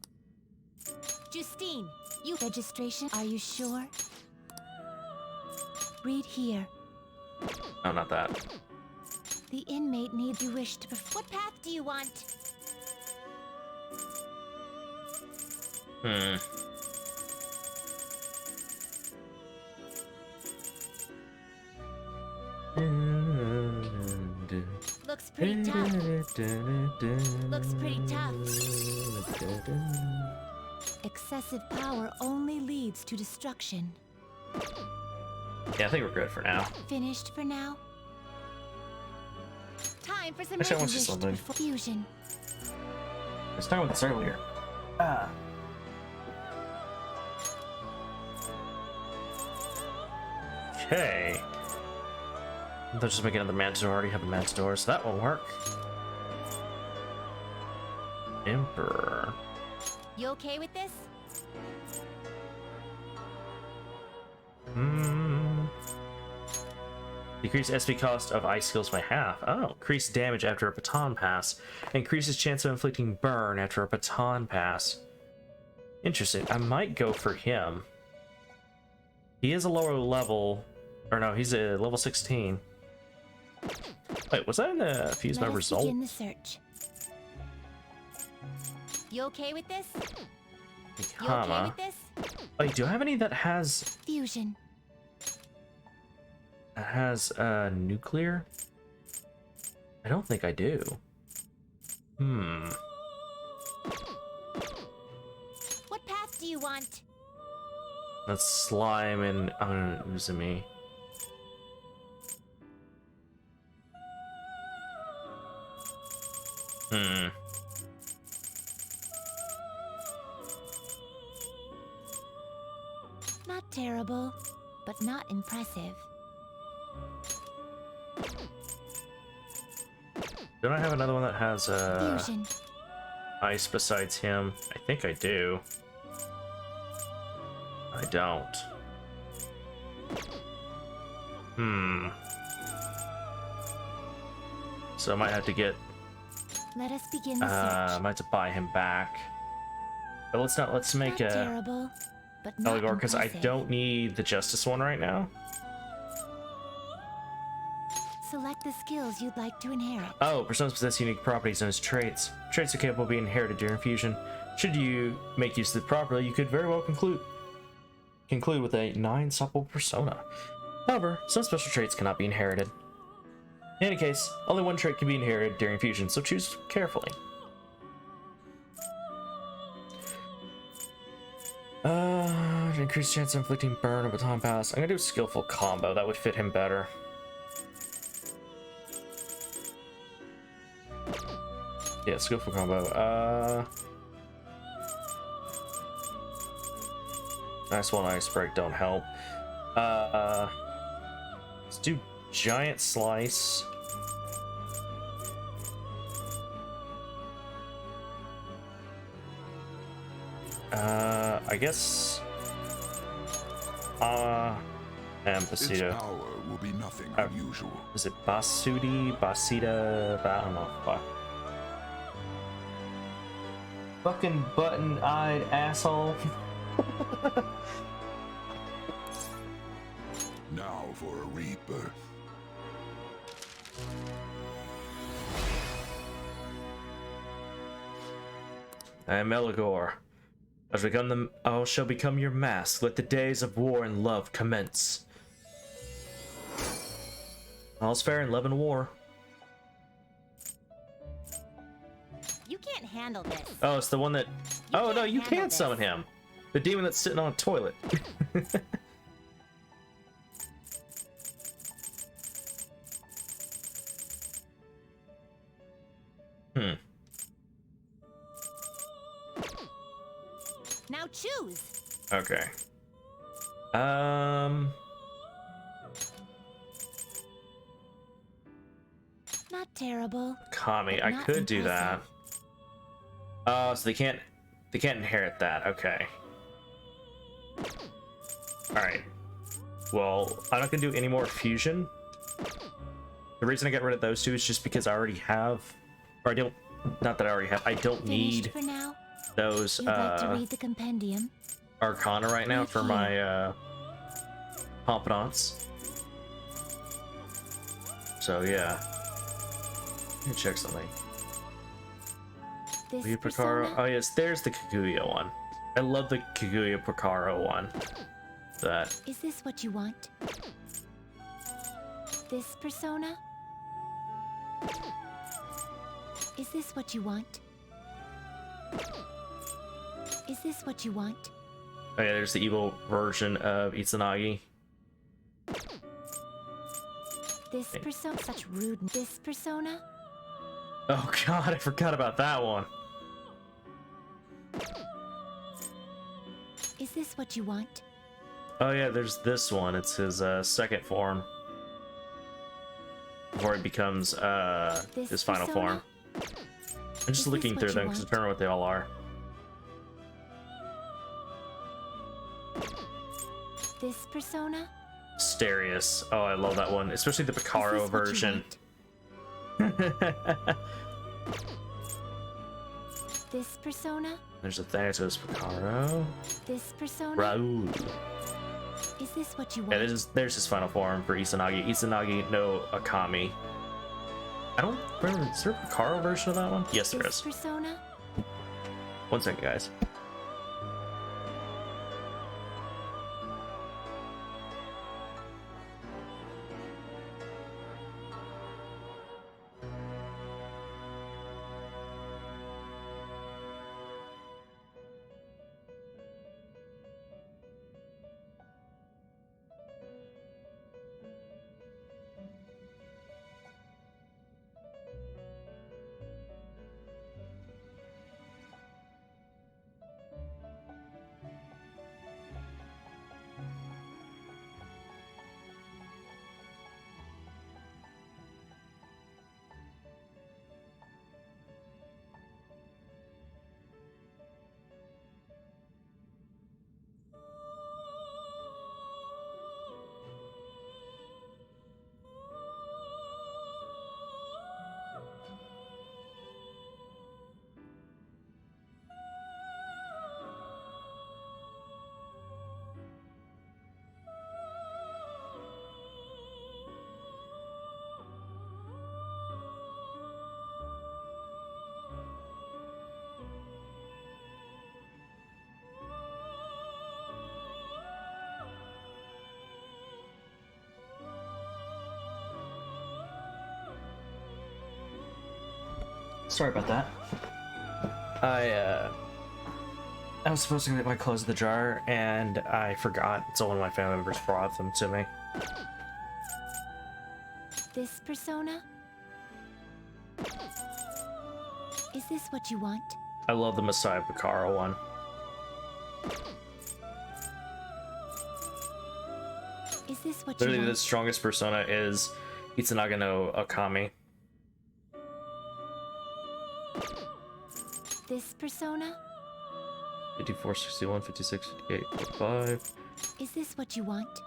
Justine, you registration, are you sure? Read here. Oh, not that. The inmate needs you wish to perform. What path do you want? Hmm. Looks pretty tough. Looks pretty tough. Excessive power only leads to destruction. Yeah, I think we're good for now. Finished for now? Time for some Actually, I want to see resolution something. fusion. I was talking about this earlier. Ah. Okay. They'll just make another Matador. I already have a Matador, so that won't work. Emperor. You okay with this? Decrease SP cost of ice skills by half. Oh, increase damage after a baton pass. Increases chance of inflicting burn after a baton pass. Interesting. I might go for him. He is a lower level, or no, he's a level 16. Wait, was that in the fuse my result? Begin the search. You okay with this? You okay with this? Wait, do I have any that has Fusion. nuclear? I don't think I do. What path do you want? That's slime and Uzumi. Not terrible, but not impressive. Don't I have another one that has Fusion. ice besides him? I think I do. I don't. So I might have to get Let us begin the I search. might have to buy him back. But let's make Not a terrible, but not Eligor, because I impressive. don't need the Justice one right now. Select the skills you'd like to inherit. Oh, personas possess unique properties known as traits. Traits are capable of being inherited during fusion. Should you make use of it properly, you could very well conclude with a 9 supple persona. However, some special traits cannot be inherited. In any case, only one trait can be inherited during fusion, so choose carefully. Increased chance of inflicting burn or baton pass. I'm gonna do a skillful combo, that would fit him better. Yeah, skillful combo. Nice one, ice break, don't help. Let's do giant slice. I guess. And Basita. Its power will be nothing unusual. Is it Basudi? Basita? I don't know. Fuck. Fucking button-eyed asshole. Now for a rebirth. I am Eligor. I shall become your mask. Let the days of war and love commence. All's fair in love and war. You can't handle this. Oh, it's the one that... Oh, no, you can summon him. The demon that's sitting on a toilet. Now choose. Okay. Not terrible. Kami, but I not could do that. impressive. Oh, so they can't inherit that. Okay. Alright. Well, I'm not gonna do any more fusion. The reason I got rid of those two is just because I already have, or I don't, not that I already have, I don't Finished need for now. those You'd like to read the compendium? Arcana right now Right for here. my Pompidants. So yeah. Let me check something. This Picaro. persona? Oh yes, there's the Kaguya one. I love the Kaguya Picaro one. That. Is this what you want? This persona? Is this what you want? Is this what you want? Oh yeah, there's the evil version of Izanagi. This persona? Such rude. This persona? Oh god, I forgot about that one. Is this what you want? Oh yeah, there's this one. It's his second form. Before he becomes his final form. I'm just looking through them because I don't know what they all are. This persona? Asterius. Oh, I love that one, especially the Picaro version. This persona? There's a Thanatos Picaro. This persona? Raul. Is this what you want? Yeah, there's his final form for Izanagi. Izanagi no Akami. I don't remember. Is there a Picaro version of that one? Yes, there is. Persona? 1 second, guys. Sorry about that. I was supposed to get my clothes in the jar, and I forgot. So one of my family members brought them to me. This persona? Is this what you want? I love the Messiah Picaro one. Is this what Literally, you want? the strongest persona is Itsunaga no Akami. This persona? 54, 61, 56, 58, 55. Is this what you want?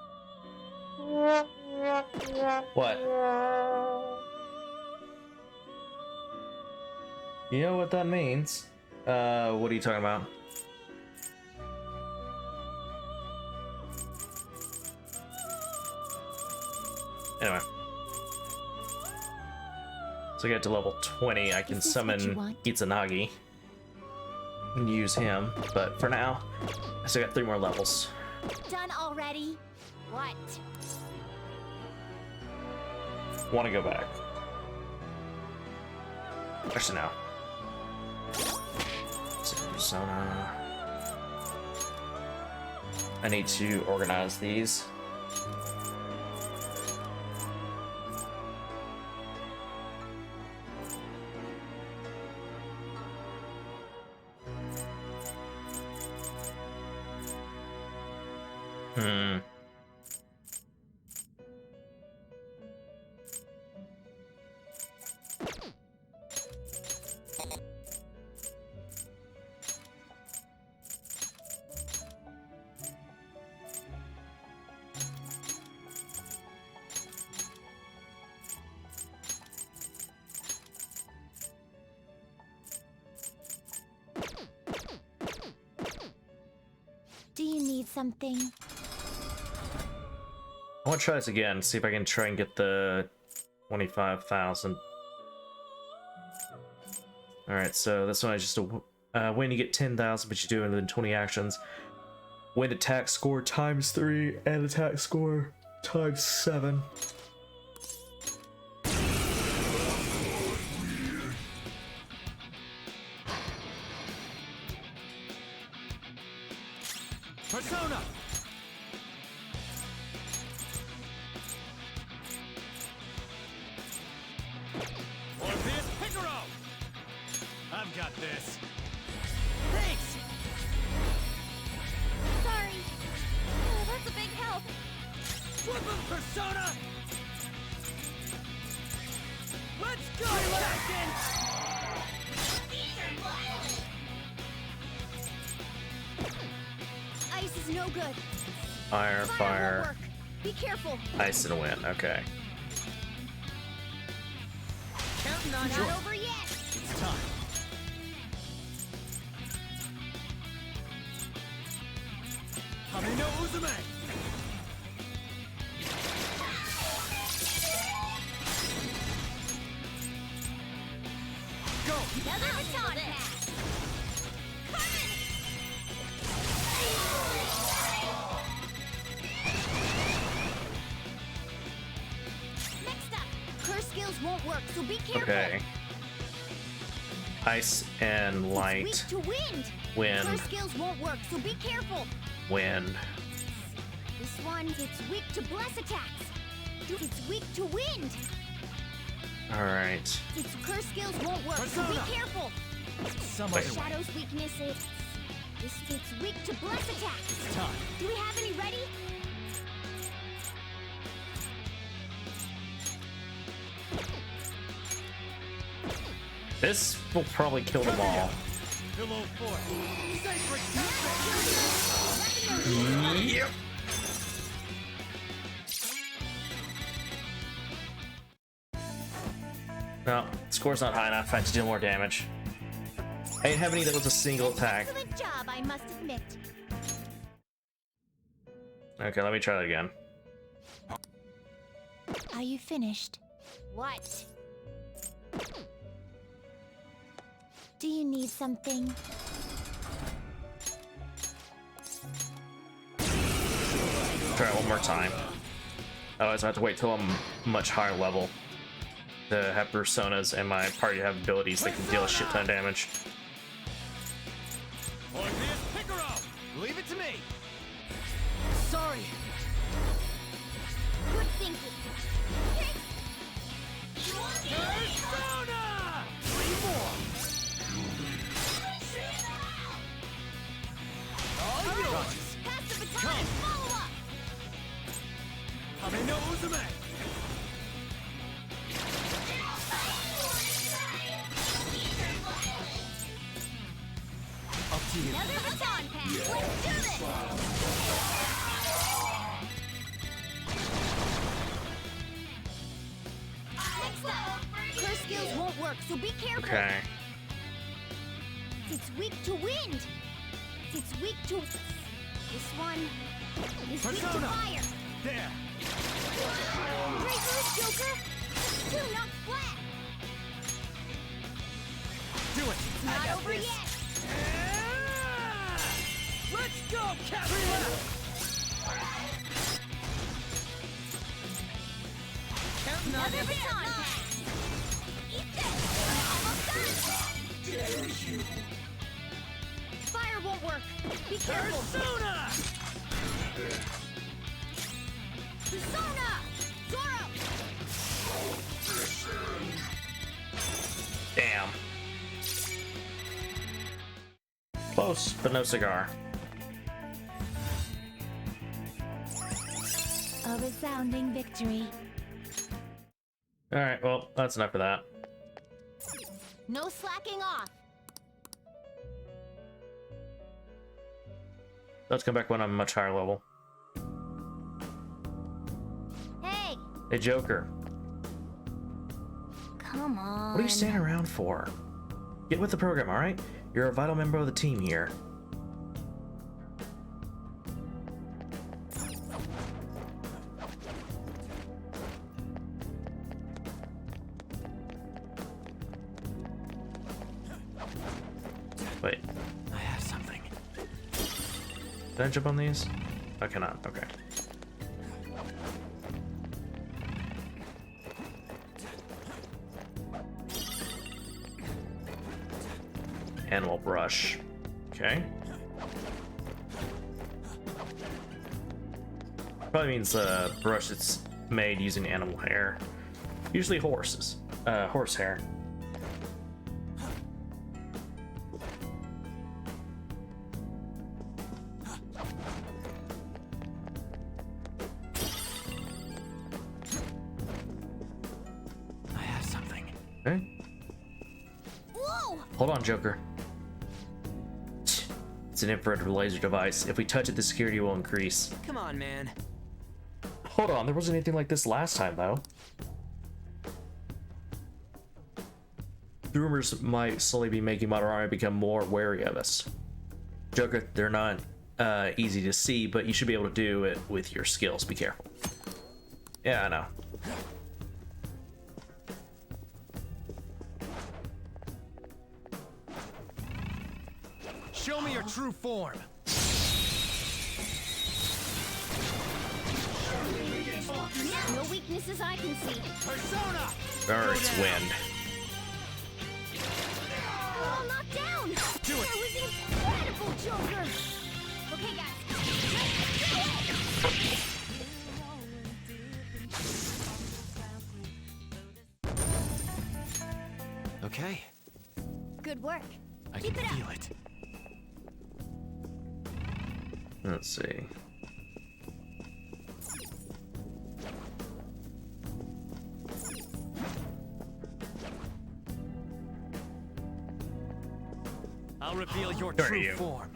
What? You know what that means? What are you talking about? Anyway. So I get to level 20, I can summon Izanagi and use him, but for now, I still got 3 more levels. Done already? What? Want to go back. Actually, no. Secret persona. I need to organize these. Do you need something? I want to try this again, see if I can try and get the 25,000. Alright, so this one is just When you get 10,000, but you do it within 20 actions. Win attack score ×3 and attack score ×7. Persona! Orpheus Picaro! I've got this. Thanks! Sorry. Oh, that's a big help. Whoop Persona! Let's go, Captain! Ice is no good. Fire, Won't fire. work. Be careful. Ice and wind. Okay. Counting on not over yet. It's time. Hame no Uzume! Go. Another baton pass. Next up, curse skills won't work, so be careful. Okay. Ice and light. It's weak to wind. Wind. Curse skills won't work, so be careful. Wind. This one, it's weak to bless attacks. It's weak to wind. Alright. Its curse skills won't work, so be careful. Some Wait. other way. Shadow's weakness, it's weak to bless attacks. It's time. Do we have any ready? This will probably kill them all. Pillow fort. Sacred Yep. No, score's not high enough. I have to deal more damage. I didn't have any that was a single attack. Excellent job, I must admit. Okay, let me try that again. Are you finished? What? Do you need something? Try it one more time. Otherwise, I have to wait till I'm much higher level to have personas and my party have abilities that can deal a shit ton of damage. Orpheus Picaro! Leave it to me! Sorry! Good thinking. Persona! 3 more! All yours! Pass the baton and follow up! Hame no Uzume! Up to you. Another baton pass! Let's do this! Next up, curse skills won't work, so be careful. Okay. It's weak to wind. It's weak to... This one is weak to Persona! fire. There! Great move, Joker! Two knocked flat. Do it! It's not over yet. Let's go, Captain! Counting on another baton pass. Eat this. Almost done. Fire won't work. Be careful. Persona! Persona! Zoro! Damn. Close, but no cigar. A resounding victory. Alright, well, that's enough for that. No slacking off. Let's come back when I'm much higher level. Hey, Hey, Joker. come on. What are you standing around for? Get with the program, alright? You're a vital member of the team here. Wait. I have something. Did I jump on these? I cannot. Okay. Animal brush. Okay. Probably means brush that's made using animal hair. Usually horses. Horse hair. I have something. Okay. Whoa! Hold on, Joker. It's an infrared laser device. If we touch it, the security will increase. Come on, man. Hold on, there wasn't anything like this last time, though. The rumors might slowly be making Madarame become more wary of us. Joker, they're not easy to see, but you should be able to do it with your skills. Be careful. Yeah, I know. Show me your true form. No weaknesses I can see. Persona! Or it's wind. We're all knocked down. Do it. That was incredible, Joker. Okay, guys. Okay. Good work. I Keep can it up. feel it. Let's see. I'll reveal your Who are true you? form.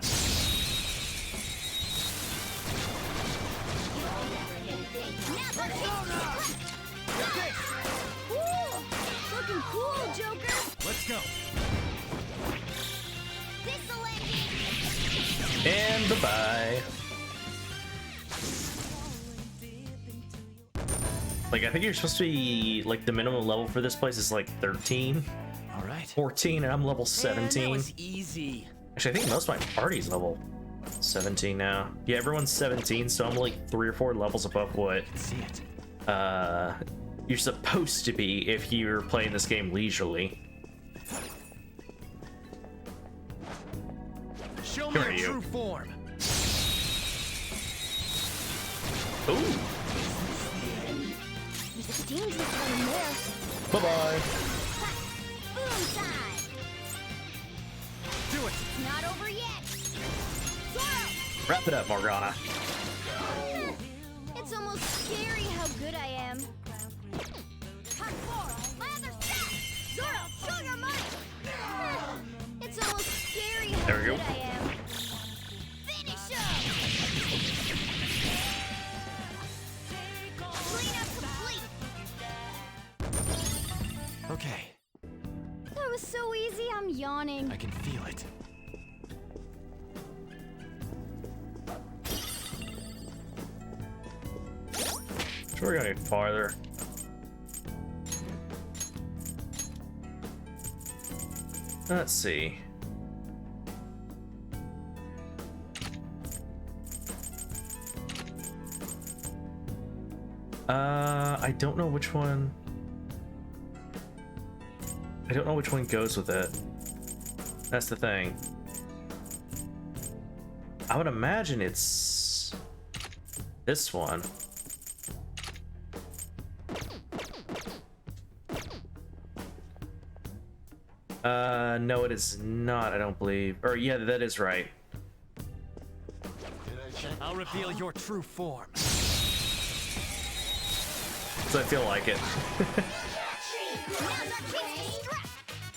Ooh, looking cool, Joker. Let's go. This'll end it. And bye-bye. Like, I think you're supposed to be, like, the minimum level for this place is, like, 13. All right. 14, and I'm level 17. Man, that was easy. Actually, I think most of my party's level 17 now. Yeah, everyone's 17, so I'm, like, 3 or 4 levels above what I can see it. you're supposed to be if you're playing this game leisurely. Show Who me are your you? true form. Ooh. There's a dangerous one in there. Bye-bye. Boom time. Do it. It's not over yet. Zoro! Wrap it up, Morgana. It's almost scary how good I am. Cut four. My other step. Zoro, show your might. It's almost scary how There we go. good I am. Finish him. Cleanup complete. Okay. That was so easy, I'm yawning. I can feel it. Sure, we're gonna get farther. Let's see. I don't know which one. I don't know which one goes with it. That's the thing. I would imagine it's this one. No, it is not, I don't believe. Or, yeah, that is right. I'll reveal your true form. So I feel like it.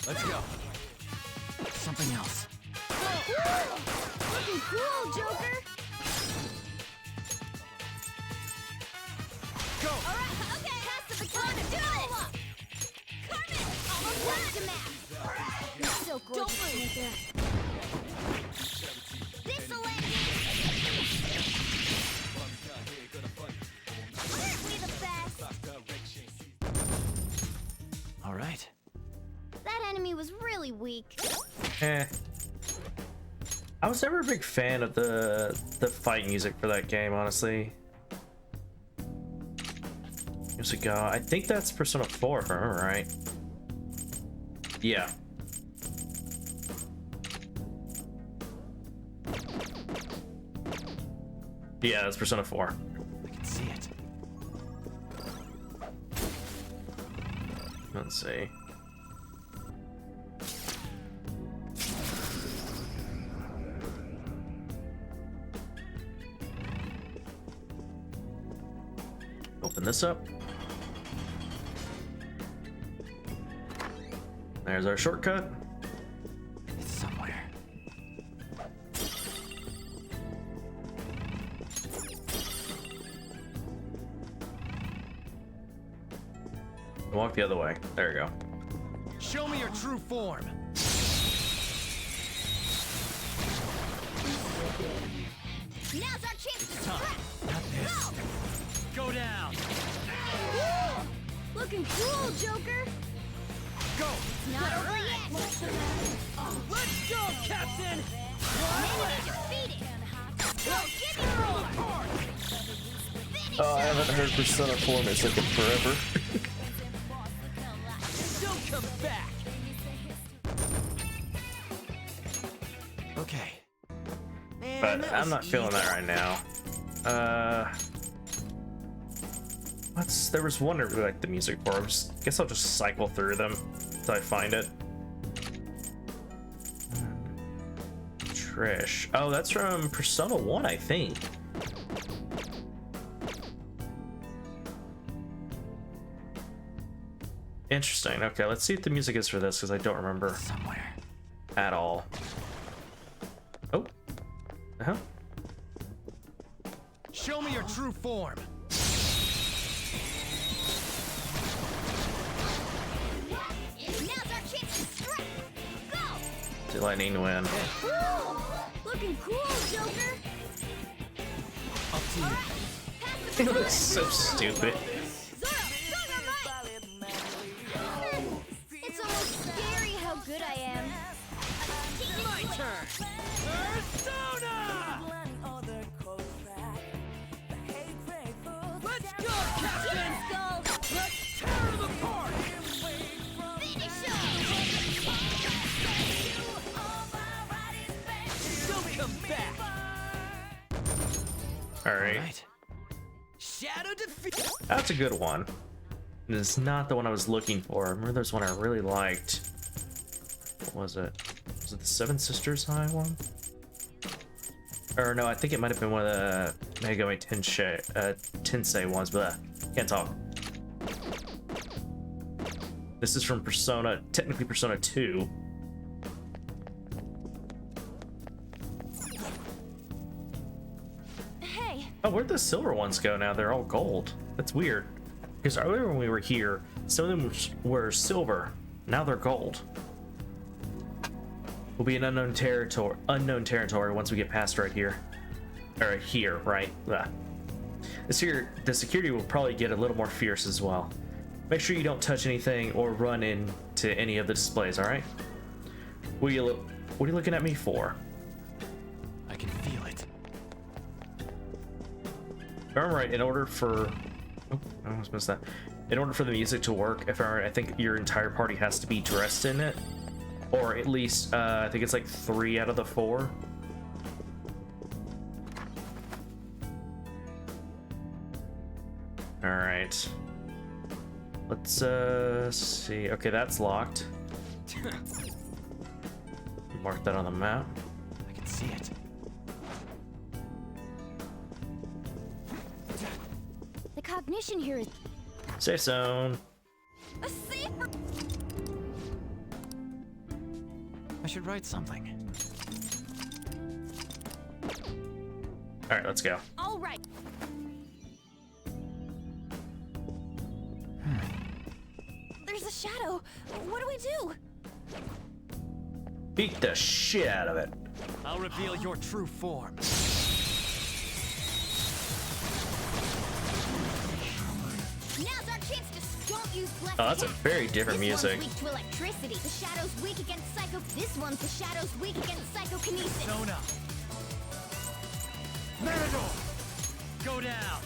Let's go. Something else. Looking cool, Joker. Go. All right, okay, pass the baton. Do it. Carmen, almost left to match. You're so gorgeous, Panther. This'll end it. Aren't we the best? All right. That enemy was really weak. Eh. I was never a big fan of the fight music for that game, honestly. Years ago, I think that's Persona 4, if I remember right. Yeah. Yeah, that's Persona 4. I can see it. Let's see. Open this up. There's our shortcut. It's somewhere. Walk the other way. There you go. Show me your true form. Now's our chance to strike. Go down. Woo! Looking cool, Joker. Go. It's not over yet. Let's go, Captain. Enemy defeated. Go, give me more. Finish Oh, I haven't heard Persona 4 music in forever. Don't come back. Okay. Man, But that I'm was not feeling that right now. There was one I really liked the music for. Guess I'll just cycle through them until I find it. Trish. Oh, that's from Persona 1, I think. Interesting. Okay, let's see what the music is for this, because I don't remember somewhere at all. Oh. Uh-huh. Show me your true form. Now's our chance to strike. Go. Lightning win. Woo! Looking cool, Joker. Up to you. It looks so stupid. It's almost scary how good I am. My turn. Persona! Let's go, Captain! Let's tear them apart! Finish him! Don't come back! Alright. Shadow defeat. That's a good one. It's not the one I was looking for. I remember there's one I really liked. What was it? Was it the Seven Sisters High one? Or no, I think it might have been one of the Megami Tensei ones, but can't talk. This is from Persona, technically Persona 2. Hey. Oh, where'd the silver ones go now? They're all gold. That's weird. Because earlier when we were here, some of them were silver. Now they're gold. Will be an unknown territory once we get past right here. Or here, right? Blah. The security will probably get a little more fierce as well. Make sure you don't touch anything or run into any of the displays, alright? What are you looking at me for? I can feel it. If I'm right, in order for... Oh, I almost missed that. In order for the music to work, if I'm right, I think your entire party has to be dressed in it. Or at least, I think it's like 3 out of the 4. Alright. Let's see. Okay, that's locked. Mark that on the map. I can see it. The cognition here is Safe zone. a safer. I should write something. Alright, let's go. All right. There's a shadow. What do we do? Beat the shit out of it. I'll reveal your true form. Now's our chance to. Don't you Oh, that's a very different music. Weak to electricity. The shadow's weak against psycho. This one's the shadow's weak against psychokinesis. Sona. Matador. Go down.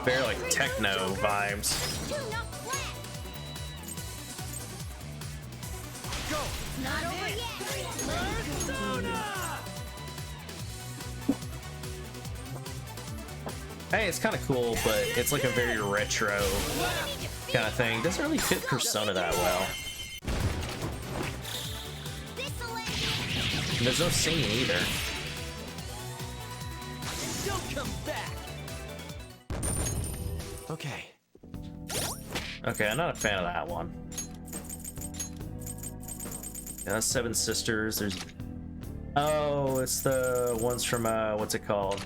Very like techno vibes. Go. Not over yet. Persona. Hey, it's kind of cool, but it's like a very retro kind of thing. Doesn't really fit Persona that well. And there's no singing either. Don't come back. Okay. Okay, I'm not a fan of that one. Yeah, that's Seven Sisters. There's... Oh, it's the ones from, what's it called?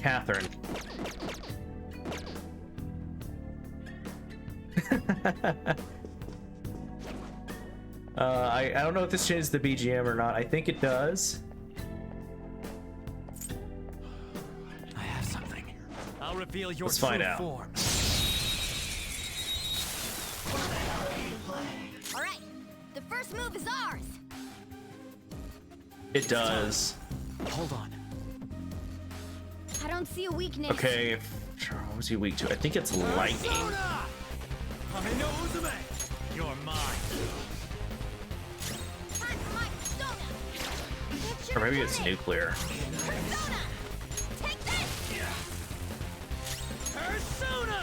Catherine. I don't know if this changes the BGM or not. I think it does. I have something. I'll reveal your Let's find true out. form. All right. The first move is ours. It does. Hold on. I don't see a weakness. Okay, what was he weak to? I think it's lightning. You're mine. Or maybe it's nuclear.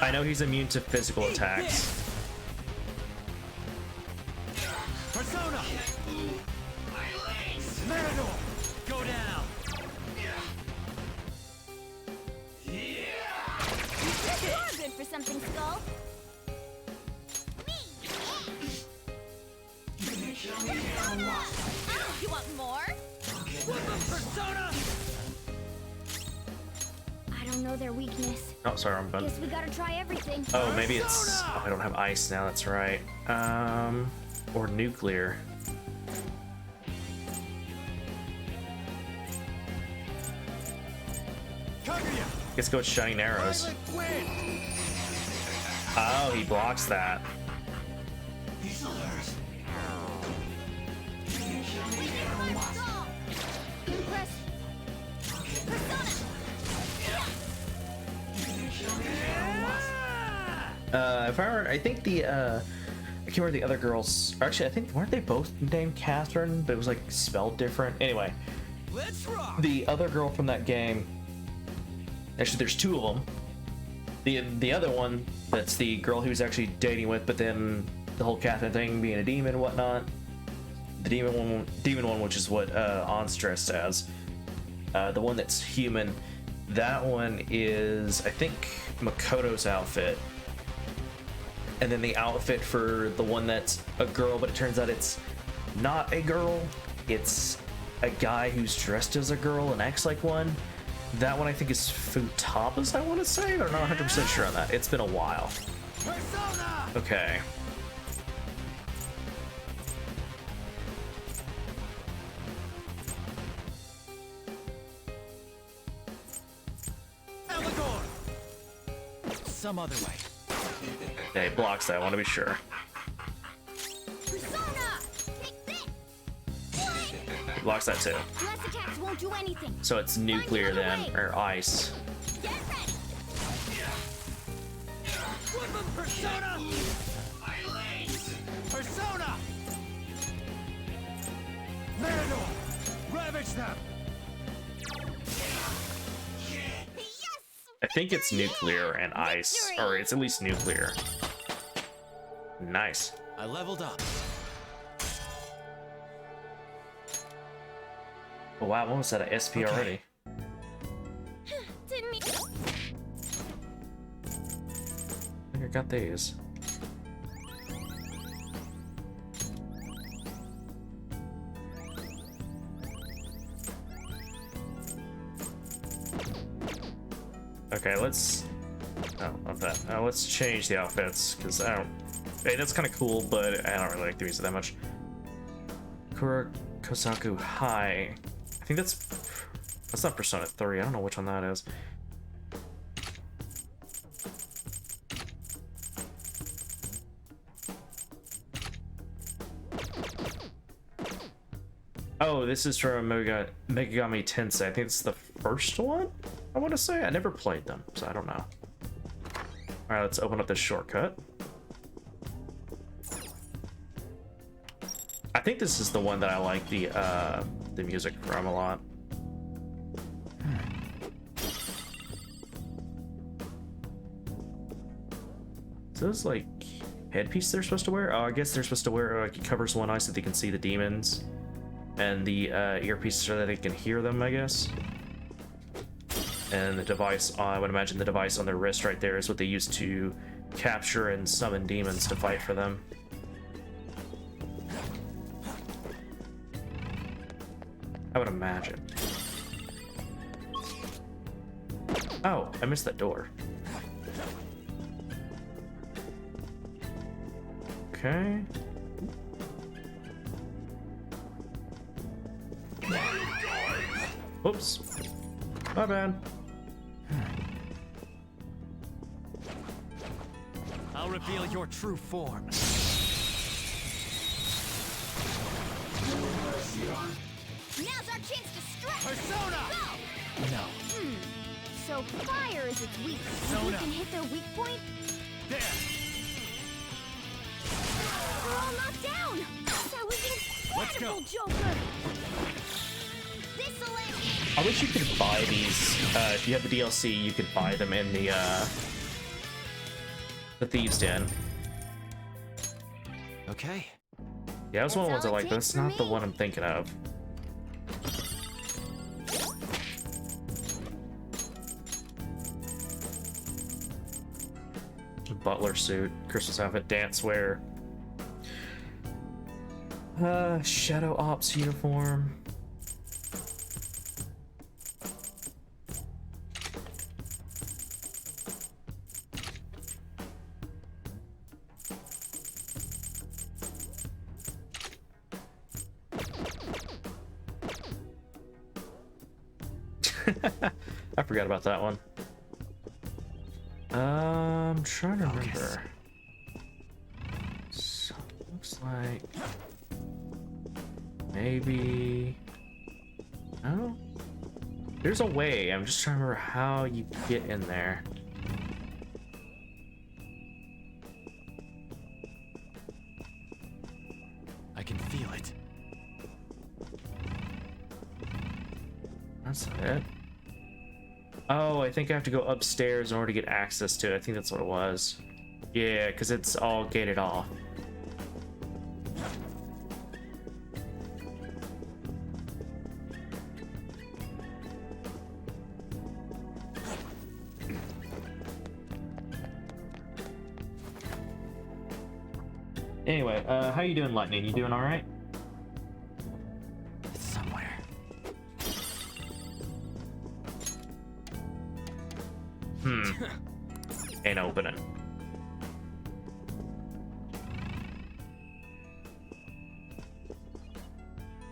I know he's immune to physical attacks. Persona. Matador. Go down. You're good for something, Skull. You want more? Persona. I don't know their weakness. Oh, sorry, I'm done. Guess we gotta try everything. Oh, maybe it's... Oh, I don't have ice now, that's right. Or nuclear. Let's go with shining arrows. Oh, he blocks that. If I remember, I think the I can't remember the other girls. Actually, I think weren't they both named Catherine, but it was like spelled different. Anyway, the other girl from that game. Actually, there's two of them. The other one, that's the girl he was actually dating with, but then the whole Catherine thing being a demon and whatnot. The demon one, which is what On's dressed as. The one that's human, that one is, I think, Makoto's outfit. And then the outfit for the one that's a girl, but it turns out it's not a girl. It's a guy who's dressed as a girl and acts like one. That one I think is Futaba's, I want to say, but I'm not 100% sure on that. It's been a while. Okay. Some other way. Yeah, he blocks that, I want to be sure. He blocks that too. Less attacks won't do anything. So it's nuclear then, or ice. Get ready. Persona. Persona. Matador. Ravage them. I think it's nuclear and ice, or it's at least nuclear. Nice. I leveled up. Oh wow, I'm almost at a SP already. Didn't mean. I think I got these. Okay, let's... Oh, not that. Let's change the outfits, because I don't... Hey, that's kind of cool, but I don't really like the music that much. Kura Kosaku High. I think that's... That's not Persona 3. I don't know which one that is. Oh, this is from Megami Tensei. I think it's the first one, I want to say. I never played them, so I don't know. Alright, let's open up this shortcut. I think this is the one that I like the music from a lot. So those like headpiece they're supposed to wear? Oh, I guess they're supposed to wear like it covers one eye so they can see the demons, and the earpiece so that they can hear them, I guess. And the device, I would imagine the device on their wrist right there is what they use to capture and summon demons to fight for them. I would imagine. Oh, I missed that door. Okay. Oops. My bad. I'll reveal your true form. Now's our chance to strike! Persona! Go! No. So fire is its weak. Persona. We can hit their weak point? There! We're all knocked down! That was Let's go. incredible, Joker! This'll end it! I wish you could buy these. If you have the DLC, you could buy them in the Thieves' Den. Okay. Yeah, that's one of the ones I all it like. That's takes for not the me. one I'm thinking of. Butler suit, Christmas outfit, dance wear. Shadow Ops uniform. I forgot about that one. I'm trying to remember. So, looks like maybe. Oh, there's a way. I'm just trying to remember how you get in there. I can feel it. That's not it. Oh, I think I have to go upstairs in order to get access to it. I think that's what it was. Yeah, because it's all gated off. Anyway, how you doing, Lightning? You doing all right? It's somewhere. Ain't opening.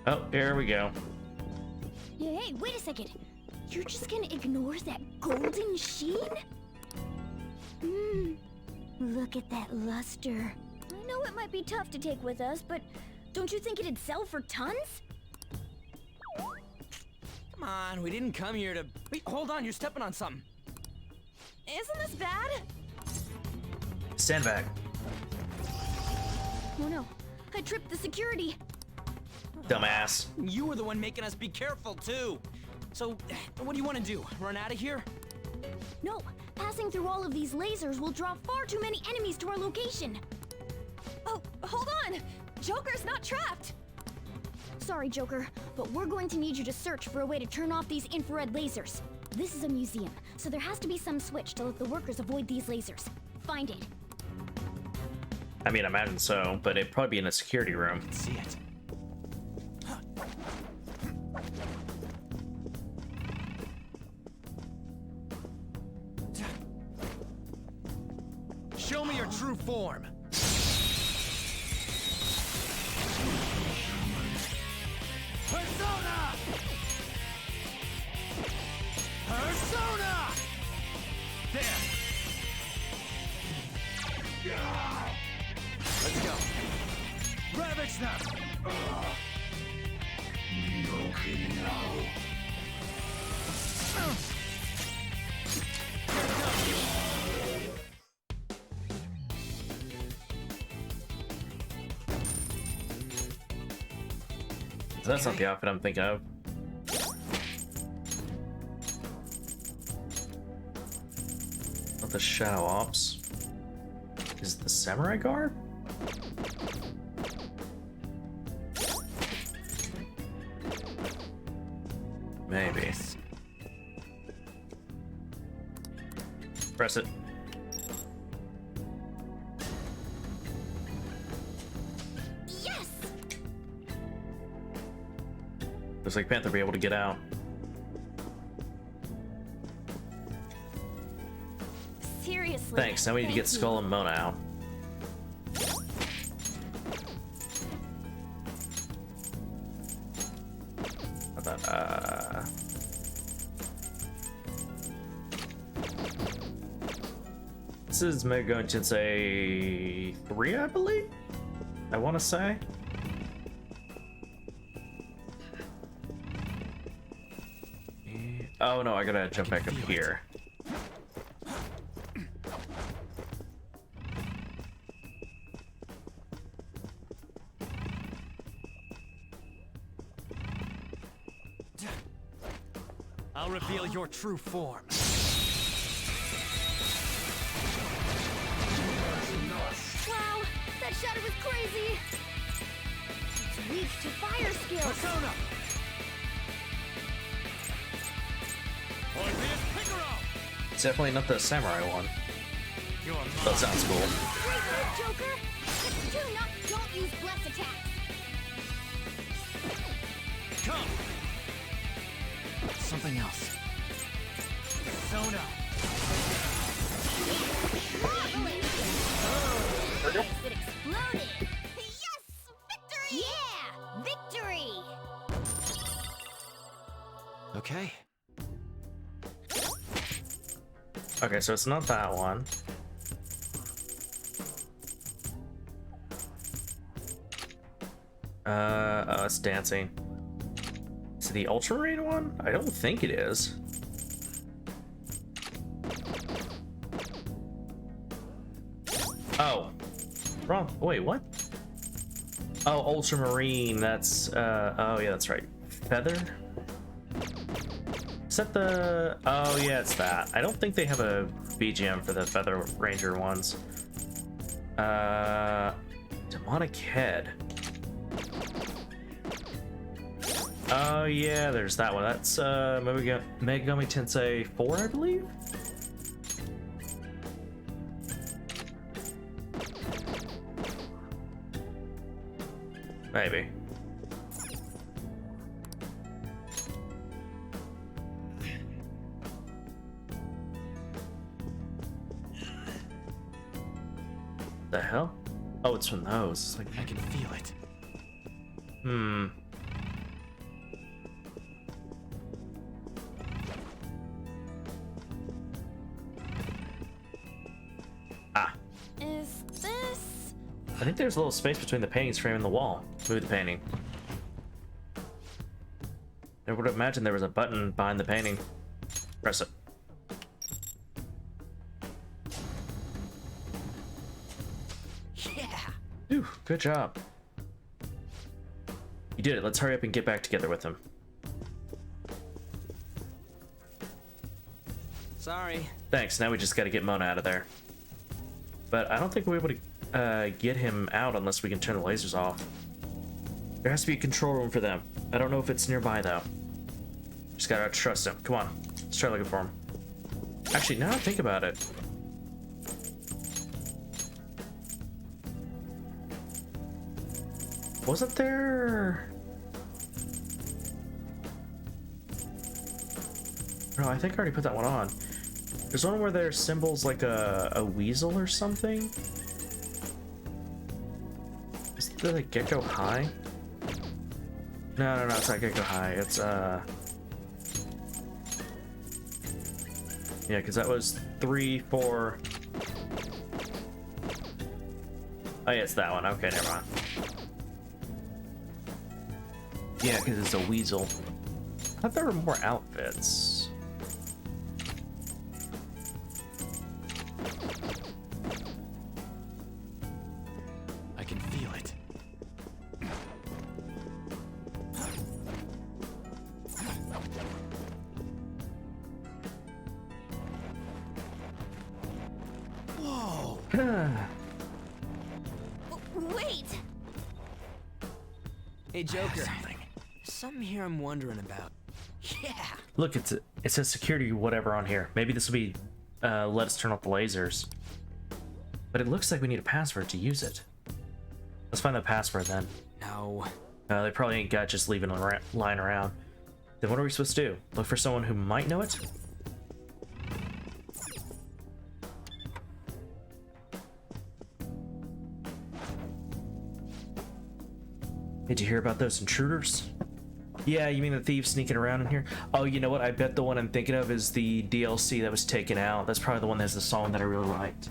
Oh, here we go. Hey, wait a second. You're just gonna ignore that golden sheen? Look at that luster. I know it might be tough to take with us, but don't you think it'd sell for tons? Come on, we didn't come here to... Wait, hold on, you're stepping on something. Isn't this bad? Stand back. Oh no, I tripped the security. Dumbass. You were the one making us be careful, too. So, what do you want to do? Run out of here? No, passing through all of these lasers will draw far too many enemies to our location. Oh, hold on! Joker's not trapped! Sorry, Joker, but we're going to need you to search for a way to turn off these infrared lasers. This is a museum, so there has to be some switch to let the workers avoid these lasers. Find it. I mean, I imagine so, but it'd probably be in a security room. See it. Show me your true form. Persona! Persona! There. Let's go. Ravage them. That's not the outfit I'm thinking of. Not the Shadow Ops. Is it the Samurai Garb? Maybe. Press it. Yes! Looks like Panther will be able to get out. Seriously. Thanks, now we need to get thank Skull you. and Mona out. How about, this is Mega going to say 3, I believe? I want to say. Oh no, I gotta jump back up here. I'll reveal your true form. Wow, that shadow was crazy! It's weak to fire skills! Persona! Orpheus Picaro! It's definitely not the Samurai one. You're That sounds cool. Great move, Joker! But don't use bless attacks! Come! Something else. Persona! It exploded! Yes! Victory! Yeah! Victory! Okay. Okay, so it's not that one. Oh, it's dancing. Is it the Ultramarine one? I don't think it is. Oh. Wrong. Wait, what? Oh, Ultramarine. That's, oh yeah, that's right. Feather? Is that the... Oh yeah, it's that. I don't think they have a BGM for the Feather Ranger ones. Demonic Head. Oh yeah, there's that one. That's Megami Tensei 4, I believe? Maybe. The hell? Oh, it's from those. It's like I can feel it. Hmm. Ah. Is this... I think there's a little space between the paintings framing the wall. Move the painting. I would imagine there was a button behind the painting. Press it. Yeah! Ooh, good job. You did it. Let's hurry up and get back together with him. Sorry. Thanks. Now we just got to get Mona out of there. But I don't think we're able to get him out unless we can turn the lasers off. There has to be a control room for them. I don't know if it's nearby though. Just gotta trust him. Come on. Let's try looking for him. Actually, now I think about it. Wasn't there... No, I think I already put that one on. There's one where there's symbols like a weasel or something. Is it the Gecko High? No, it's not Gecko High. It's Yeah, because that was 3, 4. Oh, yeah, it's that one. Okay, never mind. Yeah, because it's a weasel. I thought there were more outfits. I can feel it. Whoa! Wait! Hey, Joker. Something here I'm wondering about. Yeah! Look, it says security whatever on here. Maybe this will be let us turn off the lasers. But it looks like we need a password to use it. Let's find the password then. No. They probably ain't got just leaving a lying around. Then what are we supposed to do? Look for someone who might know it? Did you hear about those intruders? Yeah, you mean the thieves sneaking around in here? Oh, you know what? I bet the one I'm thinking of is the DLC that was taken out. That's probably the one that has the song that I really liked.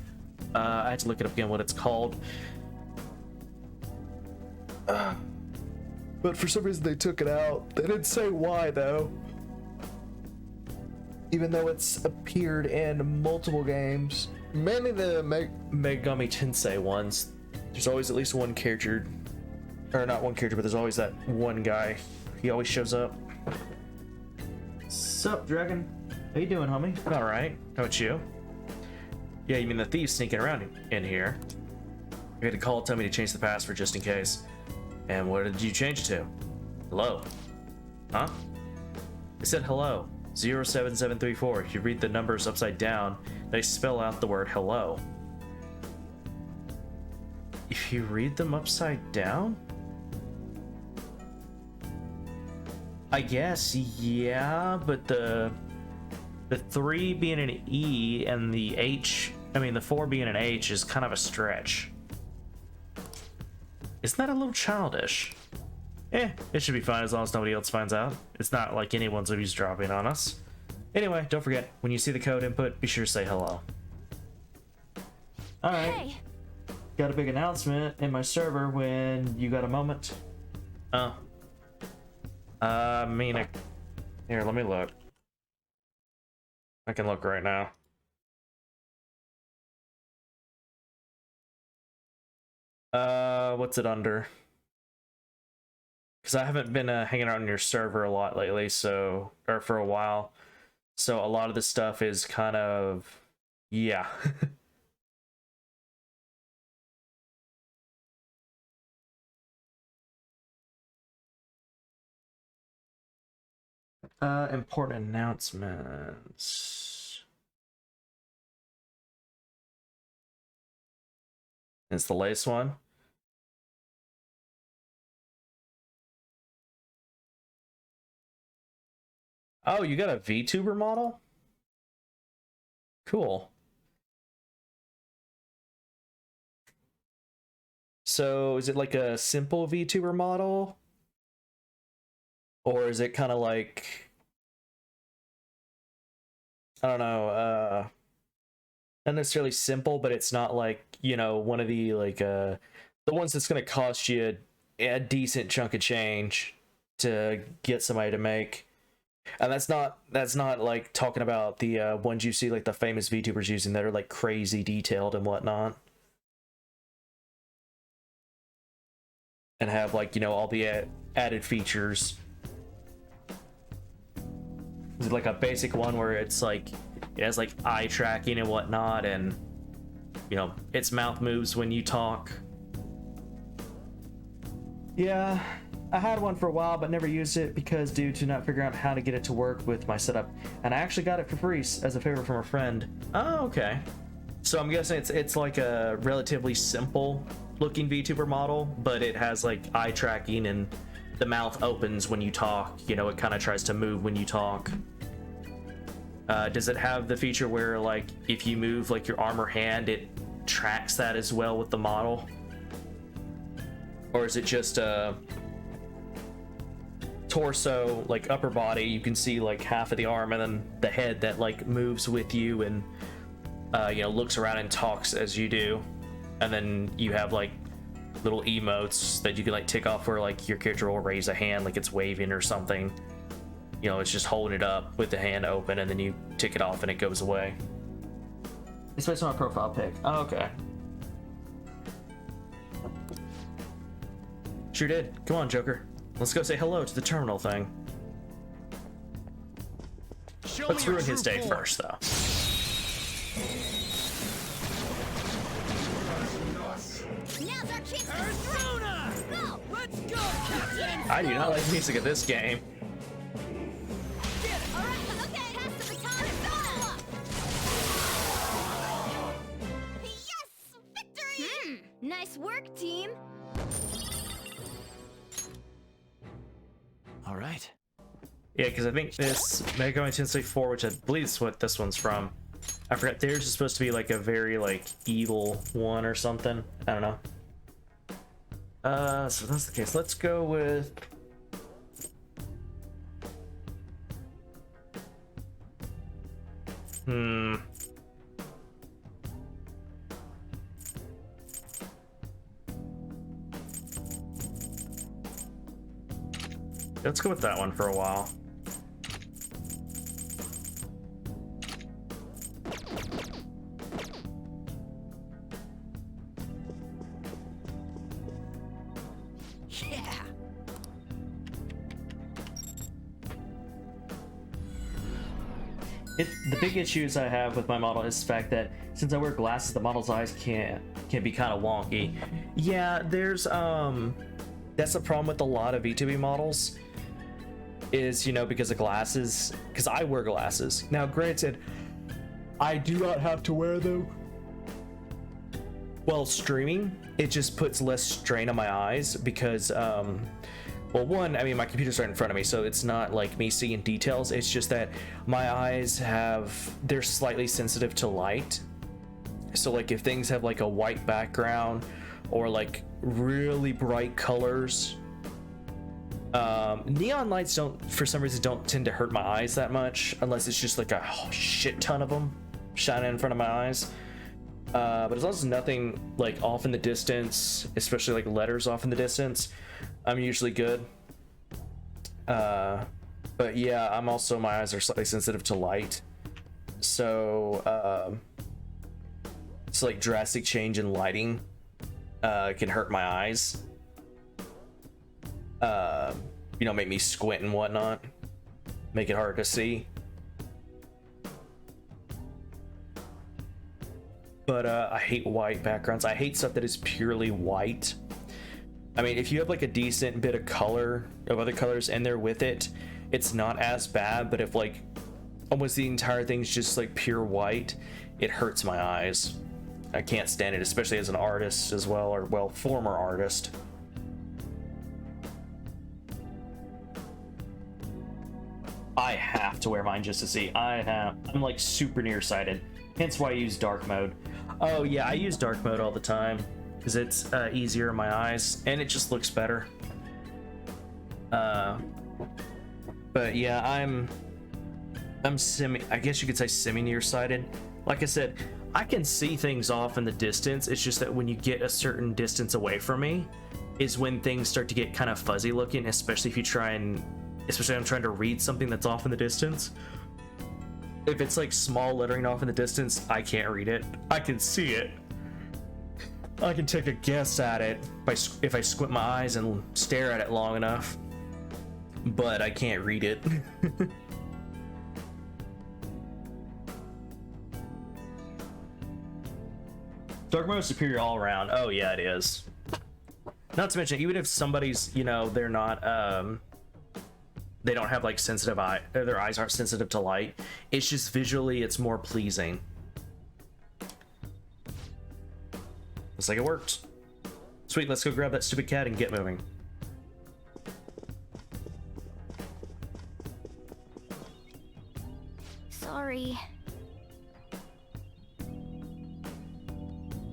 I had to look it up again, what it's called. But for some reason they took it out. They didn't say why, though. Even though it's appeared in multiple games. Mainly the Megami Tensei ones. There's always at least one character. Or not one character, but there's always that one guy. He always shows up. Sup, Dragon? How you doing, homie? Alright. How about you? Yeah, you mean the thieves sneaking around in here. You had to call, tell me to change the password just in case. And what did you change it to? Hello? Huh? It said hello. 07734. If you read the numbers upside down, they spell out the word hello. If you read them upside down? I guess, yeah, but the 3 being an E and the H, I mean the 4 being an H is kind of a stretch. Isn't that a little childish? It should be fine as long as nobody else finds out. It's not like anyone's eavesdropping on us. Anyway, don't forget, when you see the code input, be sure to say hello. Alright. Hey. Got a big announcement in my server when you got a moment. Oh. Here, let me look. I can look right now. What's it under? Because I haven't been hanging out on your server a lot lately, so, or for a while. So a lot of this stuff is kind of, yeah. Important announcements. It's the latest one. Oh, you got a VTuber model? Cool. So is it like a simple VTuber model? Or is it kind of like, I don't know, not necessarily simple, but it's not like, you know, one of the like the ones that's gonna cost you a decent chunk of change to get somebody to make. And that's not like talking about the ones you see like the famous VTubers using that are like crazy detailed and whatnot. And have like, you know, all the added features. Is it like a basic one where it's like, it has like eye tracking and whatnot, and, you know, its mouth moves when you talk. Yeah, I had one for a while but never used it because due to not figuring out how to get it to work with my setup. And I actually got it for free as a favor from a friend. Oh, okay. So I'm guessing it's like a relatively simple looking VTuber model, but it has like eye tracking and the mouth opens when you talk. You know, it kind of tries to move when you talk. Does it have the feature where like if you move like your arm or hand, it tracks that as well with the model? Or is it just torso, like upper body, you can see like half of the arm, and then the head that like moves with you and you know, looks around and talks as you do. And then you have like little emotes that you can like tick off where like your character will raise a hand like it's waving or something. You know, it's just holding it up with the hand open, and then you tick it off and it goes away. It's based on a profile pic. Oh, okay. Sure did. Come on, Joker. Let's go say hello to the terminal thing. Let's ruin his day first, though. Now's our chance to strike. Go! Let's go, Captain! I do not like the music of this game. Alright, okay, pass the baton to Persona! Yes! Victory! Nice work, team. All right. Yeah, because I think this Mega Man Tensei 4, which I believe is what this one's from. I forgot, theirs is supposed to be like a very like evil one or something. I don't know. So that's the case. Let's go with let's go with that one for a while. Yeah. The big issues I have with my model is the fact that since I wear glasses, the model's eyes can be kind of wonky. Yeah, there's that's the problem with a lot of VTuber models. Is, you know, because of glasses, because I wear glasses. Now, granted, I do not have to wear them while streaming. It just puts less strain on my eyes because, well, one, I mean, my computer's right in front of me, so it's not like me seeing details. It's just that my eyes they're slightly sensitive to light. So, like, if things have like a white background or like really bright colors, neon lights for some reason don't tend to hurt my eyes that much unless it's just like a shit ton of them shining in front of my eyes. But as long as nothing like off in the distance, especially like letters off in the distance, I'm usually good. But yeah, my eyes are slightly sensitive to light, so it's like drastic change in lighting can hurt my eyes. You know, make me squint and whatnot, make it hard to see. But I hate white backgrounds. I hate stuff that is purely white. I mean, if you have like a decent bit of color, of other colors in there with it, it's not as bad. But if like almost the entire thing's just like pure white, it hurts my eyes. I can't stand it, especially as an artist as well, or well, former artist. I have to wear mine just to see. I'm like super nearsighted, hence why I use dark mode. Oh yeah, I use dark mode all the time because it's easier in my eyes and it just looks better. But yeah, I'm I guess you could say semi nearsighted. Like I said, I can see things off in the distance. It's just that when you get a certain distance away from me is when things start to get kind of fuzzy looking, especially if you especially I'm trying to read something that's off in the distance. If it's like small lettering off in the distance, I can't read it. I can see it. I can take a guess at it if I squint my eyes and stare at it long enough, but I can't read it. Dark mode is superior all around. Oh yeah, it is. Not to mention, even if somebody's, you know, they're not they don't have like sensitive their eyes aren't sensitive to light, it's just visually it's more pleasing. Looks like it worked. Sweet, let's go grab that stupid cat and get moving. Sorry.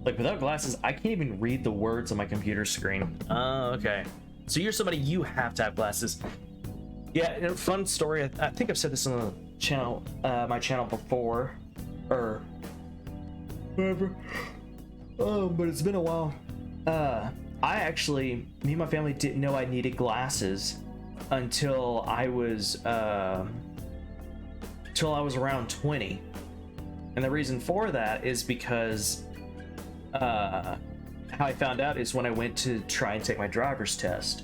Like, without glasses, I can't even read the words on my computer screen. Oh, okay. So you're somebody, you have to have glasses. Yeah, and a fun story. I think I've said this on the channel, my channel before, or whatever. Oh, but it's been a while. Me and my family didn't know I needed glasses until I was around 20. And the reason for that is because how I found out is when I went to try and take my driver's test.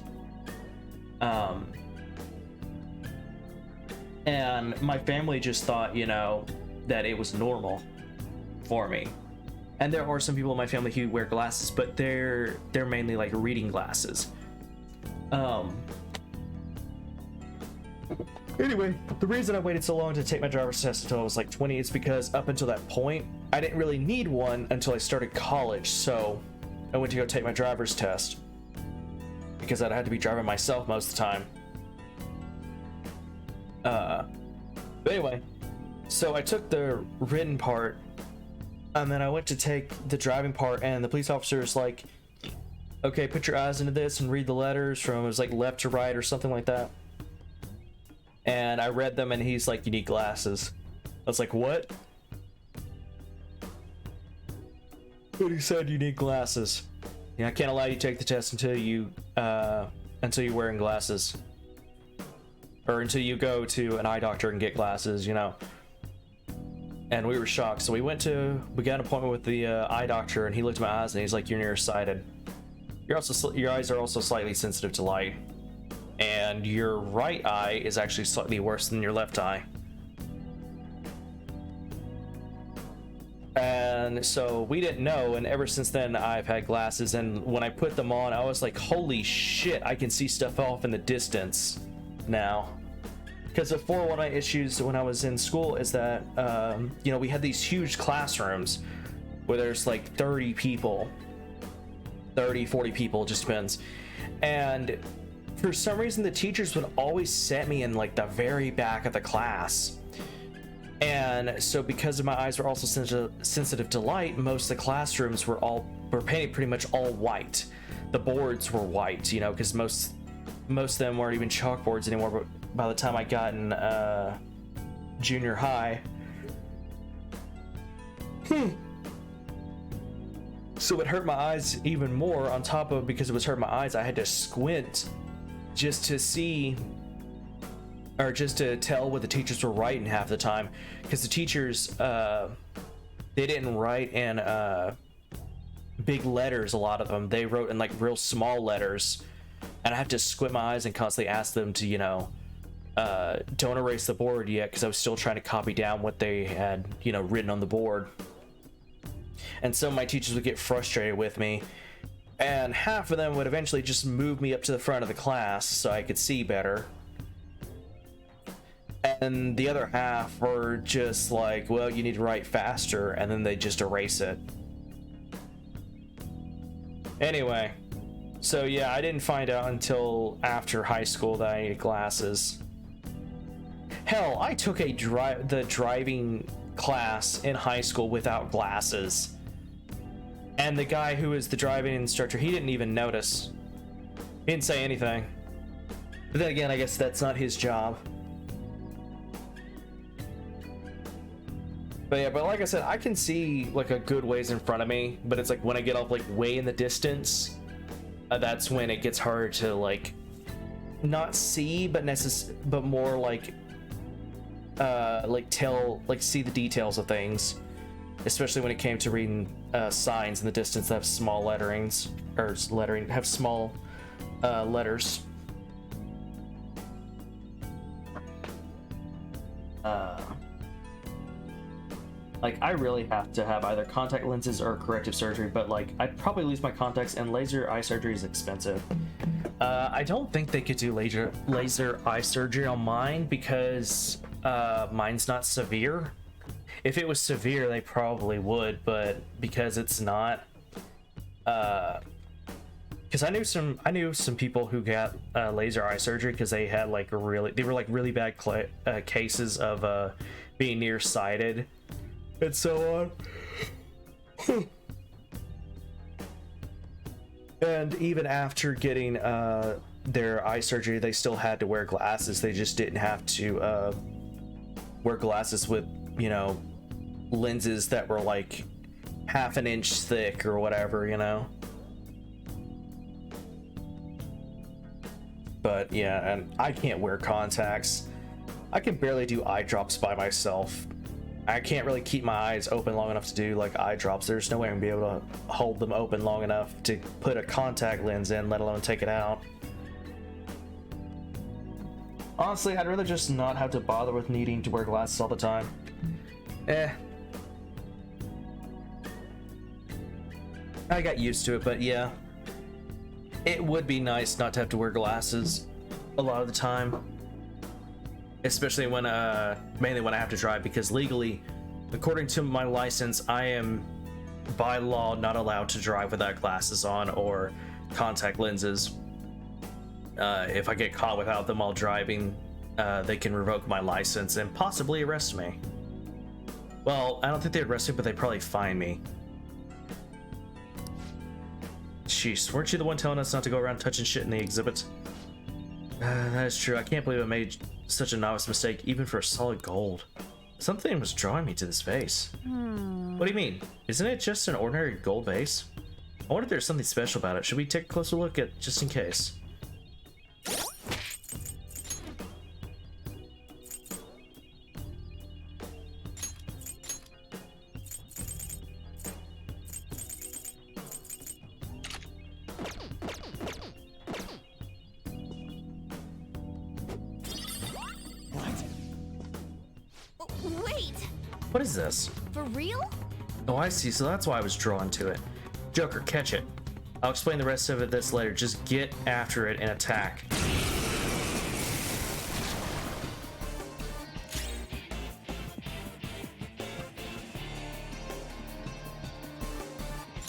And my family just thought, you know, that it was normal for me. And there are some people in my family who wear glasses, but they're mainly like reading glasses. Anyway, the reason I waited so long to take my driver's test until I was like 20 is because up until that point, I didn't really need one until I started college. So I went to go take my driver's test because I'd had to be driving myself most of the time. But anyway, so I took the written part and then I went to take the driving part, and the police officer is like, okay, put your eyes into this and read the letters from, it was like left to right or something like that. And I read them and he's like, you need glasses. I was like, what? But he said you need glasses. Yeah, I can't allow you to take the test until you're wearing glasses. Or until you go to an eye doctor and get glasses, you know. And we were shocked. So we got an appointment with the eye doctor, and he looked at my eyes and he's like, you're nearsighted. Your eyes are also slightly sensitive to light. And your right eye is actually slightly worse than your left eye. And so we didn't know, and ever since then I've had glasses, and when I put them on I was like, holy shit, I can see stuff off in the distance now. Because before, one of my issues when I was in school is that you know, we had these huge classrooms where there's like 30 people, 30, 40 people, just depends. And for some reason the teachers would always set me in like the very back of the class. And so because of my eyes were also sensitive to light, most of the classrooms were painted pretty much all white. The boards were white, you know, because most of them weren't even chalkboards anymore. But by the time I got in junior high, so it hurt my eyes even more. On top of, because it was hurting my eyes, I had to squint just to see, or just to tell what the teachers were writing half the time, because the teachers they didn't write in big letters. A lot of them, they wrote in like real small letters, and I had to squint my eyes and constantly ask them to, you know, don't erase the board yet, because I was still trying to copy down what they had, you know, written on the board. And some of my teachers would get frustrated with me, and half of them would eventually just move me up to the front of the class so I could see better. And the other half were just like, well, you need to write faster, and then they just erase it. Anyway, so yeah, I didn't find out until after high school that I needed glasses. Hell, I took the driving class in high school without glasses. And the guy who was the driving instructor, he didn't even notice. He didn't say anything. But then again, I guess that's not his job. But yeah, but like I said, I can see like a good ways in front of me, but it's like when I get off like way in the distance, that's when it gets hard to like not see, but more like see the details of things, especially when it came to reading signs in the distance that have small letterings, or have small letters. Like, I really have to have either contact lenses or corrective surgery, but like, I'd probably lose my contacts, and laser eye surgery is expensive. I don't think they could do laser eye surgery on mine because mine's not severe. If it was severe, they probably would, but because it's not, because I knew some people who got laser eye surgery because they had like really bad cases of being nearsighted and so on. And even after getting their eye surgery, they still had to wear glasses. They just didn't have to wear glasses with, you know, lenses that were like half an inch thick or whatever, you know. But yeah, and I can't wear contacts. I can barely do eye drops by myself. I can't really keep my eyes open long enough to do like eye drops. There's no way I'm gonna be able to hold them open long enough to put a contact lens in, let alone take it out. Honestly, I'd rather just not have to bother with needing to wear glasses all the time. I got used to it, but yeah. It would be nice not to have to wear glasses a lot of the time. Especially when, mainly when I have to drive, because legally, according to my license, I am, by law, not allowed to drive without glasses on or contact lenses. If I get caught without them while driving, they can revoke my license and possibly arrest me. Well, I don't think they'd arrest me, but they'd probably fine me. Jeez, weren't you the one telling us not to go around touching shit in the exhibit? That is true. I can't believe I made such a novice mistake, even for solid gold. Something was drawing me to this vase. What do you mean? Isn't it just an ordinary gold vase? I wonder if there's something special about it. Should we take a closer look at just in case? What is this? For real? Oh, I see. So that's why I was drawn to it. Joker, catch it. I'll explain the rest of it this later. Just get after it and attack.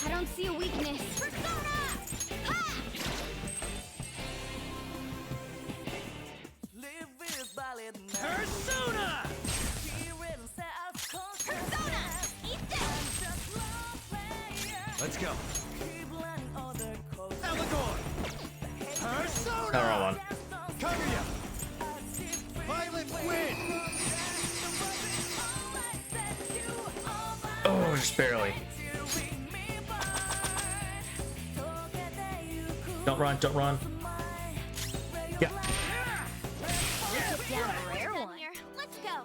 I don't see a weakness. Persona! Let's go. Elagor! Persona! No, wrong one. Kaguya! Violet win! Oh, just barely. Don't run, don't run. Yeah. Yeah, rare one. Let's go.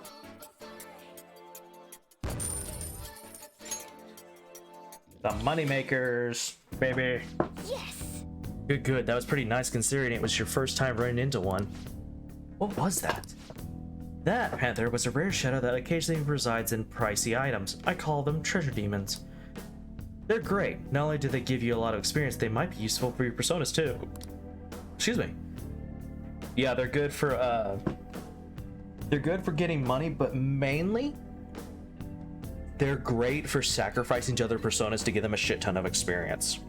The money makers, baby. Yes. Good, good. That was pretty nice considering it was your first time running into one. What was that? That, Panther, was a rare shadow that occasionally resides in pricey items. I call them treasure demons. They're great. Not only do they give you a lot of experience, they might be useful for your personas too. Excuse me. Yeah, they're good for getting money, but mainly they're great for sacrificing to other personas to give them a shit ton of experience.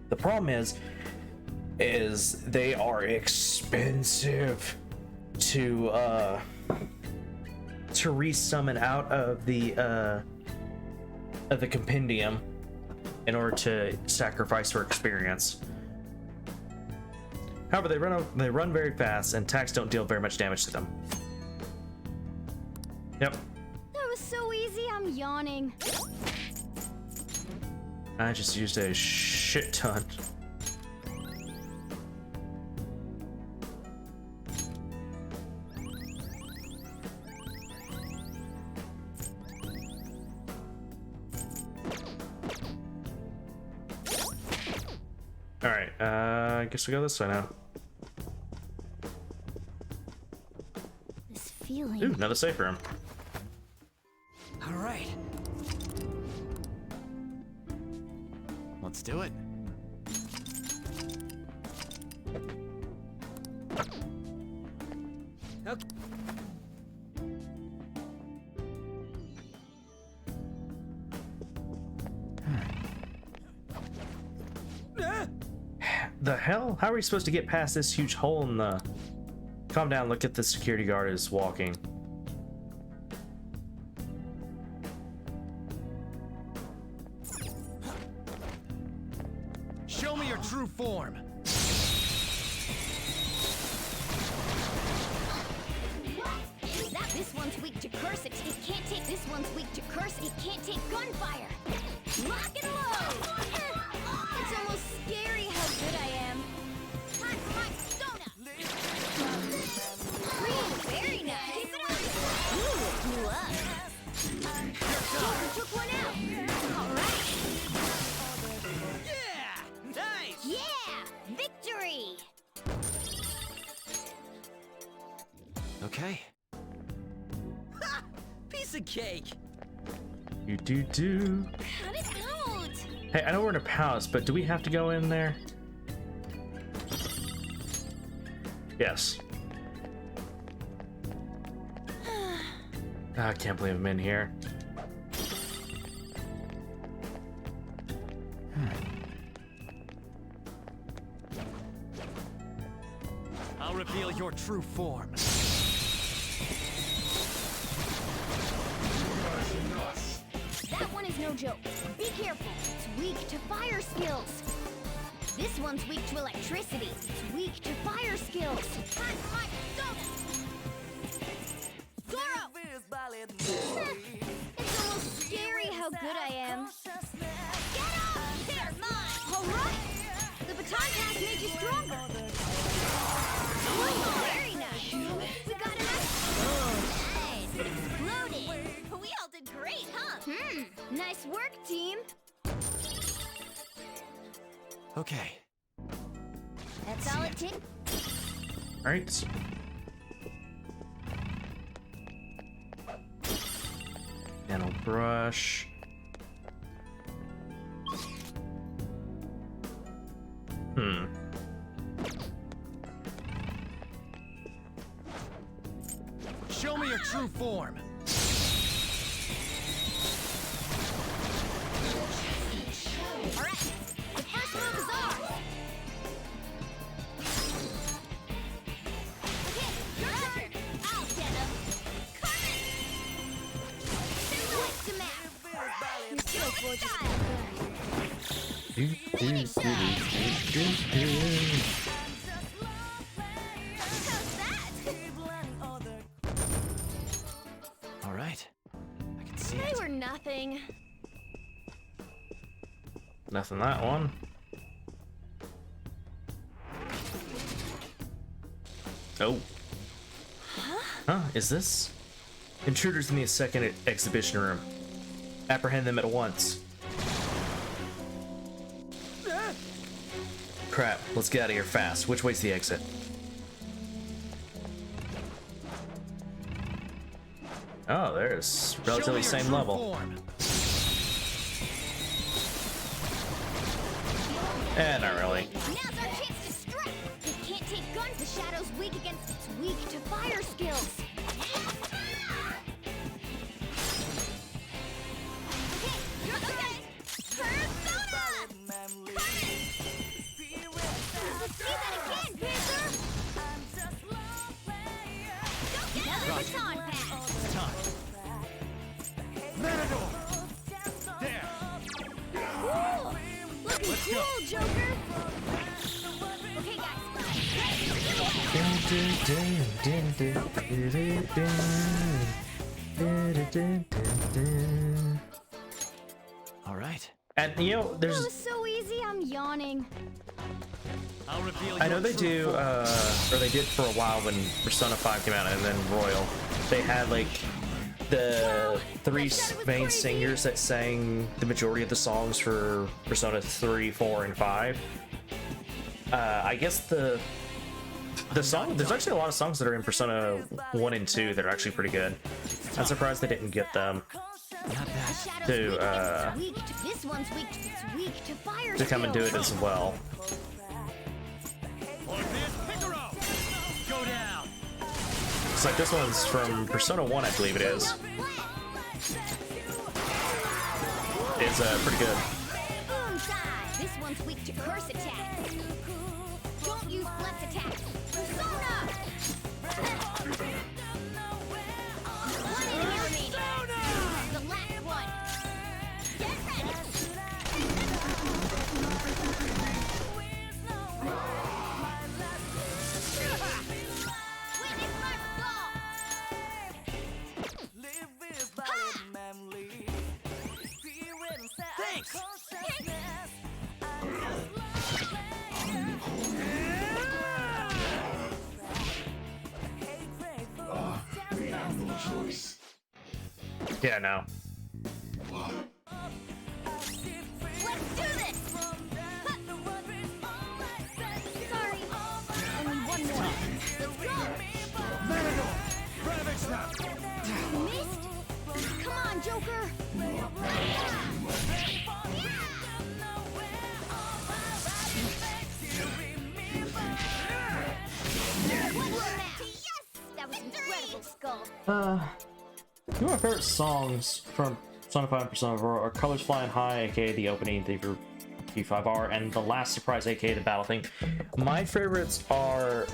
The problem is they are expensive to resummon out of the compendium in order to sacrifice for experience. However, they run very fast, and attacks don't deal very much damage to them. Yep. That was so easy, I'm yawning. I just used a shit ton. Alright, I guess we go this way now. This feeling. Ooh, another safe room. All right. Let's do it. Okay. The hell? How are we supposed to get past this huge hole in the... Calm down, look at the security guard is walking. Show me your true form. This one's weak to curse it. It can't take. This one's weak to curse it. It can't take gunfire. Lock and load. It's almost scary how good I am. Time for my persona. Ooh, very nice. Keep it up. Ooh, it blew up. You took one out. All right. Yeah! Nice! Yeah! Victory! Okay. Ha! Piece of cake! You do. Cut it out! Hey, I know we're in a palace, but do we have to go in there? Yes. I can't believe I'm in here. I'll reveal your true form. That one is no joke. Be careful. It's weak to fire skills. This one's weak to electricity. It's weak to fire skills. Time for my persona. Goro! It's almost scary how good I am. Get up! They're mine! All right! The baton pass made you stronger. Ooh, very nice. We got an nice. It exploded. We all did great, huh? Nice work, team. Okay. That's all it takes. All right. Panel brush. Show me your true form. All right. The first move is ours. Okay, your turn. I'll get him. Coming. What's the map? You're so All right. I can see They it. were nothing. Nothing that one. Oh. Huh? Is this? Intruders in the second exhibition room. Apprehend them at once. Crap, let's get out of here fast. Which way's the exit? Oh, there's relatively same level. Eh, not really. Now's our chance to strike. It can't take guns. The shadow's weak against. It's weak to fire skills. Okay, you're okay. Persona! Let's see that again, Panther! Don't get another baton pass! It's time. Matador! There! Cool! Looking cool, Joker! Okay, All right. And you know, That there's. was so easy, I'm yawning. I'll reveal I know your they true do, form. or they did for a while when Persona 5 came out, and then Royal. They had like the three main singers that sang the majority of the songs for Persona 3, 4, and 5. I guess the song, there's actually a lot of songs that are in Persona 1 and 2 that are actually pretty good. I'm surprised they didn't get them to This one's weak. It's weak to fire to come and do it skills. as well. Go down. It's like this one's from Persona 1, I believe it is. It's pretty good. Boom side. This one's weak to curse attacks. Don't use flex attacks. Persona! One enemy remaining. The last one. Get ready. Witness my fall. Thanks! Yeah, no. Let's do this! Sorry, only one more. Let's go! Missed? Come on, Joker! Yes! That was incredible, Skull. Two of my favorite songs from Sonic 5 and Persona 4 are Colors Flying High, aka the opening theme for P5R, and The Last Surprise, aka the battle theme. My favorites are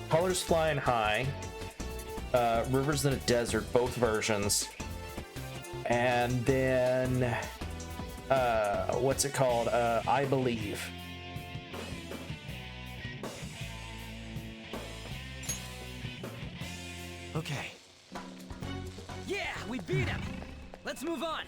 Colors Flying High, Rivers in a Desert, both versions, and then what's it called? I Believe. Okay. Yeah, we beat him! Let's move on!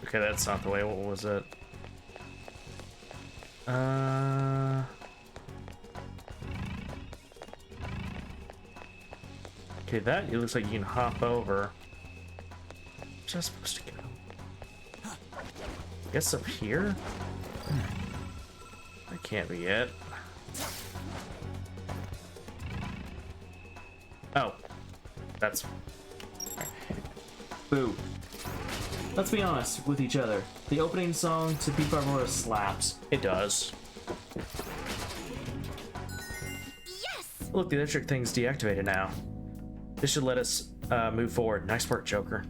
Okay, that's not the way. What was it? Okay, that it looks like you can hop over. Where's I supposed to go? Guess up here? That can't be it. Oh. That's... Boo. Let's be honest with each other. The opening song to P5R slaps. It does. Yes! Look, the electric thing's deactivated now. This should let us move forward. Nice work, Joker.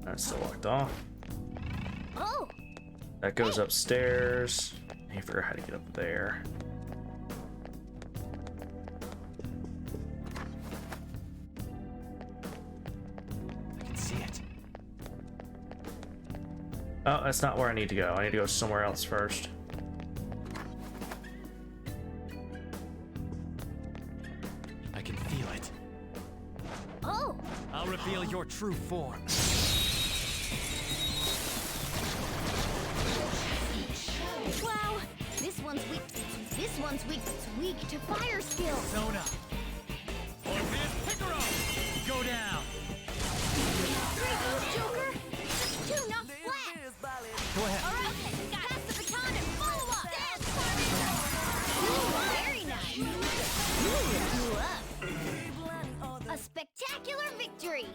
That's still locked off. Oh! That goes upstairs. I forgot how to get up there. I can see it. Oh, that's not where I need to go. I need to go somewhere else first. I can feel it. Oh! I'll reveal your true form. Wow! This one's weak. This one's weak. It's weak to fire skills. Zona. Orpheus Picaro! Go down! Great move, Joker! Just two knocks flat! Go ahead. Alright, pass the baton and follow up! Dance, Ooh, very nice! You up! A spectacular victory!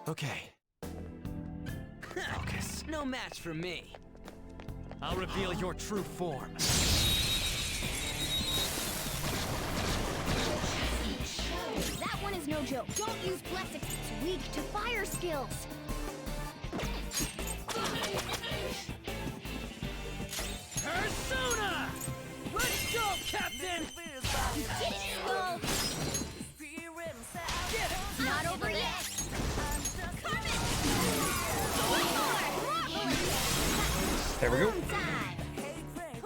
Okay. Focus. No match for me. I'll reveal your true form. That one is no joke. Don't use Blessix. It's weak to fire skills. Persona! Let's go, Captain! You did it, Skull! It's not over yet! Carmen! There we go.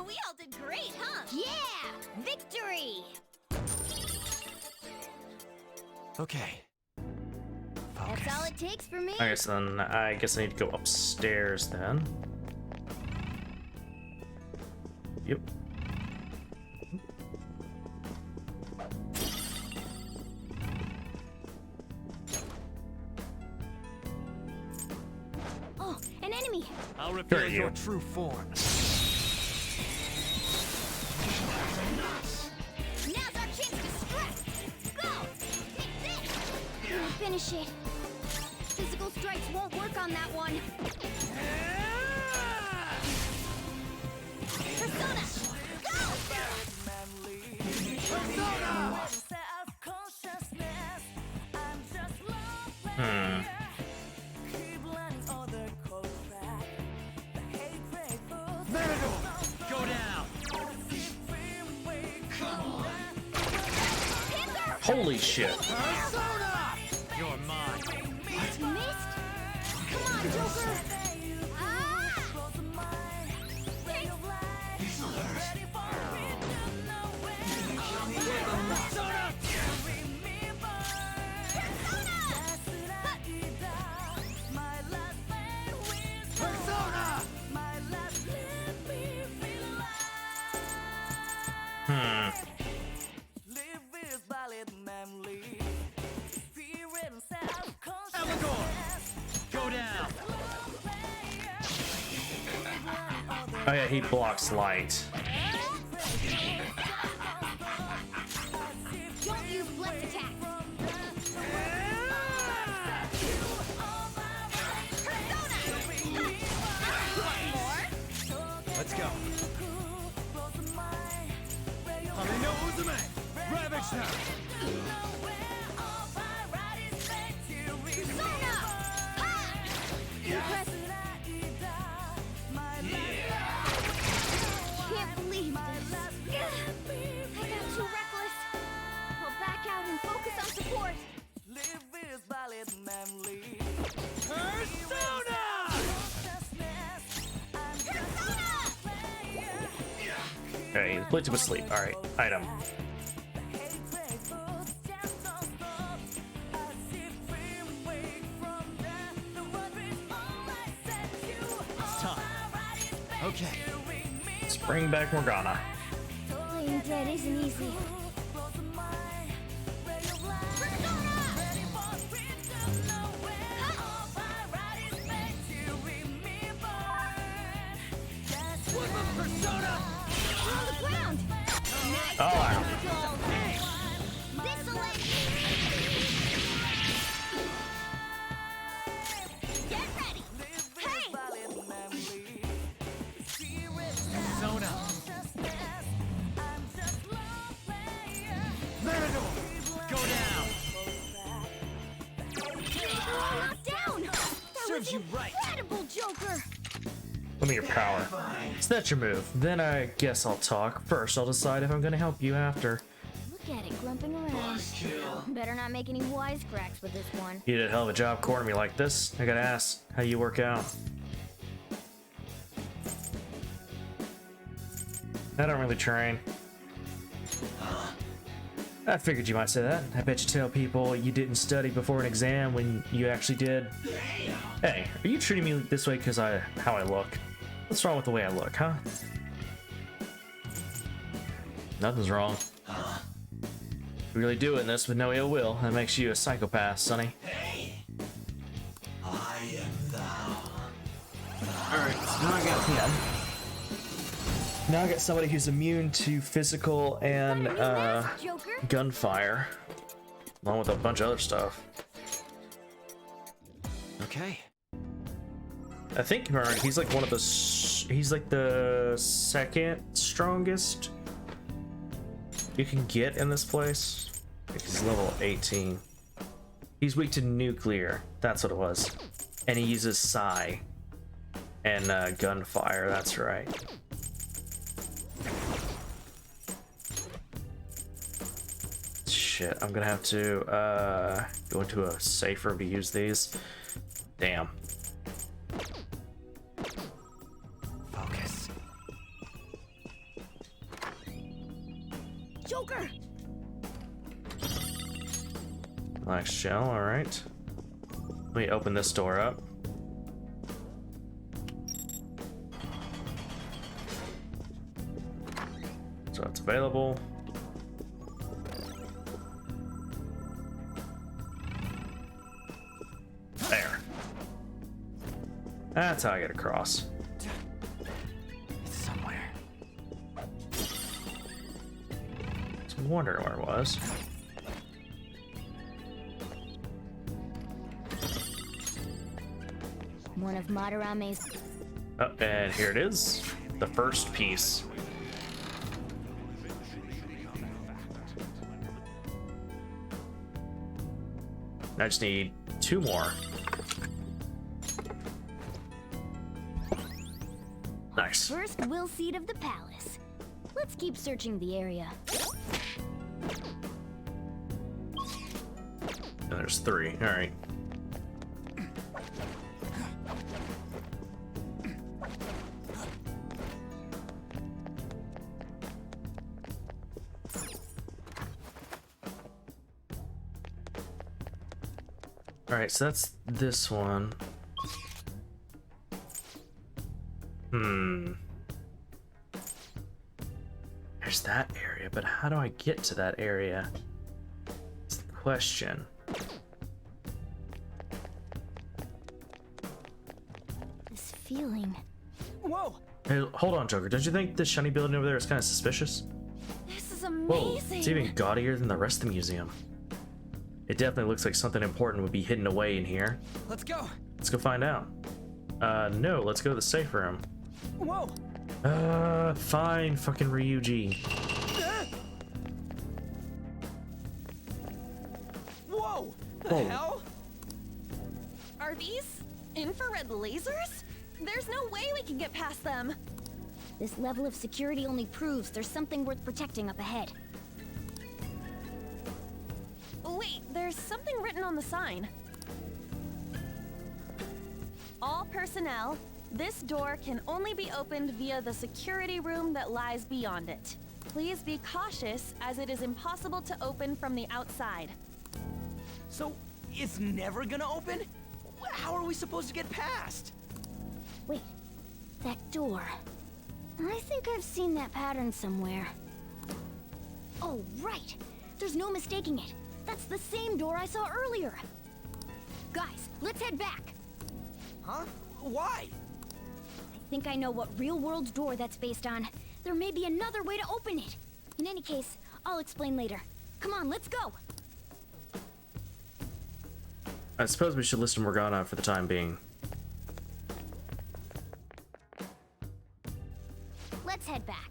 We all did great, huh? Yeah! Victory! Okay. That's all it takes for me. Okay, so then I guess I need to go upstairs then. Yep. Oh, an enemy! I'll reveal Very your good. true form. Now's our chance to strike! Go! Take this! Gonna finish it. Physical strikes won't work on that one. Persona! Go! Holy shit. Persona! You're mine. What? Missed? Come on, Joker! Persona! Go down. Oh yeah, he blocks light. Don't use blitz attack. Let's go. Ravage now. Can't believe this. I got too reckless. I'll back out and focus on support. Persona! Okay, he's put to sleep. Alright, item. It's time. Okay. Let's bring back Morgana. Playing dead isn't easy. Persona! On the ground! Oh, wow. This'll end. Get ready! Hey! Persona! Matador! Go down! Not down! That Serves was you right. incredible, Joker! Let me your power. So that's your move. Then I guess I'll talk. First, I'll decide if I'm gonna help you after. Look at it glumping around. Better not make any wisecracks with this one. You did a hell of a job cornering me like this. I gotta ask, how you work out? I don't really train. I figured you might say that. I bet you tell people you didn't study before an exam when you actually did. Hey, are you treating me this way because how I look? What's wrong with the way I look, huh? Nothing's wrong. You're really doing this with no ill will. That makes you a psychopath, Sonny. I am thou. Alright, so now I got him. Now I got somebody who's immune to physical and gunfire, along with a bunch of other stuff. Okay. I think he's like one of the he's like the second strongest you can get in this place. He's level 18. He's weak to nuclear. That's what it was. And he uses psi and gunfire. That's right. Shit, I'm gonna have to go into a safe room to use these. Damn. Focus. Joker! Relax, shell, alright. Let me open this door up. So it's available. There. That's how I get across. It's somewhere. I'm wondering where it was. One of Madarame's. Oh, and here it is. The first piece. I just need 2 more. Nice. First will seat of the palace. Let's keep searching the area. there's 3. All right. All right, so that's this one. There's that area, but how do I get to that area? That's the question. This feeling. Whoa! Hey, hold on, Joker. Don't you think this shiny building over there is kind of suspicious? This is Whoa, amazing. it's even gaudier than the rest of the museum. It definitely looks like something important would be hidden away in here. Let's go! Let's go find out. No, let's go to the safe room. Whoa! Fine, fucking Ryuji. Whoa! The Whoa. hell? Are these infrared lasers? There's no way we can get past them. This level of security only proves there's something worth protecting up ahead. Wait, there's something written on the sign. All personnel, this door can only be opened via the security room that lies beyond it. Please be cautious, as it is impossible to open from the outside. So, it's never gonna open? How are we supposed to get past? Wait, that door. I think I've seen that pattern somewhere. Oh, right! There's no mistaking it. That's the same door I saw earlier. Guys, let's head back. Huh? Why? I think I know what real-world door that's based on. There may be another way to open it. In any case, I'll explain later. Come on, let's go! I suppose we should listen to Morgana for the time being. Let's head back.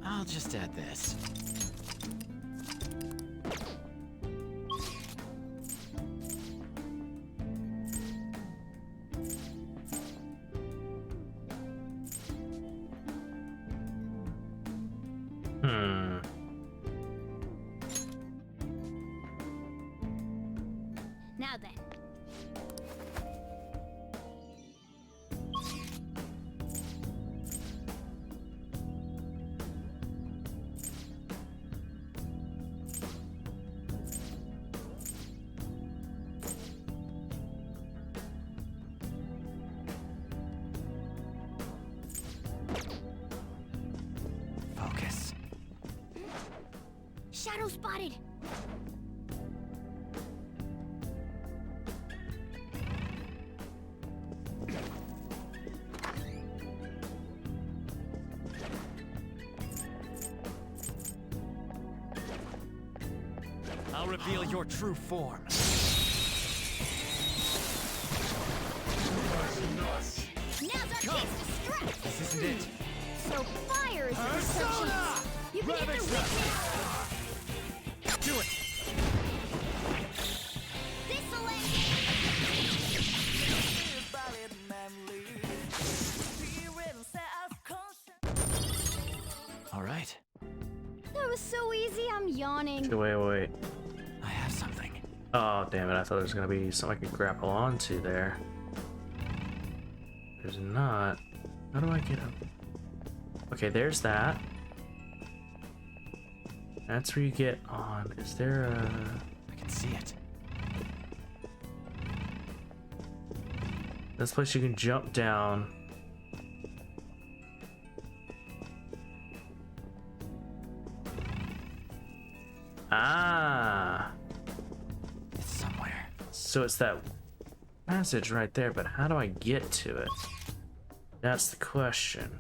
I'll just add this. Now then. Focus. Shadow spotted! I'll reveal your true form. Now's our chance to strike! This isn't it. So fire is the chance. You can hit their weakness! Do it! This'll end! All right. That was so easy, I'm yawning. Wait. I have something. Oh, damn it. I thought there was going to be something I could grapple onto there. There's not. How do I get up? Okay, there's that. That's where you get on. Is there a... I can see it. This place you can jump down. Ah! It's somewhere. So it's that passage right there, but how do I get to it? That's the question.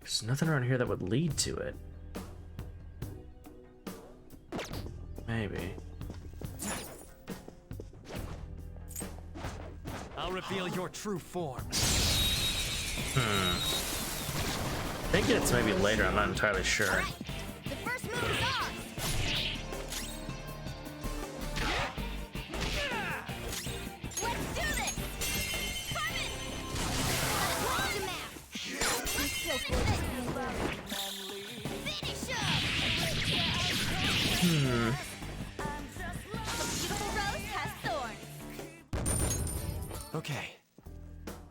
There's nothing around here that would lead to it. Maybe. I'll reveal your true form. I think it's maybe later, I'm not entirely sure. The first move is ours! Hmm. Beautiful rose has thorns. Okay.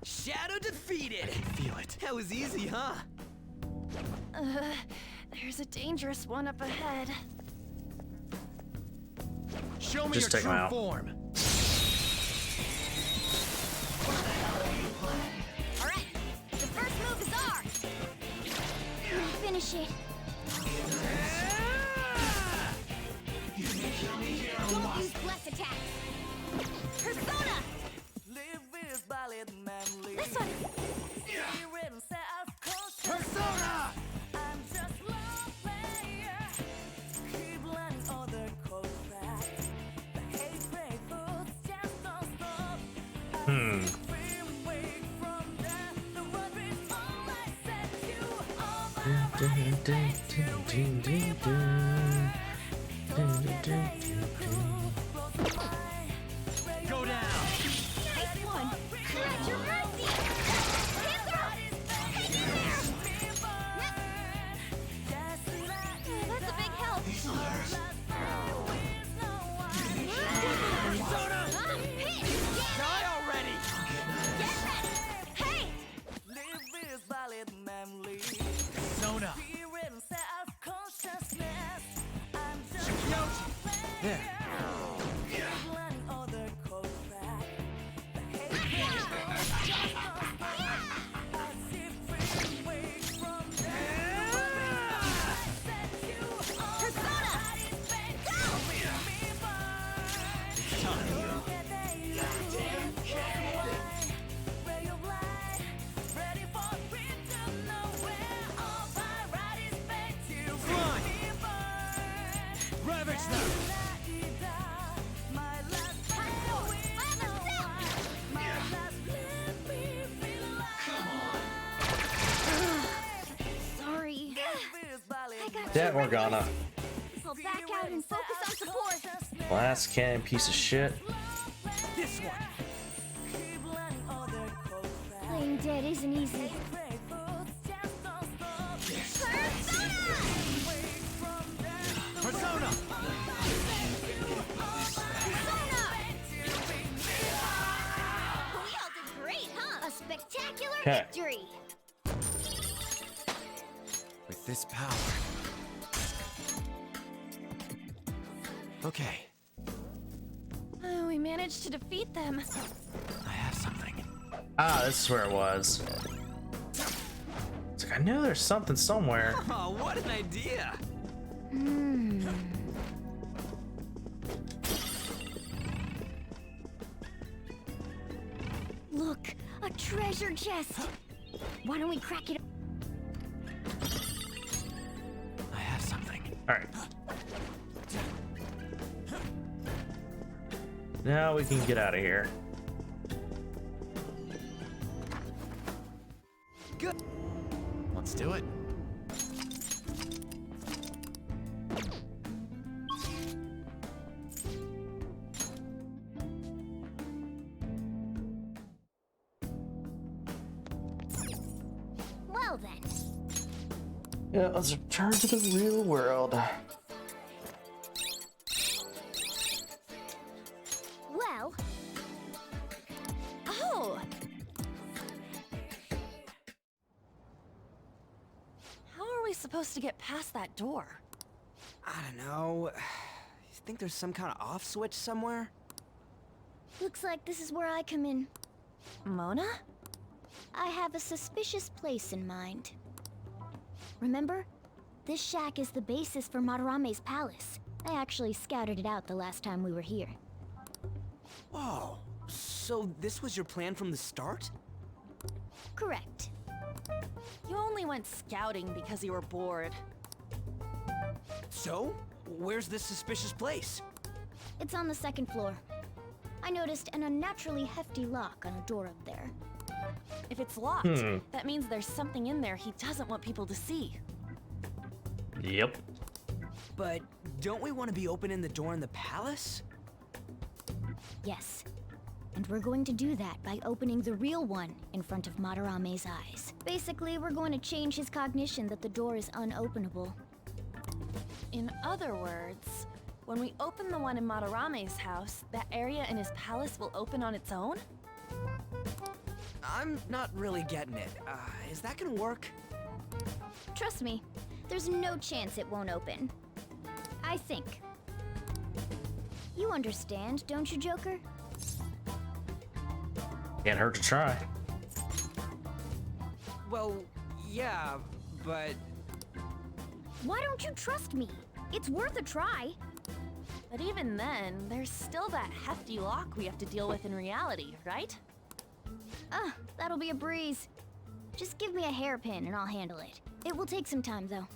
Shadow defeated! I can feel it. That was easy, huh? There's a dangerous one up ahead. Show me Just your take 'em true out. form. All right, the first move is ours. Finish it. Don't use bless attacks. Persona. This one! Persona! Hmm. Go down! Nice one. At your mercy. That's a big help. Die already! Get ready. Hey! Persona! There. Ravage them! Sorry. I got That Morgana. I'll back out and focus on support. Glass cannon piece of shit. This one! Playing dead isn't easy. Persona! We all did great, huh? A spectacular 'Kay. victory. With this power. Okay, We managed to defeat them. I have something. Ah, this is where it was. It's like I knew there's something somewhere. Oh, what an idea! Look, a treasure chest. Why don't we crack it? I have something. Alright. Now we can get out of here. Good. Let's do it. Well then. Yeah, let's return to the real world. Well. Oh! How are we supposed to get past that door? I don't know. You think there's some kind of off switch somewhere? Looks like this is where I come in. Mona? I have a suspicious place in mind. Remember? This shack is the basis for Madarame's palace. I actually scouted it out the last time we were here. Whoa. So this was your plan from the start? Correct. You only went scouting because you were bored. So? Where's this suspicious place? It's on the second floor. I noticed an unnaturally hefty lock on a door up there. If it's locked, that means there's something in there he doesn't want people to see. Yep. But don't we want to be opening the door in the palace? Yes. And we're going to do that by opening the real one in front of Madarame's eyes. Basically, we're going to change his cognition that the door is unopenable. In other words, when we open the one in Madarame's house, that area in his palace will open on its own? I'm not really getting it. Is that gonna work? Trust me, there's no chance it won't open. I think. You understand, don't you, Joker? Can't hurt to try. Well, yeah, but... Why don't you trust me? It's worth a try. But even then, there's still that hefty lock we have to deal with in reality, right? That'll be a breeze. Just give me a hairpin and I'll handle it. It will take some time, though.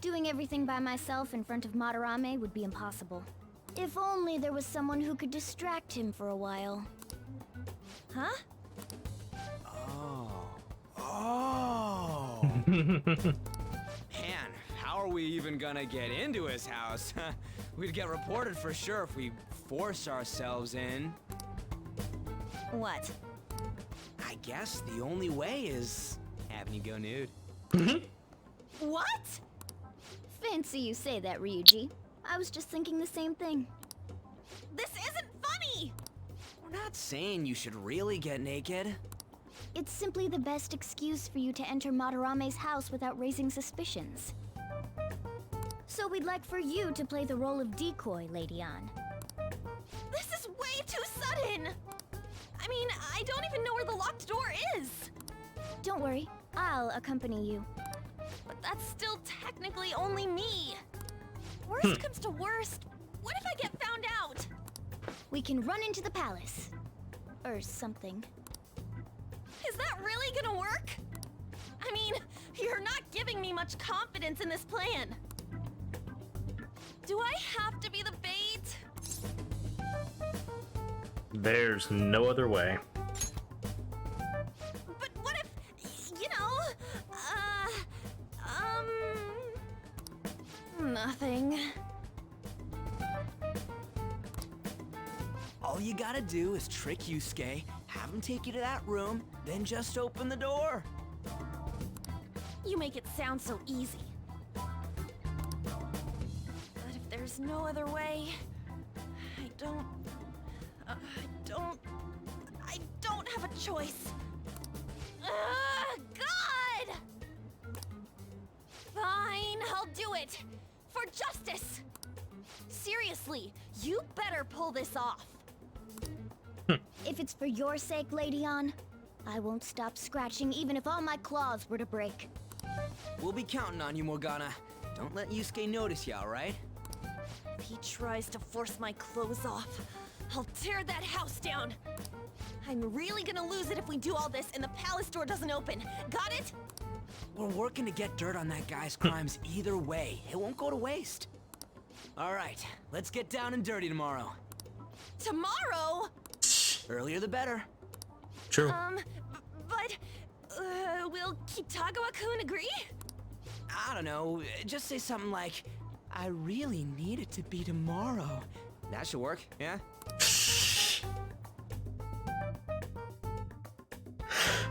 Doing everything by myself in front of Madarame would be impossible. If only there was someone who could distract him for a while. Huh? Oh. Man, how are we even gonna get into his house? We'd get reported for sure if we force ourselves in. What? I guess the only way is having you go nude. What? Fancy you say that, Ryuji. I was just thinking the same thing. This isn't funny! We're not saying you should really get naked. It's simply the best excuse for you to enter Madarame's house without raising suspicions. So we'd like for you to play the role of decoy, Lady Ann. This is way too sudden! I mean, I don't even know where the locked door is! Don't worry, I'll accompany you. But that's still technically only me! Worst comes to worst, what if I get found out? We can run into the palace. Or something. Is that really gonna work? I mean, you're not giving me much confidence in this plan. Do I have to be the bait? There's no other way. But what if, you know, nothing. All you gotta do is trick Yusuke, have him take you to that room, then just open the door. You make it sound so easy. But if there's no other way, I don't have a choice. God! Fine, I'll do it. For justice. Seriously, you better pull this off. If it's for your sake, Lady Ann, I won't stop scratching even if all my claws were to break. We'll be counting on you, Morgana. Don't let Yusuke notice you, alright? If he tries to force my clothes off, I'll tear that house down. I'm really gonna lose it if we do all this and the palace door doesn't open. Got it? We're working to get dirt on that guy's crimes either way. It won't go to waste. Alright, let's get down and dirty tomorrow. Tomorrow? Earlier the better. True. But will Kitagawa-kun agree? I don't know, just say something like, I really need it to be tomorrow. That should work, yeah?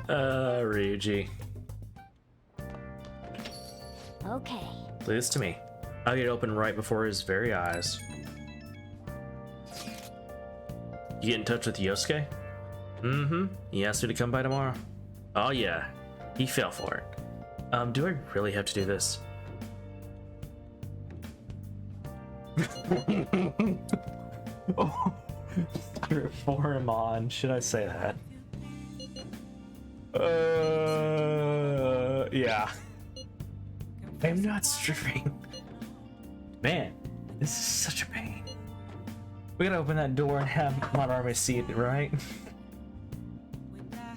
Ryuji. Okay. Leave this to me. I'll get it open right before his very eyes. You get in touch with Yosuke? Mm-hmm. He asked me to come by tomorrow. Oh yeah. He fell for it. Do I really have to do this? Oh, for him on. Should I say that? Yeah. I'm not stripping. Man, this is such a pain. We gotta open that door and have Madarame see it, right?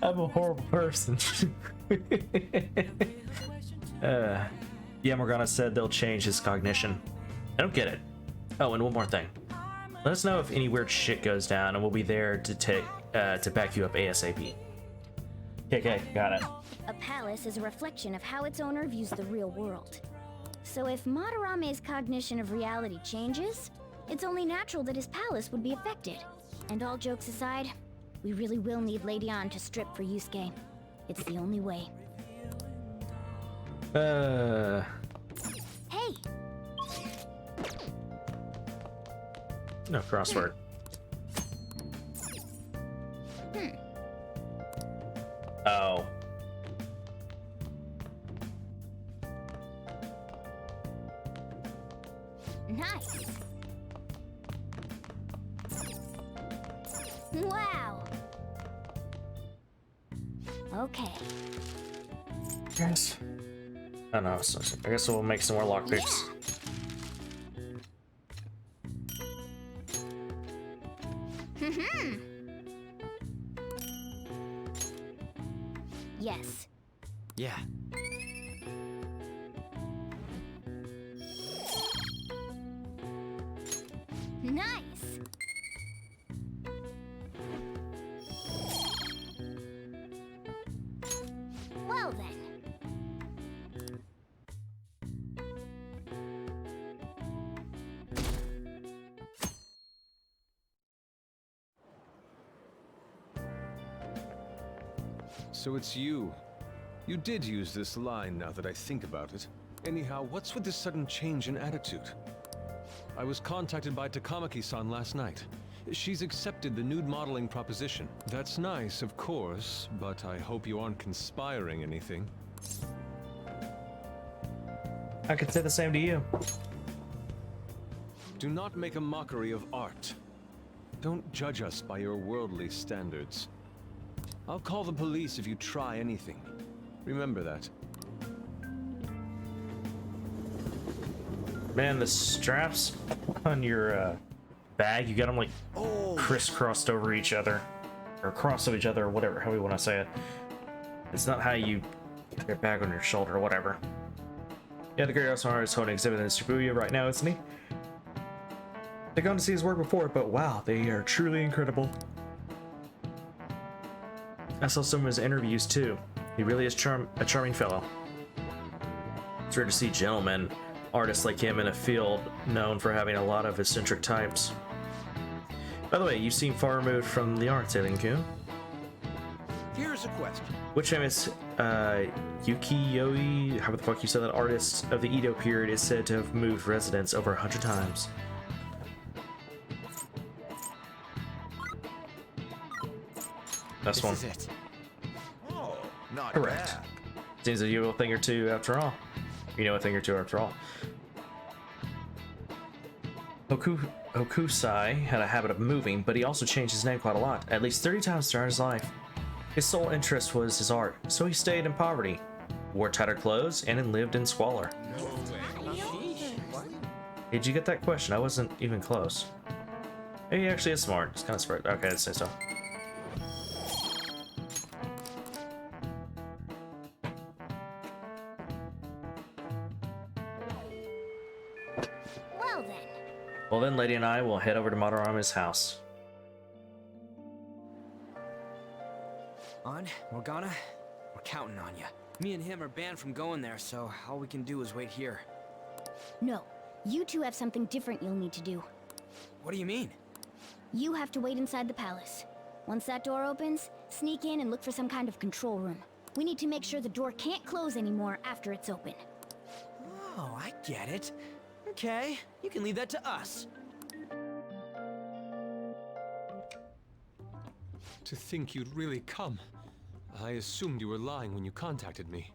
I'm a horrible person. Yeah, Morgana said they'll change his cognition. I don't get it. Oh, and one more thing. Let us know if any weird shit goes down, and we'll be there to back you up ASAP. Okay, got it. A palace is a reflection of how its owner views the real world. So if Madarame's cognition of reality changes, it's only natural that his palace would be affected. And all jokes aside, we really will need Lady Ann to strip for Yusuke. It's the only way. Hey! No, crossword. Oh. Nice. Wow. Okay. Yes. Oh no, so I guess we'll make some more lockpicks. Yes. Yeah. Nice. Well then. So it's you. You did use this line now that I think about it. Anyhow, what's with this sudden change in attitude? I was contacted by Takamaki-san last night. She's accepted the nude modeling proposition. That's nice, of course, but I hope you aren't conspiring anything. I could say the same to you. Do not make a mockery of art. Don't judge us by your worldly standards. I'll call the police if you try anything. Remember that. Man, the straps on your bag, you got them like crisscrossed over each other. Or cross of each other, or whatever, how we want to say it. It's not how you get your bag on your shoulder or whatever. Yeah, the Great Arsenal is holding an exhibit in Shibuya right now, isn't he? I've gone to see his work before, but wow, they are truly incredible. I saw some of his interviews too. He really is a charming fellow. It's rare to see gentlemen artists like him in a field known for having a lot of eccentric types. By the way, you seem far removed from the arts, Alien-kun. Here's a question. Which famous Ukiyo-e, however the fuck you said that, artist of the Edo period is said to have moved residence over 100 times. That's one. This is it. Oh, not Correct. bad. Seems that you know a thing or two after all. You know a thing or two after all. Hokusai had a habit of moving, but he also changed his name quite a lot, at least 30 times throughout his life. His sole interest was his art, so he stayed in poverty, wore tighter clothes, and lived in squalor. Did you get that question? I wasn't even close. Maybe he actually is smart. It's kind of smart. Okay, let's say so. Well then. Well then, Lady and I will head over to Madarama's house. On, Morgana? We're counting on you. Me and him are banned from going there, so all we can do is wait here. No. You two have something different you'll need to do. What do you mean? You have to wait inside the palace. Once that door opens, sneak in and look for some kind of control room. We need to make sure the door can't close anymore after it's open. Oh, I get it. Okay, you can leave that to us. To think you'd really come. I assumed you were lying when you contacted me.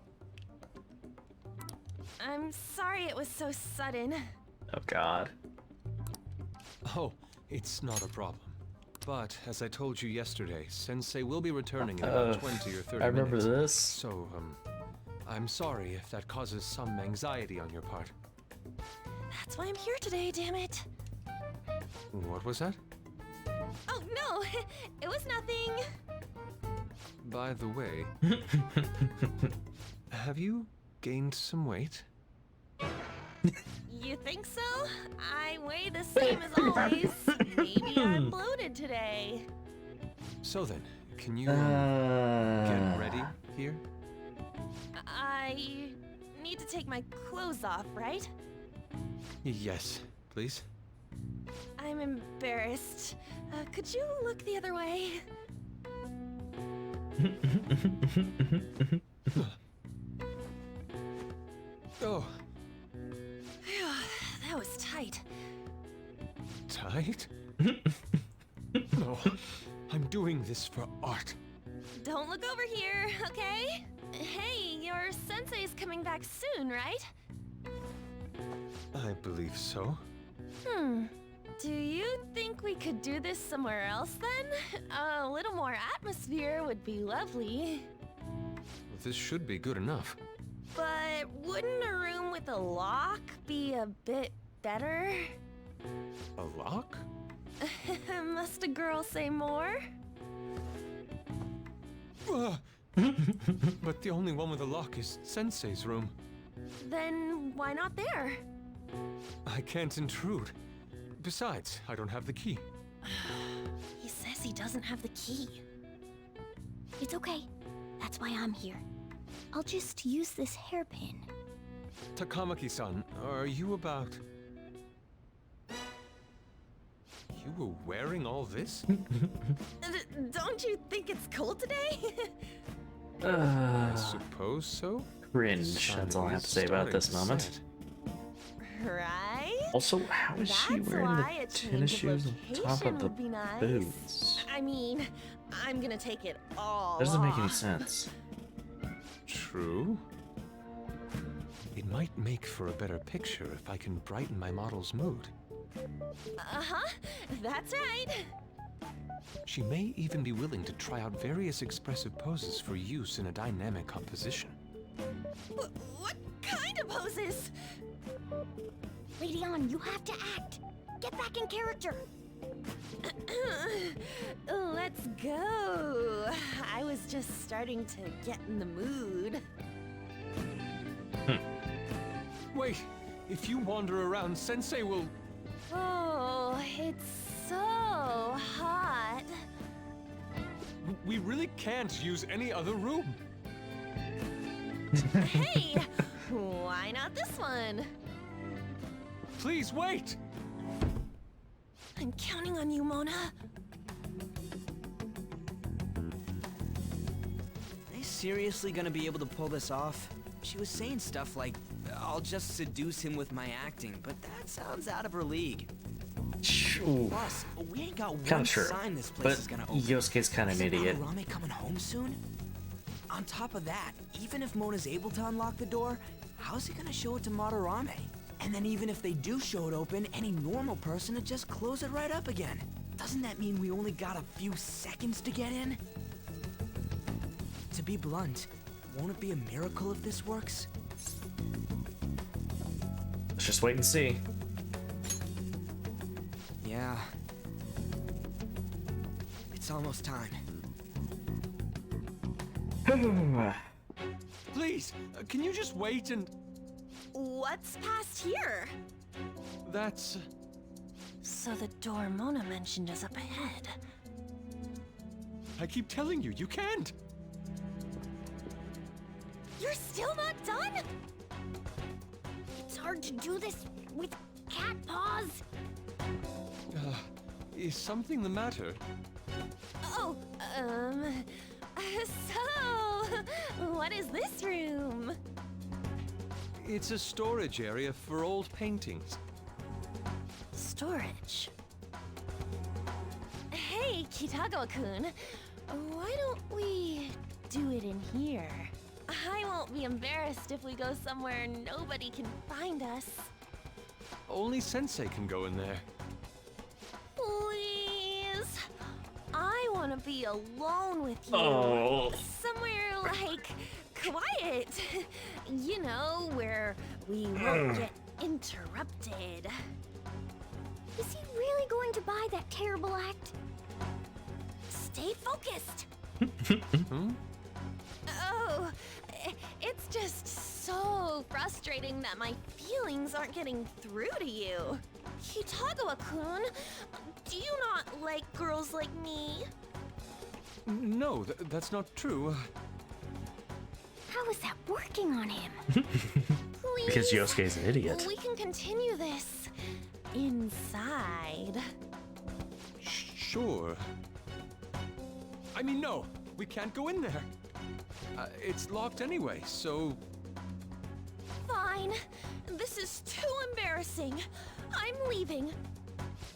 I'm sorry it was so sudden. Oh god. Oh, it's not a problem. But, as I told you yesterday, Sensei will be returning in about 20 or 30 I remember minutes. this. So, I'm sorry if that causes some anxiety on your part. That's why I'm here today, damn it. What was that? Oh, no, it was nothing. By the way, have you gained some weight? You think so? I weigh the same as always. Maybe I'm bloated today. So then, can you get ready here? I need to take my clothes off, right? Yes, please. I'm embarrassed. Could you look the other way? Oh. That was tight. Tight? No, I'm doing this for art. Don't look over here, okay? Hey, your sensei's coming back soon, right? I believe so. Do you think we could do this somewhere else then? A little more atmosphere would be lovely. This should be good enough. But wouldn't a room with a lock be a bit better? A lock? Must a girl say more? But the only one with a lock is Sensei's room. Then why not there? I can't intrude. Besides, I don't have the key. He says he doesn't have the key. It's okay. That's why I'm here. I'll just use this hairpin. Takamaki-san, are you about... You were wearing all this? Don't you think it's cold today? I suppose so. Cringe. That's all I have to say about this moment. Right? Also, how is she wearing the tennis shoes on top of the would be nice. boots? I mean, I'm gonna take it all That doesn't make any off. sense. True. It might make for a better picture if I can brighten my model's mood. Uh-huh, that's right. She may even be willing to try out various expressive poses for use in a dynamic composition. What kind of poses? Lady On, you have to act. Get back in character. Let's go. I was just starting to get in the mood. Wait, if you wander around, Sensei will... Oh, it's so hot. We really can't use any other room. Hey, why not this one? Please wait. I'm counting on you, Mona. Are they seriously gonna be able to pull this off? She was saying stuff like, I'll just seduce him with my acting, but that sounds out of her league. Plus, we ain't got one Sure, sign this place but is gonna open. Yosuke's kind of an idiot. Is Madarame coming home soon? On top of that, even if Mona's able to unlock the door, how's he gonna show it to Madarame? And then even if they do show it open, any normal person would just close it right up again. Doesn't that mean we only got a few seconds to get in? To be blunt, won't it be a miracle if this works? Let's just wait and see. Yeah. It's almost time. Please, can you just wait and... What's past here? That's... So the door Mona mentioned is up ahead. I keep telling you, you can't. You're still not done? It's hard to do this with cat paws. Is something the matter? Oh, so, what is this room? It's a storage area for old paintings. Storage. Hey, Kitagawa-kun, why don't we do it in here? I won't be embarrassed if we go somewhere nobody can find us. Only Sensei can go in there. Please. I want to be alone with you. Oh. Somewhere like quiet. You know, where we won't get interrupted. Is he really going to buy that terrible act? Stay focused. Oh, it's just so frustrating that my feelings aren't getting through to you. Kitagawa-kun, do you not like girls like me? No, that's not true. How is that working on him? Please, Because Yosuke's an idiot. we can continue this inside. Sure. I mean, no, we can't go in there. It's locked anyway, so... Fine. This is too embarrassing. I'm leaving.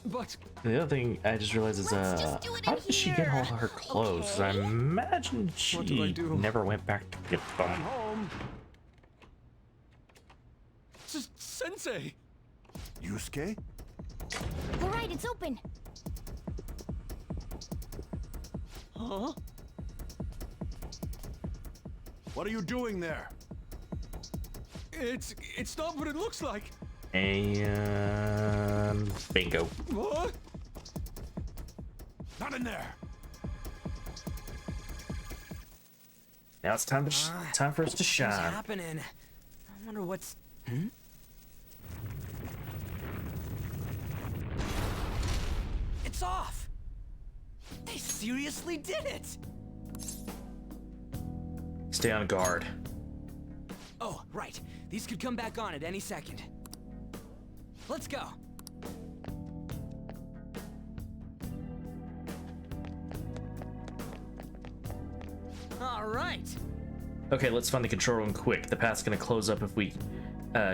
But The other thing I just realized is, how did she get all her clothes? 'Cause I imagine she never went back to get them. home. Sensei. Yusuke? All right, it's open. Huh? What are you doing there? It's not what it looks like. And bingo. What? Not in there. Now it's time to time for us to What's shine. happening? I wonder what's... It's off! They seriously did it! Stay on guard. Oh, right. These could come back on at any second. Let's go. All right. Okay, let's find the control room quick. The path's gonna close up if we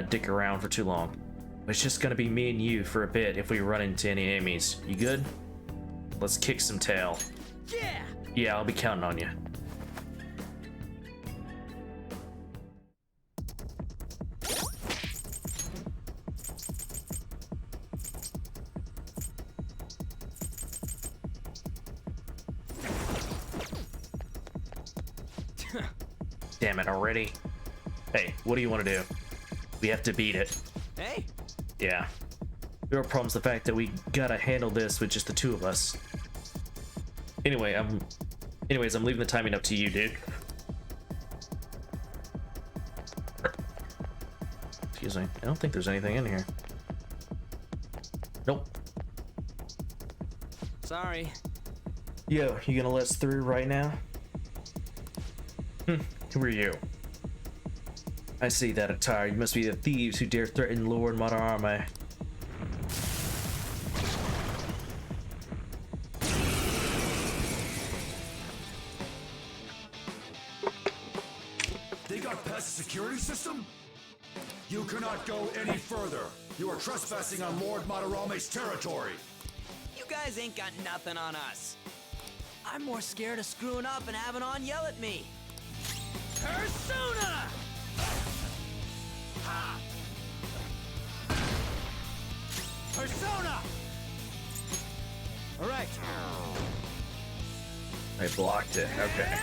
dick around for too long. It's just gonna be me and you for a bit if we run into any enemies. You good? Let's kick some tail. Yeah! Yeah, I'll be counting on you. Damn it, already? Hey, what do you want to do? We have to beat it. Hey! Yeah. Your problem's the fact that we gotta handle this with just the two of us. Anyways, I'm leaving the timing up to you, dude. Excuse me. I don't think there's anything in here. Nope. Sorry. Yo, you gonna let us through right now? Who are you? I see that attire. You must be the thieves who dare threaten Lord Madarame. They got past the security system? You cannot go any further. You are trespassing on Lord Madarame's territory. You guys ain't got nothing on us. I'm more scared of screwing up and having On yell at me. Persona! Persona! All right. I blocked it. Okay.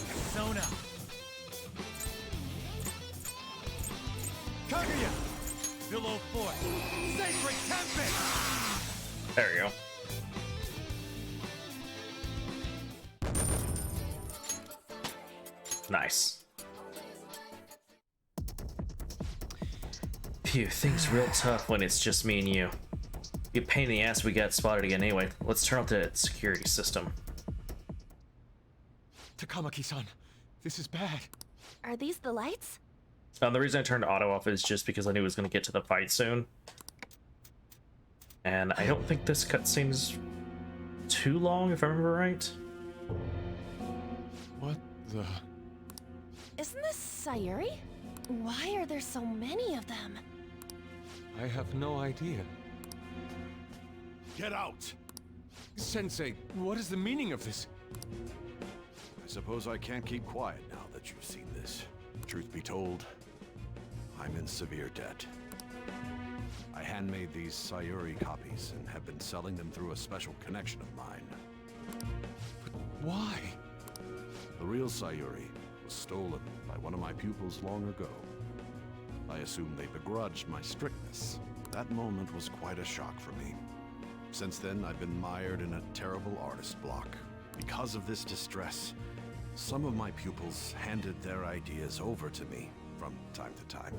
Persona! Kaguya! Below Force! Sacred Tempest! There you go. Nice. Phew, things real tough when it's just me and you. Be a pain in the ass if we got spotted again anyway. Let's turn off the security system. Takamaki-san, this is bad. Are these the lights? The reason I turned auto off is just because I knew it was going to get to the fight soon. And I don't think this cutscene's too long, if I remember right. What the... Isn't this Sayuri? Why are there so many of them? I have no idea. Get out! Sensei, what is the meaning of this? I suppose I can't keep quiet now that you've seen this. Truth be told, I'm in severe debt. I handmade these Sayuri copies and have been selling them through a special connection of mine. But why? The real Sayuri was stolen by one of my pupils long ago. I assume they begrudged my strictness. That moment was quite a shock for me. Since then, I've been mired in a terrible artist block. Because of this distress, some of my pupils handed their ideas over to me from time to time.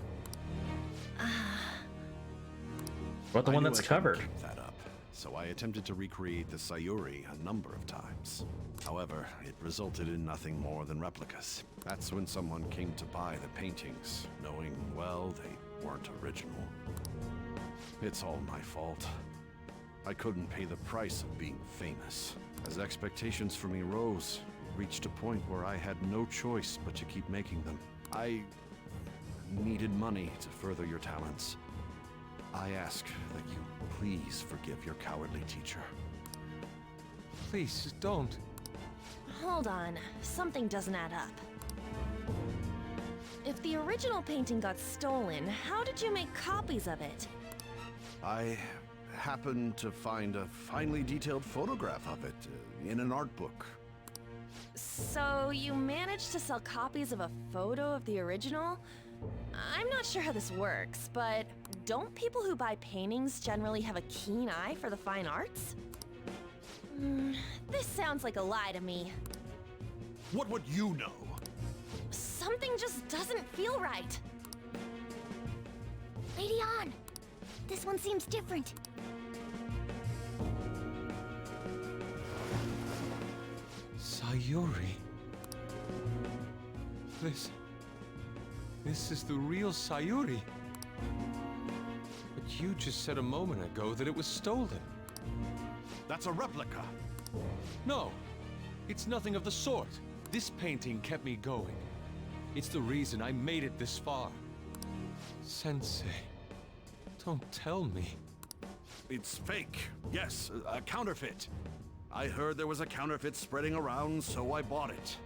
What about the one that's covered? Keep that up, so I attempted to recreate the Sayuri a number of times. However, it resulted in nothing more than replicas. That's when someone came to buy the paintings, knowing, well, they weren't original. It's all my fault. I couldn't pay the price of being famous. As expectations for me rose, reached a point where I had no choice but to keep making them. I needed money to further your talents. I ask that you please forgive your cowardly teacher. Please, don't. Hold on, something doesn't add up. If the original painting got stolen, how did you make copies of it? I happened to find a finely detailed photograph of it in an art book. So you managed to sell copies of a photo of the original? I'm not sure how this works, but don't people who buy paintings generally have a keen eye for the fine arts? This sounds like a lie to me. What would you know? Something just doesn't feel right. Lady An, this one seems different. Sayuri. This is the real Sayuri. But you just said a moment ago that it was stolen. That's a replica. No, it's nothing of the sort. This painting kept me going. It's the reason I made it this far. Sensei, don't tell me. It's fake. Yes, a counterfeit. I heard there was a counterfeit spreading around, so I bought it.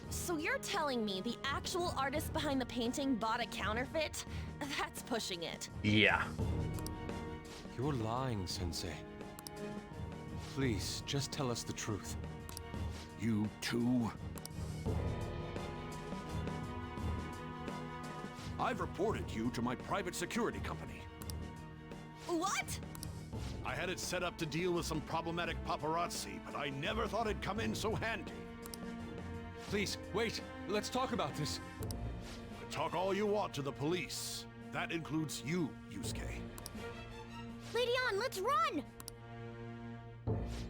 So you're telling me the actual artist behind the painting bought a counterfeit? That's pushing it. Yeah. You're lying, Sensei. Please, just tell us the truth. You too? I've reported you to my private security company. What? I had it set up to deal with some problematic paparazzi, but I never thought it'd come in so handy. Please, wait. Let's talk about this. Talk all you want to the police. That includes you, Yusuke. Lady An, let's run!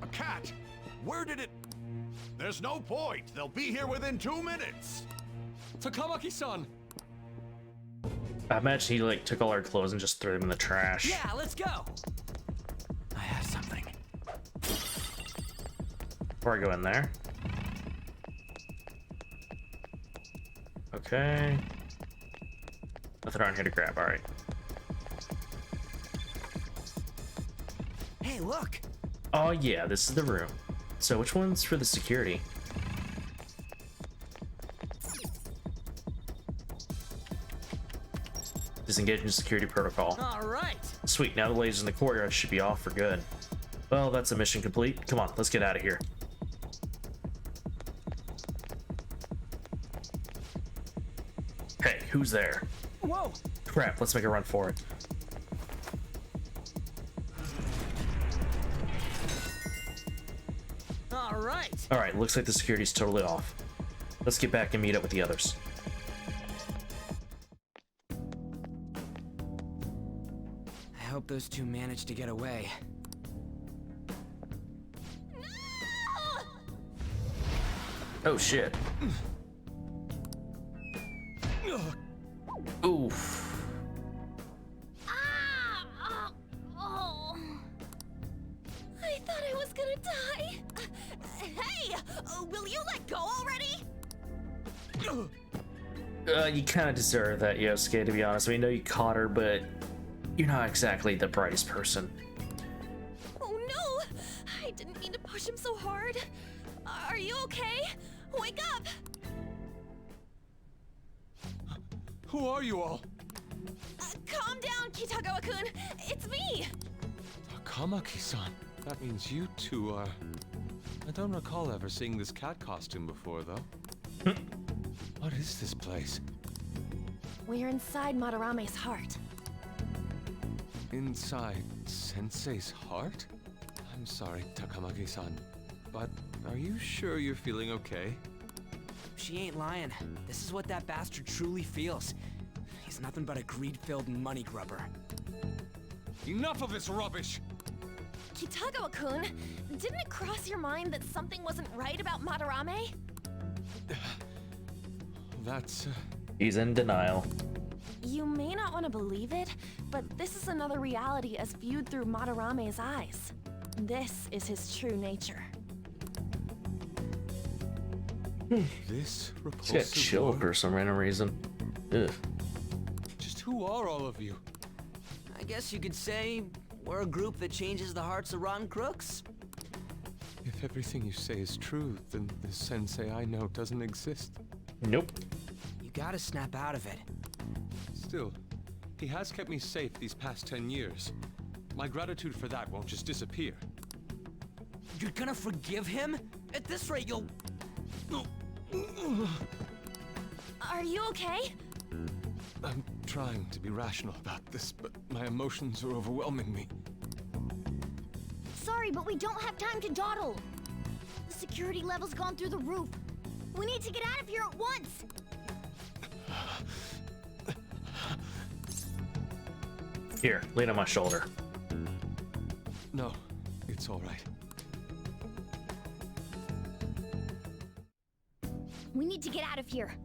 A cat? Where did it... There's no point. They'll be here within 2 minutes. Takamaki-san! I imagine he like took all our clothes and just threw them in the trash. Yeah, let's go! I have something. Before I go in there. Okay. Nothing around here to grab, alright. Hey, look! Oh yeah, this is the room. So which one's for the security? Disengaging security protocol. Alright! Sweet, now the lasers in the courtyard should be off for good. Well, that's a mission complete. Come on, let's get out of here. Hey, who's there? Whoa! Crap, let's make a run for it. Alright! Alright, looks like the security's totally off. Let's get back and meet up with the others. I hope those two managed to get away. Oh shit. Oof. Oh. I thought I was gonna die. Hey, will you let go already? You kind of deserve that, Yosuke, to be honest. We know you caught her, but you're not exactly the brightest person. Oh no! I didn't mean to push him so hard. Are you okay? Wake up! Who are you all? Calm down, Kitagawa-kun. It's me! Takamaki-san. That means you two are... I don't recall ever seeing this cat costume before, though. What is this place? We're inside Madarame's heart. Inside Sensei's heart? I'm sorry, Takamaki-san, but are you sure you're feeling okay? She ain't lying. This is what that bastard truly feels. He's nothing but a greed-filled money grubber. Enough of this rubbish! Kitagawa-kun, didn't it cross your mind that something wasn't right about Madarame? That's... He's in denial. You may not want to believe it, but this is another reality as viewed through Madarame's eyes. This is his true nature. This He's repulsive got chill world? for some random reason. Ugh. Just who are all of you? I guess you could say we're a group that changes the hearts of rotten crooks. If everything you say is true, then the sensei I know doesn't exist. Nope. You gotta snap out of it. Still, he has kept me safe these past 10 years. My gratitude for that won't just disappear. You're gonna forgive him? At this rate, you'll... Are you okay? I'm trying to be rational about this, but my emotions are overwhelming me. Sorry, but we don't have time to dawdle. The security level's gone through the roof. We need to get out of here at once. Here, lean on my shoulder. No, it's all right. We need to get out of here.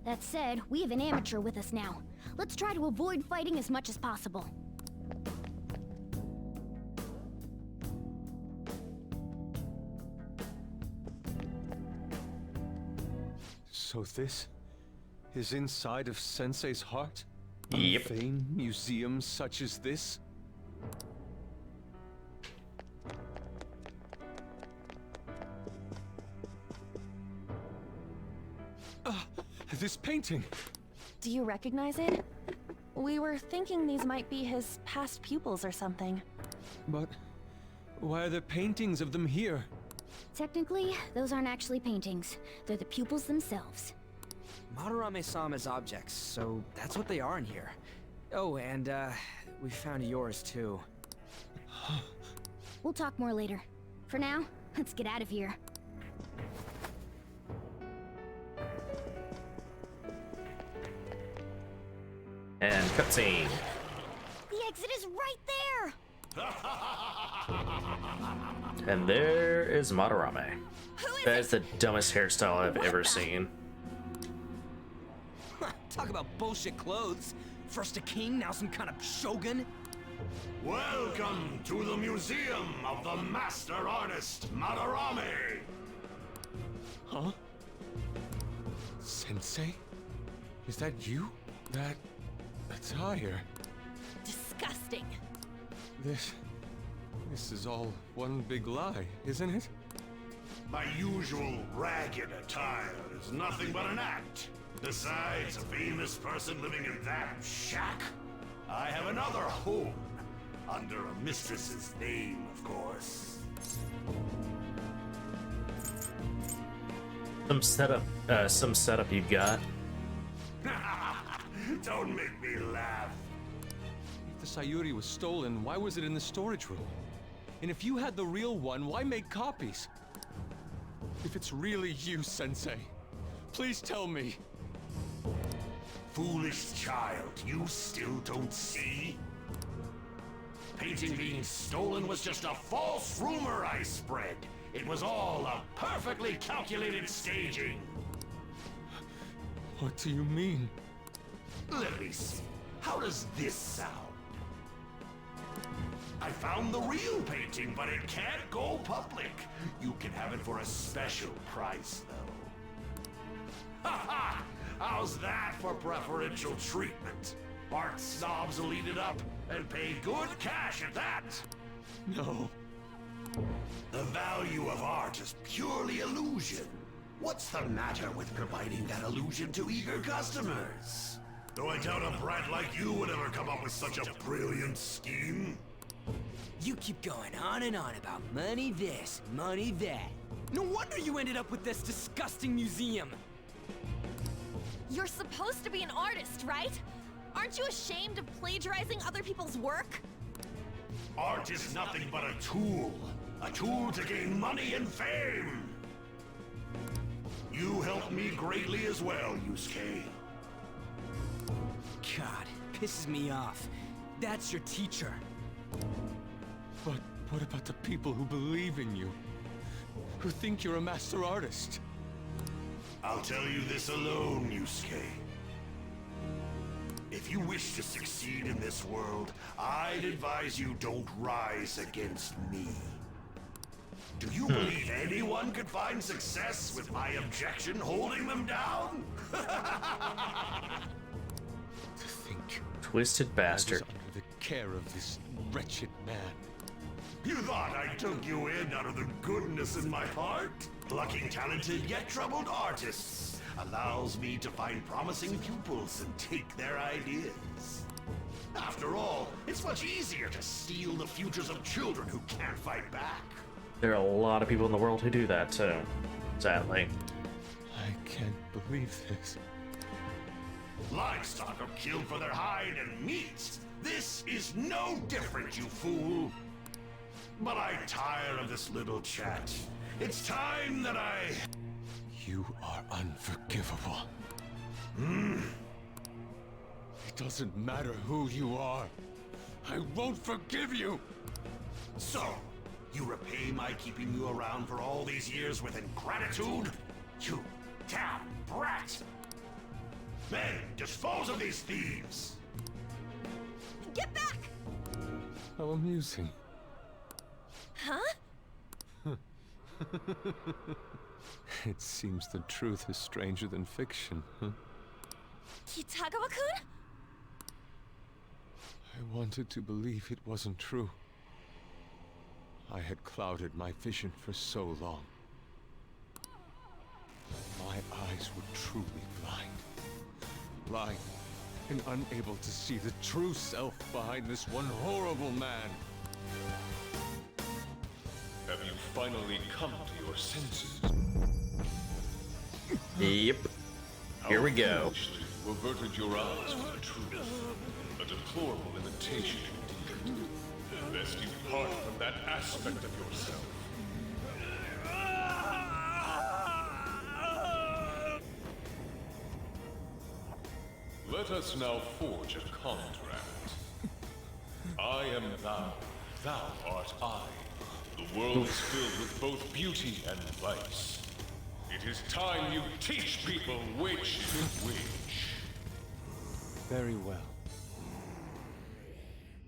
That said, we have an amateur with us now. Let's try to avoid fighting as much as possible. So this is inside of Sensei's heart? Yep. A vain museum such as this? This painting! Do you recognize it? We were thinking these might be his past pupils or something. But why are there paintings of them here? Technically, those aren't actually paintings. They're the pupils themselves. Madarame saw them as objects, so that's what they are in here. Oh, and we found yours too. We'll talk more later. For now, let's get out of here. And cutscene. The exit is right there! And there is Madarame. That is the dumbest hairstyle I've ever seen. Talk about bullshit clothes. First a king, now some kind of shogun. Welcome to the Museum of the Master Artist, Madarame! Huh? Sensei? Is that you? That attire? Disgusting. This is all one big lie, isn't it? My usual ragged attire is nothing but an act. Besides, a famous person living in that shack, I have another home. Under a mistress's name, of course. Some setup you got. Don't make me laugh. If the Sayuri was stolen, why was it in the storage room? And if you had the real one, why make copies? If it's really you, Sensei, please tell me. Foolish child, you still don't see? Painting being stolen was just a false rumor I spread. It was all a perfectly calculated staging. What do you mean? Let me see. How does this sound? I found the real painting, but it can't go public. You can have it for a special price, though. Ha ha! How's that for preferential treatment? Art snobs will eat it up and pay good cash at that. No. The value of art is purely illusion. What's the matter with providing that illusion to eager customers? Though I doubt a brat like you would ever come up with such a brilliant scheme. You keep going on and on about money this, money that. No wonder you ended up with this disgusting museum. You're supposed to be an artist, right? Aren't you ashamed of plagiarizing other people's work? Art is nothing but a tool to gain money and fame. You helped me greatly as well, Yusuke. God, pisses me off. That's your teacher. But what about the people who believe in you? Who think you're a master artist? I'll tell you this alone, Yusuke. If you wish to succeed in this world, I'd advise you don't rise against me. Do you believe anyone could find success with my objection holding them down? To think Twisted I bastard. was under the care of this wretched man. You thought I took you in out of the goodness in my heart? Plucking talented yet troubled artists allows me to find promising pupils and take their ideas. After all, it's much easier to steal the futures of children who can't fight back. There are a lot of people in the world who do that too, sadly. I can't believe this. Livestock are killed for their hide and meat. This is no different, you fool. But I tire of this little chat. It's time that I... You are unforgivable. It doesn't matter who you are. I won't forgive you. So, you repay my keeping you around for all these years with ingratitude? You damn brat! Men, dispose of these thieves! Get back! How amusing. Huh? It seems the truth is stranger than fiction, huh? Kitagawa-kun? I wanted to believe it wasn't true. I had clouded my vision for so long. My eyes were truly blind. Blind and unable to see the true self behind this one horrible man. Have you finally come to your senses? Yep. Here we go. You averted your eyes from the truth. A deplorable imitation indeed. Lest you part from that aspect of yourself. Let us now forge a contract. I am thou, thou art I. The world is filled with both beauty and vice. It is time you teach people which is which. Very well.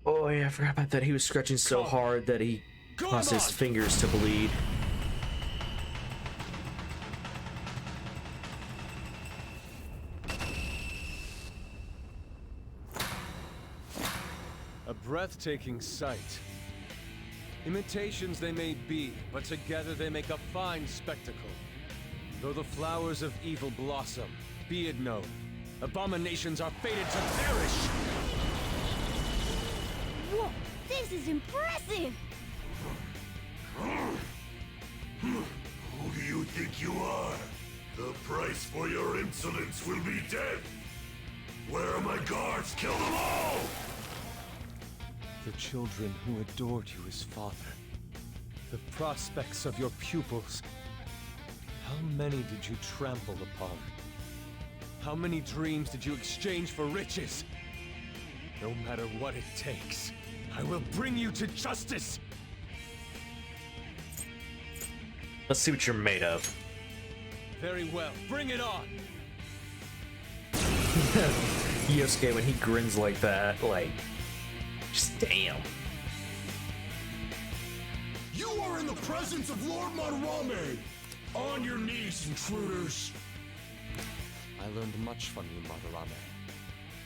Oh yeah, I forgot about that. He was scratching so hard that he caused his fingers to bleed. A breathtaking sight. Imitations they may be, but together they make a fine spectacle. Though the flowers of evil blossom, be it known, abominations are fated to perish! Whoa, this is impressive! Who do you think you are? The price for your insolence will be death! Where are my guards? Kill them all! The children who adored you as father. The prospects of your pupils. How many did you trample upon? How many dreams did you exchange for riches? No matter what it takes, I will bring you to justice! Let's see what you're made of. Very well, bring it on! Yosuke, when he grins like that, like, just damn. You are in the presence of Lord Madarame! On your knees, intruders! I learned much from you, Madarame.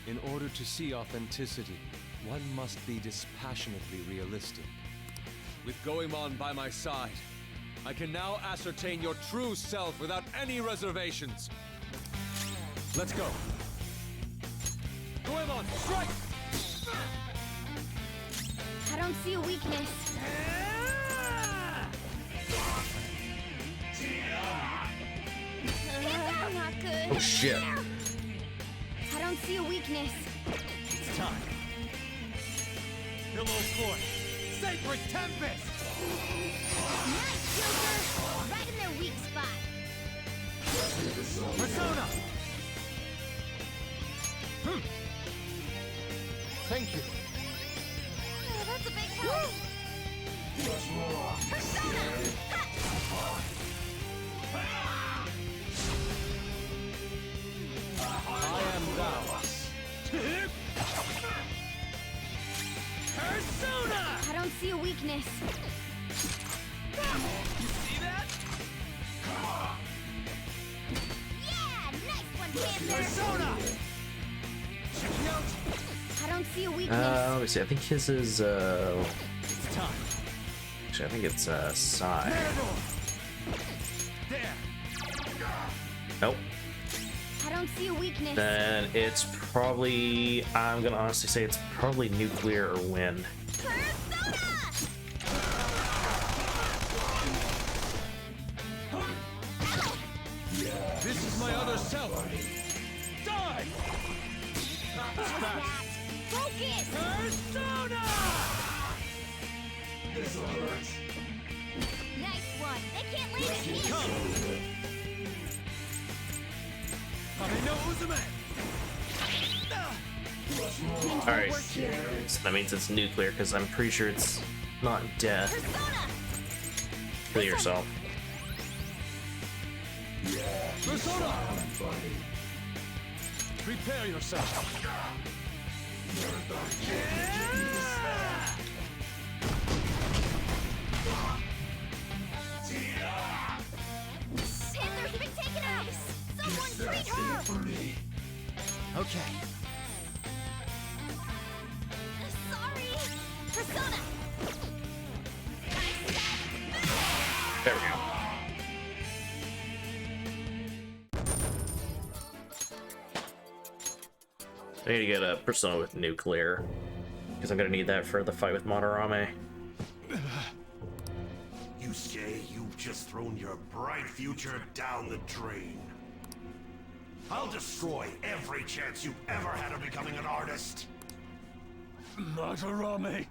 In order to see authenticity, one must be dispassionately realistic. With Goemon by my side, I can now ascertain your true self without any reservations. Let's go. Goemon, strike! I don't see a weakness. Not good. Oh shit. I don't see a weakness. It's time. Pillow Court, Sacred Tempest! Nice, Joker! Right in their weak spot. Persona! Thank you. Oh, that's a big help. Persona! I am thou. Persona! I don't see a weakness. You see that? Yeah, nice one, Panther. Persona! Check me out. I don't see a weakness. Let me see. I think his is It's time. actually, I think it's Psy. There. Nope. I don't see a weakness. Then it's probably, I'm gonna honestly say it's probably nuclear or wind. This is my other self. Die! Focus! Persona! This hurts. Nice one. They can't land a hit. Come! Alright, so that means it's nuclear because I'm pretty sure it's not death. Kill yourself. Persona! Prepare yourself. Panther's been taken out. Someone treat her. Okay. Sorry. Persona. There we go. I need to get a Persona with nuclear because I'm gonna need that for the fight with Madarame. Yusuke, you've just thrown your bright future down the drain. I'll destroy every chance you've ever had of becoming an artist. Madarame.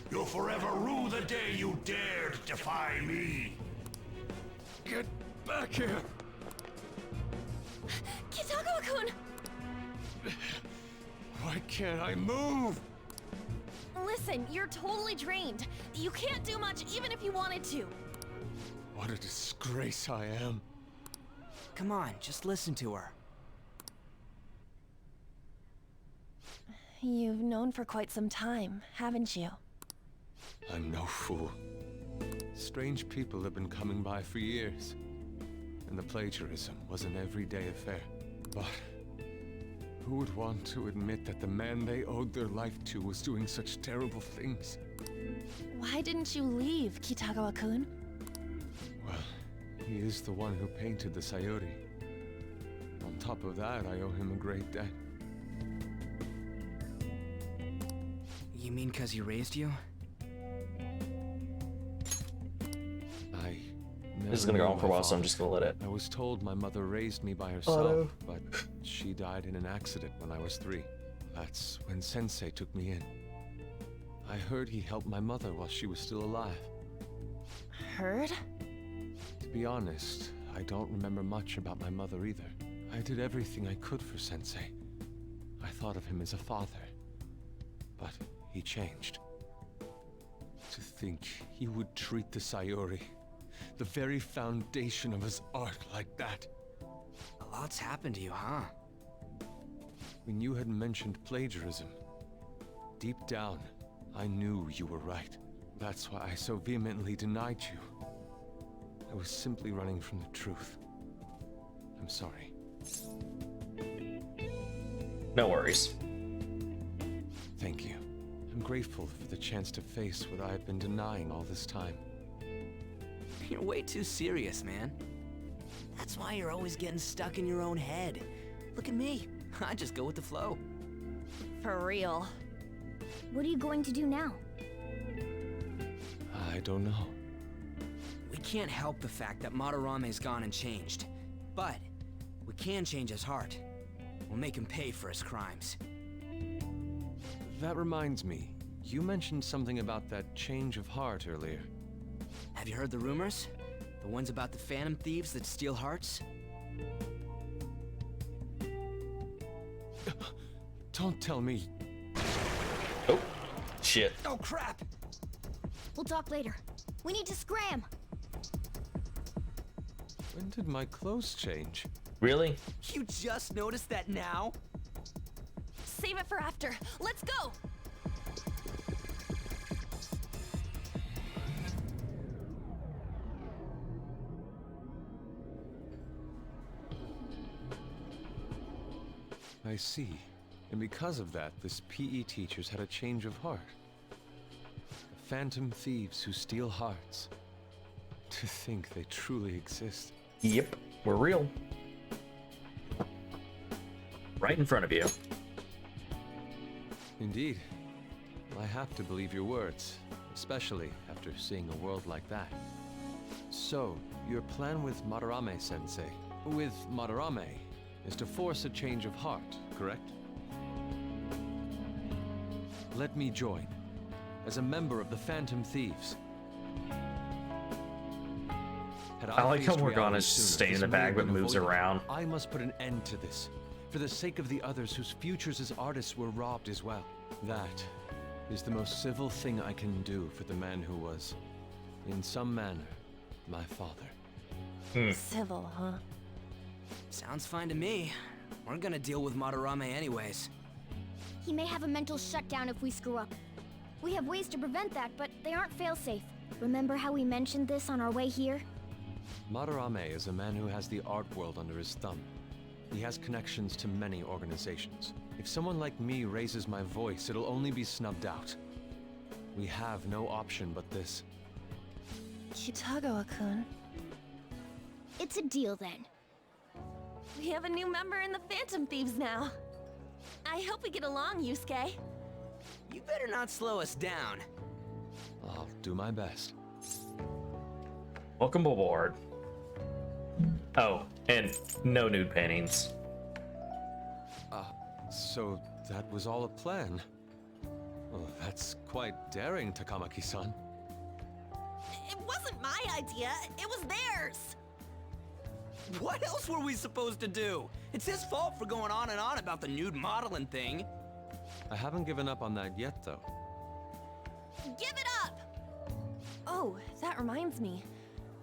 You'll forever rue the day you dared defy me. Get back here. Kitagawa-kun! Why can't I move? Listen, you're totally drained. You can't do much even if you wanted to. What a disgrace I am. Come on, just listen to her. You've known for quite some time, haven't you? I'm no fool. Strange people have been coming by for years, and the plagiarism was an everyday affair. But who would want to admit that the man they owed their life to was doing such terrible things? Why didn't you leave, Kitagawa-kun? Well, he is the one who painted the Sayuri. On top of that, I owe him a great debt. You mean 'cause he raised you? This is gonna go on for a while, so I'm just gonna let it. I was told my mother raised me by herself, no. but she died in an accident when I was 3. That's when Sensei took me in. I heard he helped my mother while she was still alive. Heard? To be honest, I don't remember much about my mother either. I did everything I could for Sensei. I thought of him as a father. But he changed. To think he would treat the Sayuri, the very foundation of his art, like that. A lot's happened to you, huh? When you had mentioned plagiarism, deep down, I knew you were right. That's why I so vehemently denied you. I was simply running from the truth. I'm sorry. No worries. Thank you. I'm grateful for the chance to face what I've been denying all this time. You're way too serious, man. That's why you're always getting stuck in your own head. Look at me. I just go with the flow. For real. What are you going to do now? I don't know. We can't help the fact that Madarame's gone and changed. But we can change his heart. We'll make him pay for his crimes. That reminds me, you mentioned something about that change of heart earlier. Have you heard the rumors? The ones about the phantom thieves that steal hearts? Don't tell me. Oh, shit. Oh, crap! We'll talk later. We need to scram! When did my clothes change? Really? You just noticed that now? Save it for after. Let's go! I see. And because of that, this PE teacher's had a change of heart. Phantom thieves who steal hearts. To think they truly exist. Yep, we're real. Right in front of you. Indeed. I have to believe your words, especially after seeing a world like that. So, your plan with Madarame-sensei, with Madarame, is to force a change of heart, correct? Let me join, as a member of the Phantom Thieves. Had I like how faced Morgana's reality just sooner, staying in this the may bag have but been moves avoided. around. I must put an end to this, for the sake of the others whose futures as artists were robbed as well. That is the most civil thing I can do for the man who was, in some manner, my father. Civil, huh? Sounds fine to me. We're gonna deal with Madarame anyways. He may have a mental shutdown if we screw up. We have ways to prevent that, but they aren't fail-safe. Remember how we mentioned this on our way here? Madarame is a man who has the art world under his thumb. He has connections to many organizations. If someone like me raises my voice, it'll only be snubbed out. We have no option but this. Kitagawa-kun. It's a deal then. We have a new member in the Phantom Thieves now. I hope we get along, Yusuke. You better not slow us down. I'll do my best. Welcome aboard. Oh, and no nude paintings. So that was all a plan. Oh, that's quite daring, Takamaki-san. It wasn't my idea, it was theirs. What else were we supposed to do? It's his fault for going on and on about the nude modeling thing. I haven't given up on that yet, though. Give it up! Oh, that reminds me.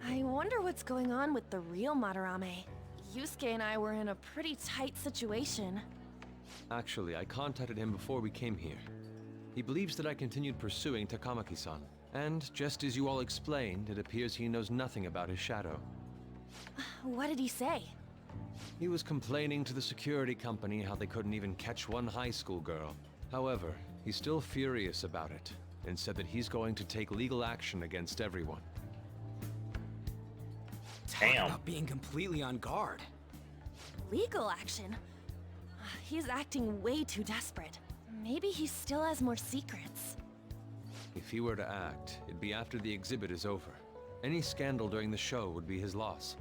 I wonder what's going on with the real Madarame. Yusuke and I were in a pretty tight situation. Actually, I contacted him before we came here. He believes that I continued pursuing Takamaki-san. And just as you all explained, it appears he knows nothing about his shadow. What did he say? He was complaining to the security company how they couldn't even catch one high school girl. However, he's still furious about it, and said that he's going to take legal action against everyone. Talk about being completely on guard. Legal action? He's acting way too desperate. Maybe he still has more secrets. If he were to act, it'd be after the exhibit is over. Any scandal during the show would be his loss.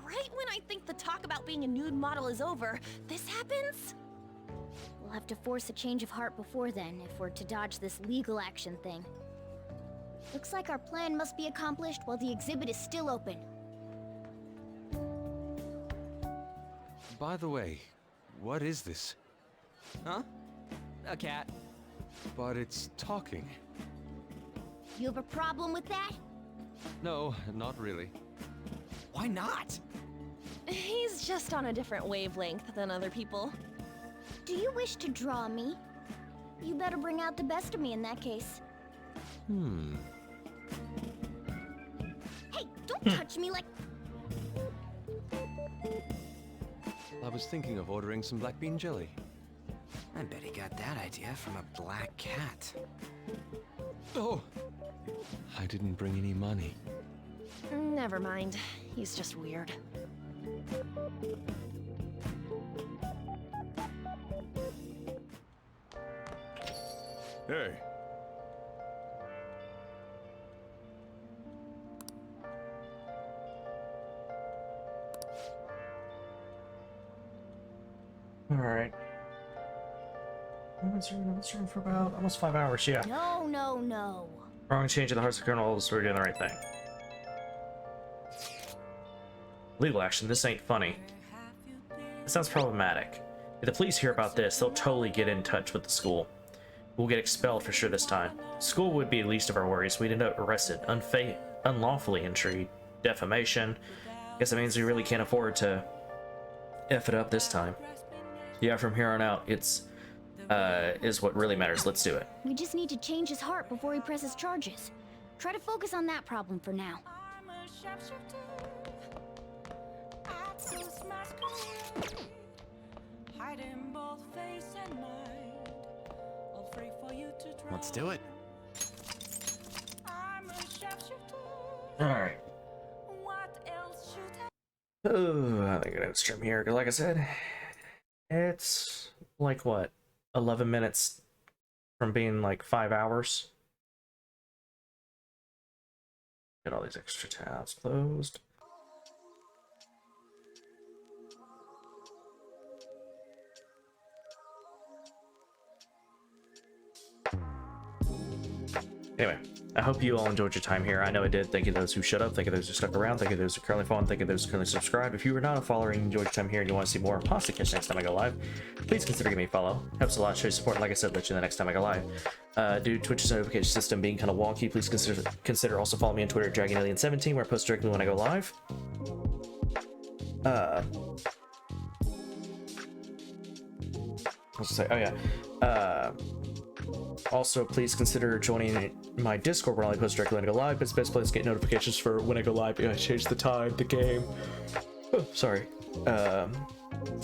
Right when I think the talk about being a nude model is over, this happens? We'll have to force a change of heart before then, if we're to dodge this legal action thing. Looks like our plan must be accomplished while the exhibit is still open. By the way, what is this? Huh? A cat. But it's talking. You have a problem with that? No, not really. Why not? He's just on a different wavelength than other people. Do you wish to draw me? You better bring out the best of me in that case. Hey, don't touch me like... I was thinking of ordering some black bean jelly. I bet he got that idea from a black cat. Oh! I didn't bring any money. Never mind. He's just weird. Hey. Alright. Let's room for about almost 5 hours, yeah. No, no, no. Wrong change of the hearts of criminals, we're doing the right thing. Legal action, this ain't funny. It sounds problematic. If the police hear about this, they'll totally get in touch with the school. We'll get expelled for sure this time. School would be the least of our worries. We'd end up arrested, unlawfully intrigued, defamation. Guess that means we really can't afford to F it up this time. Yeah, from here on out, it's is what really matters. Let's do it. We just need to change his heart before he presses charges. Try to focus on that problem for now. hiding both face and mind. All free for you to try. Let's do it. I'm a sharpshooter. All right. What else should I? Oh, I think I'm gonna stream here because, like I said, it's like what, 11 minutes from being like 5 hours. Get all these extra tabs closed. Anyway, I hope you all enjoyed your time here. I know I did. Thank you to those who shut up. Thank you to those who stuck around. Thank you to those who currently followed. Thank you to those who currently subscribed. If you are not a follower and enjoyed your time here and you want to see more, possibly catch next time I go live, please consider giving me a follow. Helps a lot, show your support. Like I said, let you know the next time I go live. Due to Twitch's notification system being kind of wonky, please consider also following me on Twitter at DragonAlien17, where I post directly when I go live. What was I say? Oh yeah. Also, please consider joining my Discord where I only post directly when I go live. It's the best place to get notifications for when I go live. I change the time, the game. Oh, sorry.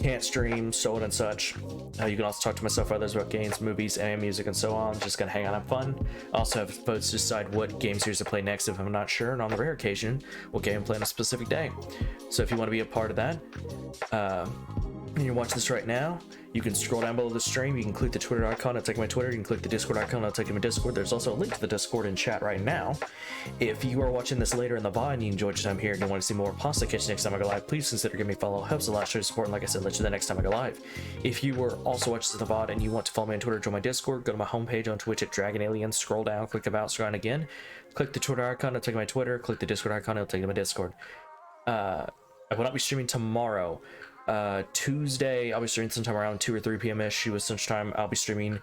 Can't stream, so on and such. You can also talk to myself or others about games, movies, anime, music, and so on. Just gonna hang out and have fun. Also have votes to decide what game series to play next if I'm not sure, and on the rare occasion, what game to play on a specific day. So if you want to be a part of that, and you're watching this right now, you can scroll down below the stream. You can click the Twitter icon, it'll take you to my Twitter. You can click the Discord icon, it'll take you to my Discord. There's also a link to the Discord in chat right now. If you are watching this later in the VOD and you enjoyed your time here and you want to see more, possibly catch you next time I go live, please consider giving me a follow. Helps a lot, show your support, and like I said, let you know the next time I go live. If you were also watching the VOD and you want to follow me on Twitter, join my Discord, go to my homepage on Twitch at DragonAlien, scroll down, click about, scroll down again, click the Twitter icon, it'll take you to my Twitter, click the Discord icon, it'll take you to my Discord. I will not be streaming tomorrow. Tuesday, I'll be streaming sometime around 2 or 3 p.m.-ish US Central Time. I'll be streaming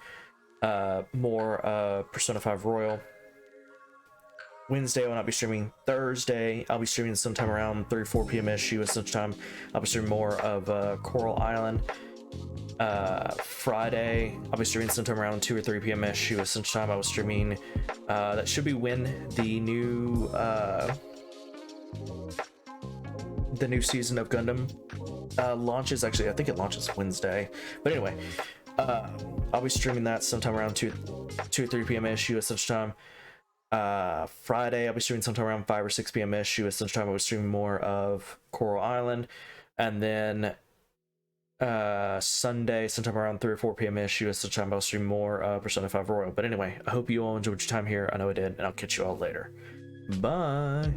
more Persona 5 Royal. Wednesday, I will not be streaming. Thursday, I'll be streaming sometime around 3 or 4 p.m.-ish US Central Time. I'll be streaming more of Coral Island. Friday, I'll be streaming sometime around 2 or 3 p.m.-ish US Central Time. I was streaming, that should be when the new season of Gundam launches. Actually, I think it launches Wednesday, but anyway, I'll be streaming that sometime around 2 or 3 p.m.-ish US Central Time. Friday, I'll be streaming sometime around 5 or 6 p.m.-ish US Central Time. I was streaming more of Coral Island, and then Sunday, sometime around 3 or 4 p.m.-ish US Central Time, I'll stream more Persona 5 Royal. But anyway, I hope you all enjoyed your time here. I know I did, and I'll catch you all later. Bye.